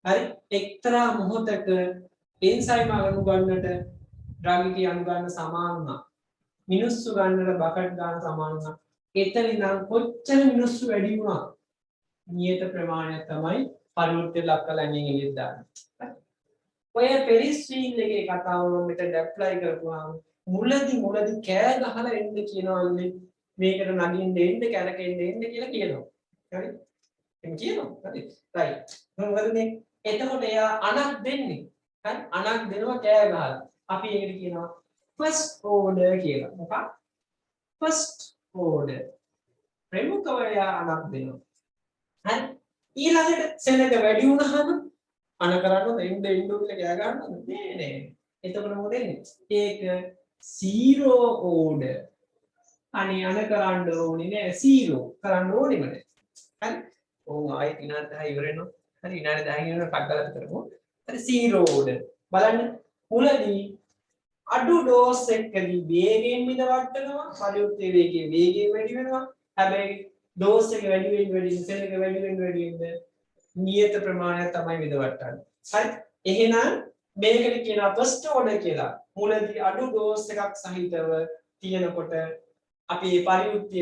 හරි? එක්තරා මොහොතක එන්සයිම් අණු ගන්නට ඩ්‍රග් එකේ අණු ගන්න සමාන වුණා. මිනිස්සු ගන්නට බකට් ගන්න සමාන වුණා. එතන ඉඳන් කොච්චර මිනිස්සු වැඩි වුණා? නියත ප්‍රමාණයක් තමයි පරිවෘත්ති ලක් කරලා එන්නේ එළියට දාන්නේ. ඔය පෙරිස් වීල් එකේ කතාව මම මෙතන ඇප්ලයි කරපුවාම මුලදී කෑ ගහලා එන්න කියනවානේ මේකට නගින්න එන්න කැරකෙන්න එන්න කියලා කියනවා. හරි? එම් කියනවා. හරි. රයිට්. මොකද මේ එතකොට එයා අණක් දෙන්නේ. හරි? අණක් දෙනවා කෑ ගහලා. අපි ඒකට කියනවා first order කියලා. මොකක්? first order. ප්‍රමුඛව එයා අණක් දෙනවා. හරි? ඊළඟට සෙනඟ වැඩි වුණාම අණ කරන්නද එන්න කියලා කෑ ගන්නවද? නෑ. එතකොට මොකද වෙන්නේ? ඒක zero order. අනේ අණ කරන්න ඕනේ නෑ zero. කරන්න ඕනෙම නෑ. හරි? ඕන් ආයෙත් විනාඩි 10 ඉවර වෙනවා. හරි විනාඩි 10 ඉවර පක් ගලත් කරමු. හරි zero order. බලන්න මුලදී අඩු ඩෝස් එකකදී වේගයෙන් විදවට්ටනවා. පරිවෘත්ති වේගයෙන් වැඩි වෙනවා. හැබැයි ඩෝස් එක වැඩි වෙන්න සෙනඟ වැඩි වෙන්න නියත ප්‍රමාණයක් තමයි විදවට්ටන්නේ. හරි? එහෙනම් මේකට කියනවා first order කියලා. මුලදී අඩු ඩෝස් එකක් සහිතව තියෙනකොට අපි මේ පරිවෘත්ති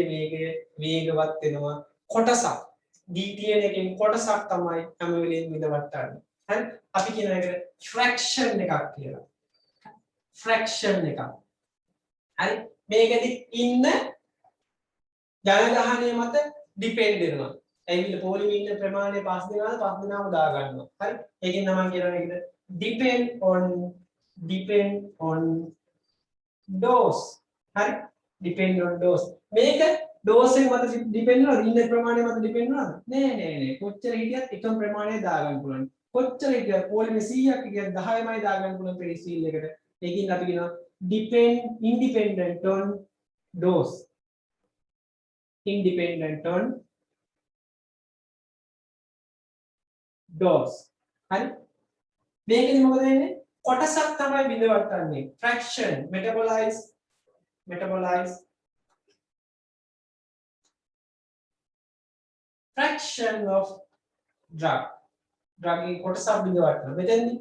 වේගවත් වෙනවා. කොටසක් DTN එකෙන් කොටසක් තමයි හැම වෙලේම විදවට්ටන්නේ. හරි? අපි කියන එක fraction එකක් කියලා. fraction එකක්. හරි? මේකෙදි ඉන්න ජනගහනය මත ඩිපෙන්ඩ් වෙනවා. ඇවිල්ලා පොලිමේ ඉන්න ප්‍රමාණය 5 දෙනාම දා ගන්නවා. හරි? ඒකෙන් තමයි කියනවා මේකට depend on dose. හරි? depend on dose. මේක dose එක මත depend වෙනවද? ඉන්න ප්‍රමාණය මත depend වෙනවද? නෑ. කොච්චර හිටියත් එකම ප්‍රමාණය දා ගන්න පුළුවන්. කොච්චර හිටියත් පොලිමේ 100ක් හිටියත් 10මයි දා ගන්න පුළුවන් පෙරිස් වීල් එකට. ඒකින් අපි කියනවා independent on dose. Independent on dose. හරි? මේකෙදි මොකද වෙන්නේ? කොටසක් තමයි බිඳවට්ටන්නේ. fraction metabolize fraction of drug එකේ කොටසක් බිඳවට්ටනවා. මෙතෙන්දි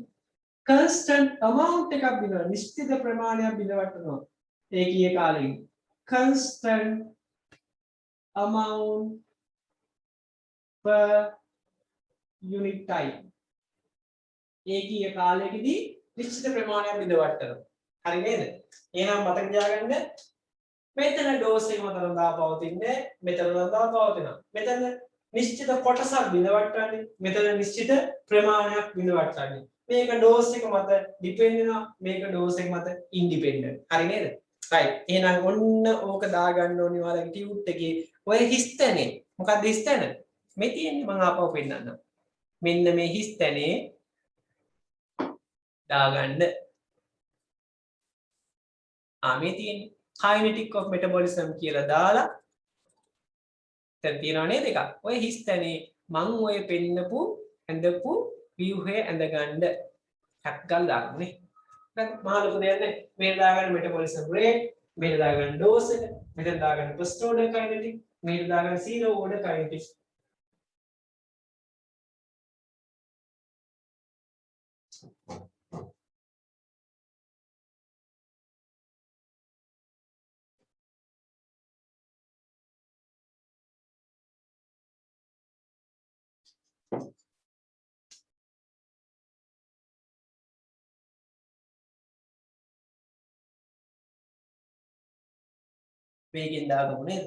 constant amount එකක් බිඳවනවා. නිශ්චිත ප්‍රමාණයක් බිඳවට්ටනවා. ඒකීය කාලෙකින් constant amount per unit time. ඒකීය කාලයකදී නිශ්චිත ප්‍රමාණයක් බිඳවට්ටනවා. හරි නේද? එහෙනම් මතක තියාගන්න මෙතන ඩෝස් එක මතන දාපවතින්නේ මෙතන දාපවතිනවා. මෙතන නිශ්චිත කොටසක් බිඳවට්ටන්නේ. මෙතන නිශ්චිත ප්‍රමාණයක් බිඳවට්ටන්නේ. මේක ඩෝස් එක මත ඩිපෙන්ඩ් වෙනවා. මේක ඩෝස් එක මත ඉන්ඩිපෙන්ඩන්ට්. හරි නේද? right. එහෙනම් ඔන්න ඕක දාගන්න ඕනි ඔයාලගේ ටියුට් එකේ ඔය හිස්තැනේ. මොකක්ද හිස්තැන? මේ තියෙන්නේ මම ආපහු පෙන්නන්නම්. මෙන්න මේ හිස්තැනේ දාගන්න. මේ තියෙන්නේ kinetic of metabolism කියලා දාලා දැන් තියනවා නේද එකක්. ඔය හිස්තැනේ මං ඔය පෙන්නපු ඇඳපු view එක ඇඳගන්න ටක් ගාලා දාගන්නේ. හරි මහා ලොකු දෙයක් නෑ. මේ දාගන්න metabolism rate, මේ දාගන්න dose එක, මෙතන දාගන්න first order kinetic, මේ දාගන්න zero order kinetic. මේකෙන් දාගමු නේද?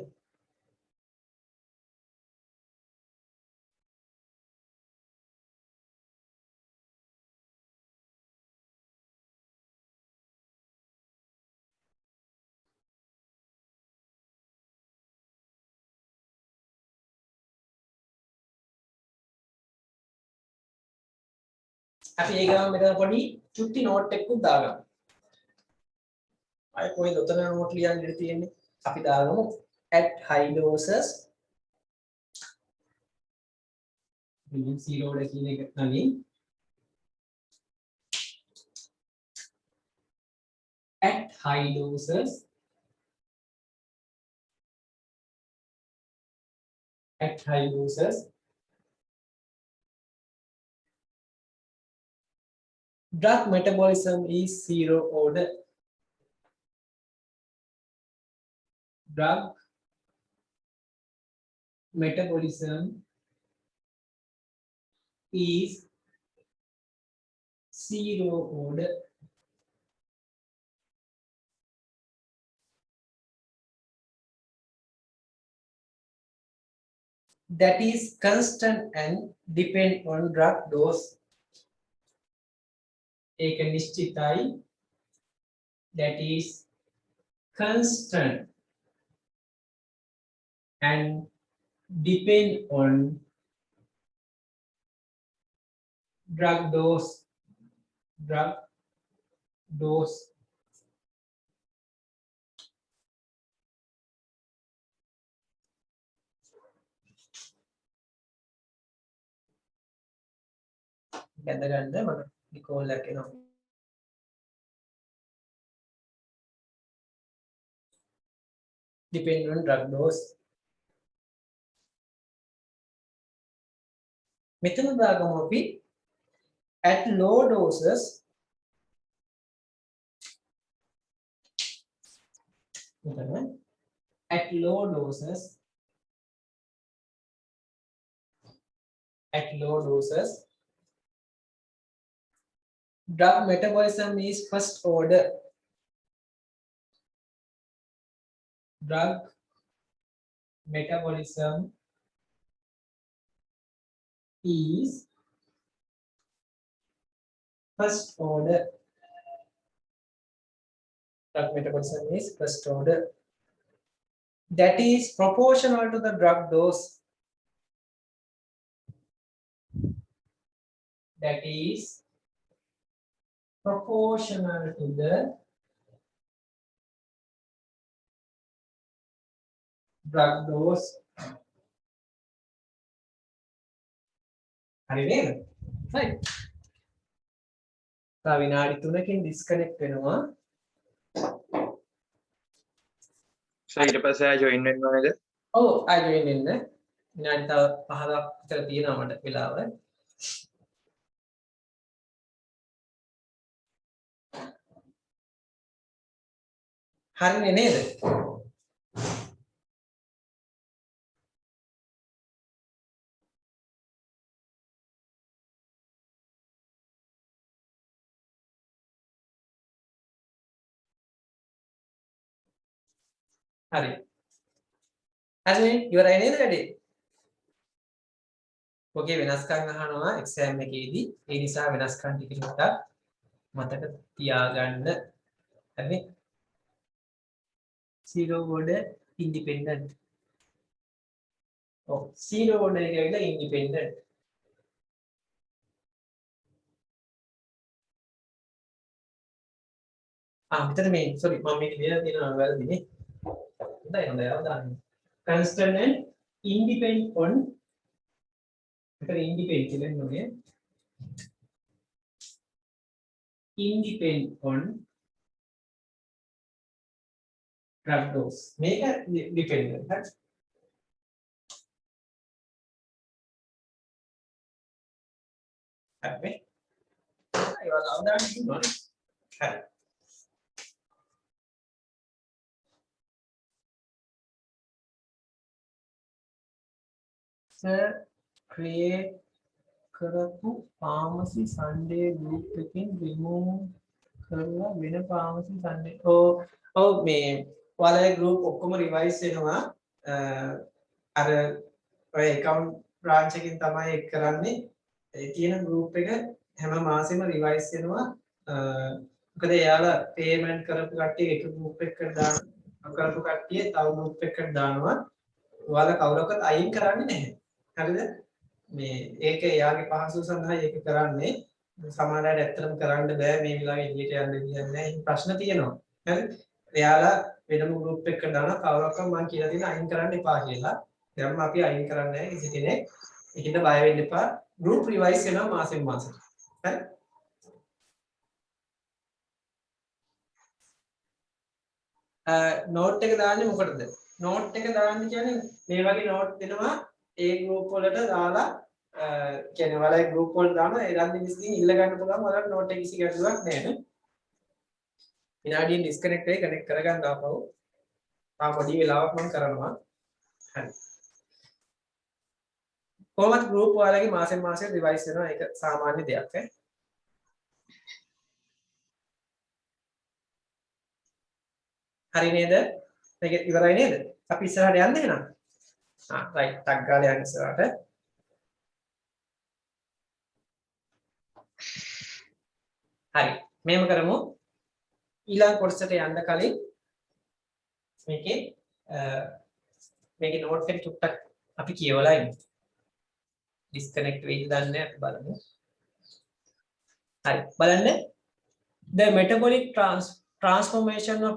අපි ඒ ගමන් මෙතන පොඩි චුට්ටි නෝට් එකකුත් දාගමු. අය කොයිද උතන නෝට් ලියන්න ඉඳී තියෙන්නේ? අපි දාගමු at high doses zero එක කියන එක Nalin at high doses drug metabolism is zero order. Drug metabolism is zero order. That is constant and depend on drug dose. एक निश्चिताई that is constant and depend on drug dose. ගැඳගන්න මට නිකෝල් එකක් එනවා. Depend on drug dose. මෙතන දාගමු අපි at low doses මෙතන at low doses drug metabolism is first order. Drug metabolism is first order. Drug metabolism is first order. That is proportional to the drug dose. That is proportional to the drug dose. හරි නේද? right. තව විනාඩි 3කින් disconnect වෙනවා. ඊට පස්සේ ආ join වෙන්න ඕනේද? ඔව් ආ join වෙන්න. විනාඩි තව 15ක් විතර තියෙනවා මට වෙලාව. හරිනේ නේද? හරි. හරි ඉවරයි නේද වැඩේ? ඔකේ වෙනස්කම් අහනවා එක්සෑම් එකේදී. ඒ නිසා වෙනස්කම් ටික ටිකක් මතක තියාගන්න. හරි. zero order independent. ඔව් zero order එක ඇවිල්ලා independent. මෙතන මේ sorry මම මේක ලියලා තියෙනවා වැරදිනේ. හොඳයි අවදානම්. constant and independent on මෙතන independent කියලා නෙමෙයි. independent on drug dose. මේක dependent හරි. හරි. ඒවල අවදානම් ඉන්නවා. හරි. create කරපු pharmacy Sunday group එකකින් remove කරලා වෙන pharmacy Sunday ඔව් මේ ඔයාලගේ group ඔක්කොම revise වෙනවා අර ඔය account branch එකකින් තමයි ඒක කරන්නේ ඒ තියෙන group එක හැම මාසෙම revise වෙනවා මොකද එයාලා payment කරපු කට්ටිය එක group එකකට දාන කරපු කට්ටිය තව group එකකට දානවා ඔයාලා කවුරක්වත් අයින් කරන්නේ නැහැ හරිද මේ ඒක එයාගේ පහසුව සඳහා ඒක කරන්නේ සමහර අය ඇත්තටම කරන්න බෑ මේ වෙලාවේ එළියට යන්න දෙන්නේ නැහැ ප්‍රශ්න තියෙනවා හරි එයාලා වෙනම group එකකට දානවා කවුරක්වත් මම කියලා දෙන අයින් කරන්න එපා කියලා දැන් අපි අයින් කරන්නේ නැහැ කිසි කෙනෙක් ඒකින්ද බය වෙන්න එපා group revise වෙනවා මාසෙන් මාසෙට හරි note එක දාන්නේ මොකටද note එක දාන්නේ කියන්නේ මේ වගේ note දෙනවා ඒ group වලට දාලා කියන්නේ ඔයාලා group වලට දාන ඒ රන්දි විශ්ින් ඉල්ල ගන්න පුළුවන් ඔයාලට note එක කිසි ගැටලුවක් නැහැ නේ විනාඩියෙන් disconnect වෙයි connect කරගන්න ආපහු පොඩි වෙලාවක් මම කරනවා හරි කොහොමද group ඔයාලගේ මාසෙන් මාසෙ revise වෙනවා ඒක සාමාන්‍ය දෙයක් ඈ හරි නේද මේක ඉවරයි නේද අපි ඉස්සරහට යන්න එහෙනම් right ටක් ගාලා යන්න ඉස්සරහට හරි මේව කරමු ඊළඟ කොටසට යන්න කලින් මේකේ notes එක චුට්ටක් අපි කියවලා ඉමු disconnect වෙයිද දන්නේ අපි බලමු හරි බලන්න the metabolic transformation of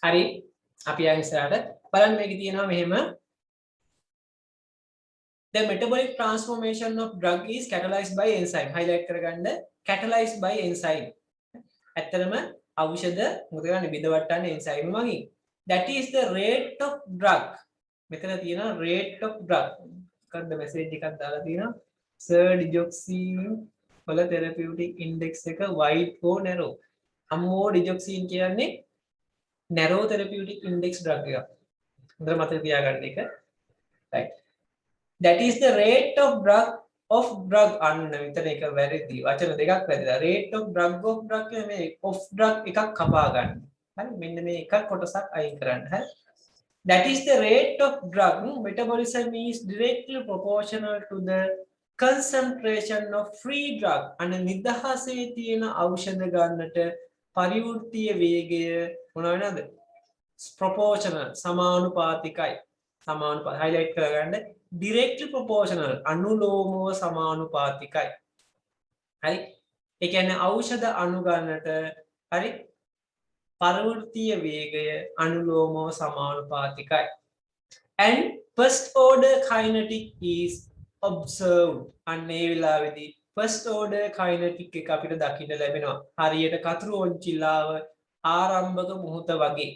හරි අපි යන් ඉස්සරහට බලන්න මේකේ තියෙනවා මෙහෙම the metabolic transformation of drug is catalyzed by enzyme highlight කරගන්න catalyzed by enzyme ඇත්තටම ඖෂධ මොකද කරන්නේ බිඳවට්ටන්නේ enzyme වලින් that is the rate of drug මෙතන තියෙනවා rate of drug කද්ද message එකක් දාලා තියෙනවා sir digoxin වල therapeutic index එක wide or narrow අම්මෝ digoxin කියන්නේ narrow therapeutic index drug එක. හොඳට මතක තියාගන්න එක. right. That is the rate of drug අන්න විතර එක වැරදි. වචන දෙකක් වැරදිලා. rate of drug මේ of drug එකක් කපා ගන්න. හරි මෙන්න මේ එකක් කොටසක් අයින් කරන්න. හරි. That is the rate of drug metabolism is directly proportional to the concentration of free drug. අන්න නිදහසේ තියෙන ඖෂධ ගන්නට පරිවෘත්තීය වේගය මොන වෙනවද proportional සමානුපාතිකයි highlight කරගන්න directly proportional අනුලෝමව සමානුපාතිකයි හරි ඒ කියන්නේ ඖෂධ අණු ගන්නට හරි පරිවෘත්තීය වේගය අනුලෝමව සමානුපාතිකයි and first order kinetic is observed අන්නේ වෙලාවේදී first order kinetic එක අපිට දකින්න ලැබෙනවා හරියට කතුරු ඔන්චිලාව ආරම්භක මොහොත වගේ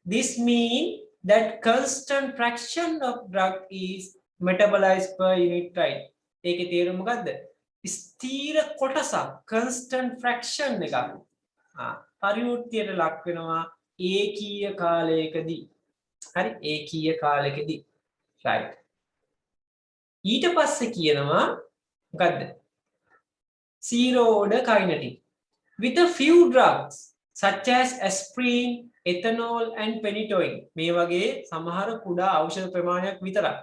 this mean that constant fraction of drug is metabolized per unit time. ඒකේ තේරුම මොකද්ද? ස්ථීර කොටසක් constant fraction එකක් පරිවෘත්තියට ලක් වෙනවා ඒකීය කාලයකදී. හරි ඒකීය කාලයකදී. right. ඊට පස්සේ කියනවා මොකද්ද? zero order kinetic. With a few drugs such as aspirin, ethanol and phenytoin මේ වගේ සමහර කුඩා ඖෂධ ප්‍රමාණයක් විතරයි.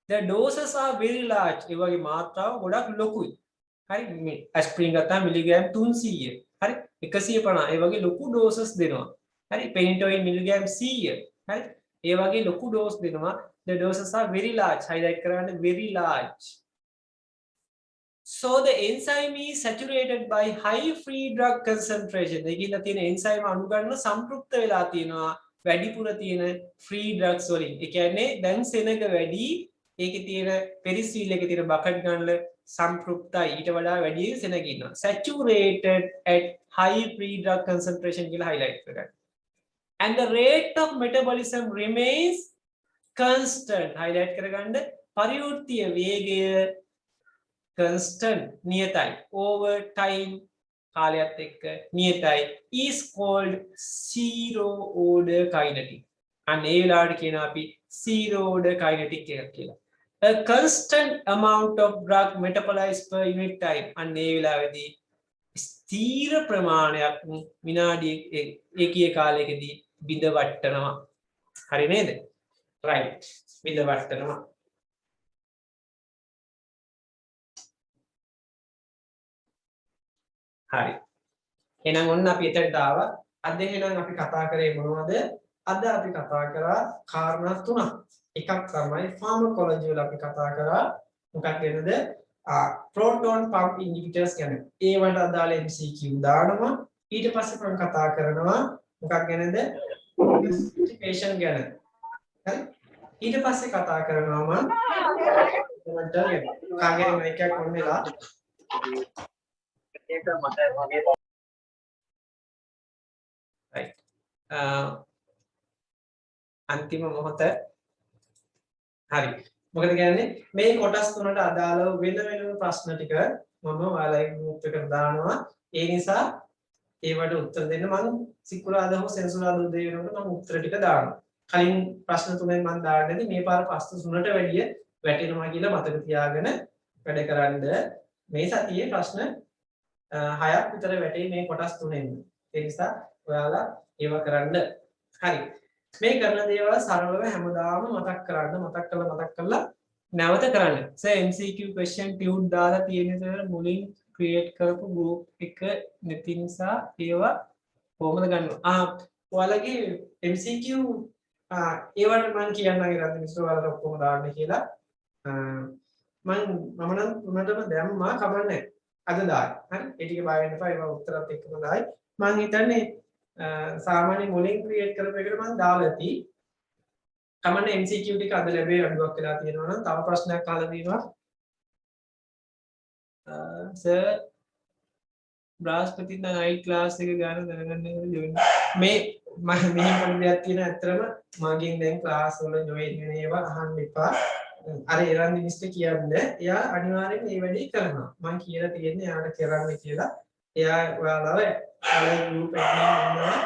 The doses are very large. ඒ වගේ මාත්‍රාව ගොඩක් ලොකුයි. හරි මේ aspirin ගත්තාම මිලිග්‍රෑම් 300. හරි 150 ඒ වගේ ලොකු doses දෙනවා. හරි phenytoin මිලිග්‍රෑම් 100. හරි ඒ වගේ ලොකු dose දෙනවා. The doses are very large. highlight කරන්න very large. So the enzyme is saturated by high free drug concentration. ඒකින්ද තියෙන enzyme අණුගන්න සම්ප්‍රයුක්ත වෙලා තියෙනවා වැඩිපුර තියෙන free drugs වලින්. ඒ කියන්නේ දැන් සෙනඟ වැඩි ඒකේ තියෙන penicillin එකේ තියෙන බකට් ගන්න සම්ප්‍රයුක්තයි ඊට වඩා වැඩි සෙනඟ ඉන්නවා. Saturated at high free drug concentration කියලා highlight කරගන්න. And the rate of metabolism remains constant. highlight කරගන්න පරිවෘත්තීය වේගය constant නියතයි over time කාලයත් එක්ක නියතයි is called zero order kinetic. අන්න ඒ වෙලාවට කියනවා අපි zero order kinetic එකක් කියලා. A constant amount of drug metabolized per unit time. අන්න ඒ වෙලාවේදී ස්ථීර ප්‍රමාණයක් විනාඩි ඒකීය කාලයකදී බිඳ වටනවා. හරි නේද? right. බිඳ වටනවා. හරි. එහෙනම් ඔන්න අපි එතනට ආවා. අද එහෙනම් අපි කතා කරේ මොනවද? අද අපි කතා කරා කාරණා තුනක්. එකක් තමයි ෆාමකොලොජි වල අපි කතා කරා මොකක් ගැනද? proton pump inhibitors ගැන. ඒවට අදාළ MCQ දානවා. ඊට පස්සේ මම කතා කරනවා මොකක් ගැනද? patient ගැන. හරි? ඊට පස්සේ කතා කරනවා මම කාගෙන් එකක් ඔන්න වෙලා right. අන්තිම මොහොත හරි මොකද කියන්නේ මේ කොටස් තුනට අදාළව වෙන වෙනම ප්‍රශ්න ටික මම ඔයාලගේ ගෲප් එකට දානවා ඒ නිසා ඒවට උත්තර දෙන්න මම සිකුරාදා හෝ සෙනසුරාදා උදේ වෙනකොට මම උත්තර ටික දානවා කලින් ප්‍රශ්න තුනෙන් මම දාන්නදී මේ පාර ප්‍රශ්න තුනට වැඩිය වැටෙනවා කියලා මතක තියාගෙන වැඩ කරන්න මේ සතියේ ප්‍රශ්න 6ක් විතර වැටේ මේ කොටස් තුනෙන්. ඒ නිසා ඔයාලා ඒව කරන්න. හරි. මේ කරන දේවල් සරලව හැමදාම මතක් කරලා නැවත කරන්න. MCQ question tube දාලා තියෙන දේ මුලින් create කරපු group එක නැති නිසා ඒවා කොහොමද ගන්නවා? ඔයාලගේ MCQ ඒවට මම කියන්නම් ඉතින් මිස්ටර් ඔයාලට ඔක්කොම දාන්න කියලා. මම නම් උනටම දැම්මා කමන්නේ. අද දායි. හරි. ඒ ටික බය වෙන්න එපා. ඒවා උත්තරත් එක්කම දායි. මම හිතන්නේ සාමාන්‍ය මුලින් ක්‍රියේට් කරපු එකට මම දාලා ඇති. කමන්නේ MCQ ටික අද ලැබේ අඩුවක් වෙලා තියෙනවා නම් තව ප්‍රශ්නයක් අහලා දිනවා. සර් බ්‍රහස්පති නයිට් ක්ලාස් එක ගන්න දැනගන්න ජොයින්. මේ මම මෙහෙම පොඩි දෙයක් තියෙන ඇත්තටම මගෙන් දැන් ක්ලාස් වල ජොයින් වෙන ඒවා අහන්න එපා. අර එරන්දි මිස්ටර් කියන්නේ එයා අනිවාර්යෙන් මේ වැඩේ කරනවා. මම කියලා තියෙන්නේ එයාට කරන්න කියලා. එයා ඔයාලව ගෲප් එකේ ඉන්නවා.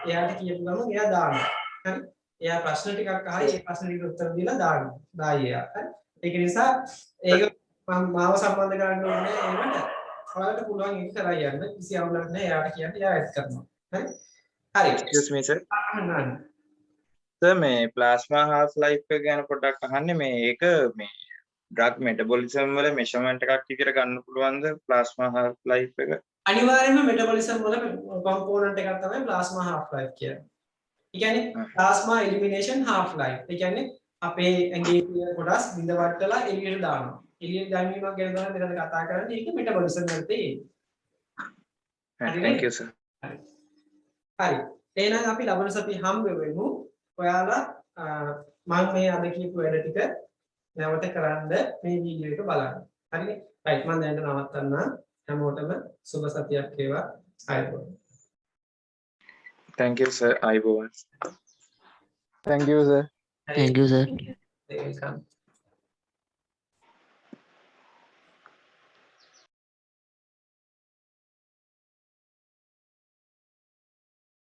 එයාට කියපු ගමන් එයා දානවා. හරි? එයා ප්‍රශ්න ටිකක් අහයි ඒ ප්‍රශ්න ටිකට උත්තර දීලා දානවා. දායි එයා. හරි? ඒක නිසා ඒක මම මාව සම්බන්ධ කරන්න ඕනේ ඒකට. ඔයාලට පුළුවන් ඒක කරා යන්න. කිසි අවුලක් නැහැ. එයාට කියන්න එයා ඇඩ් කරනවා. හරි? හරි. excuse me sir. සර් මේ ප්ලාස්මා half life එක ගැන පොඩ්ඩක් අහන්නේ මේ ඒක මේ drug metabolism වල measurement එකක් විදිහට ගන්න පුළුවන්ද ප්ලාස්මා half life එක? අනිවාර්යයෙන්ම metabolism වල component එකක් තමයි plasma half life කියන්නේ. ඒ කියන්නේ plasma elimination half life. ඒ කියන්නේ අපේ ඇඟේ තියෙන කොටස් බිඳ වටලා එළියට දානවා. එළියට දැමීමක් ගැන තමයි මෙතන කතා කරන්නේ. ඒක metabolism වලට තියෙන්නේ. thank you sir. හරි. එහෙනම් අපි ලබන සතිය හම්බ වෙමු. ඔයාලා මම මේ අද කියපු වැඩ ටික නැවත කරන්න මේ වීඩියෝ එක බලන්න. හරිනේ? රයිට් මම දැන් නවත්තන්න. හැමෝටම සුබ සතියක් වේවා. ආයුබෝවන්. thank you sir. ආයුබෝවන්. thank you sir. හරි. Thank you, sir. They will come.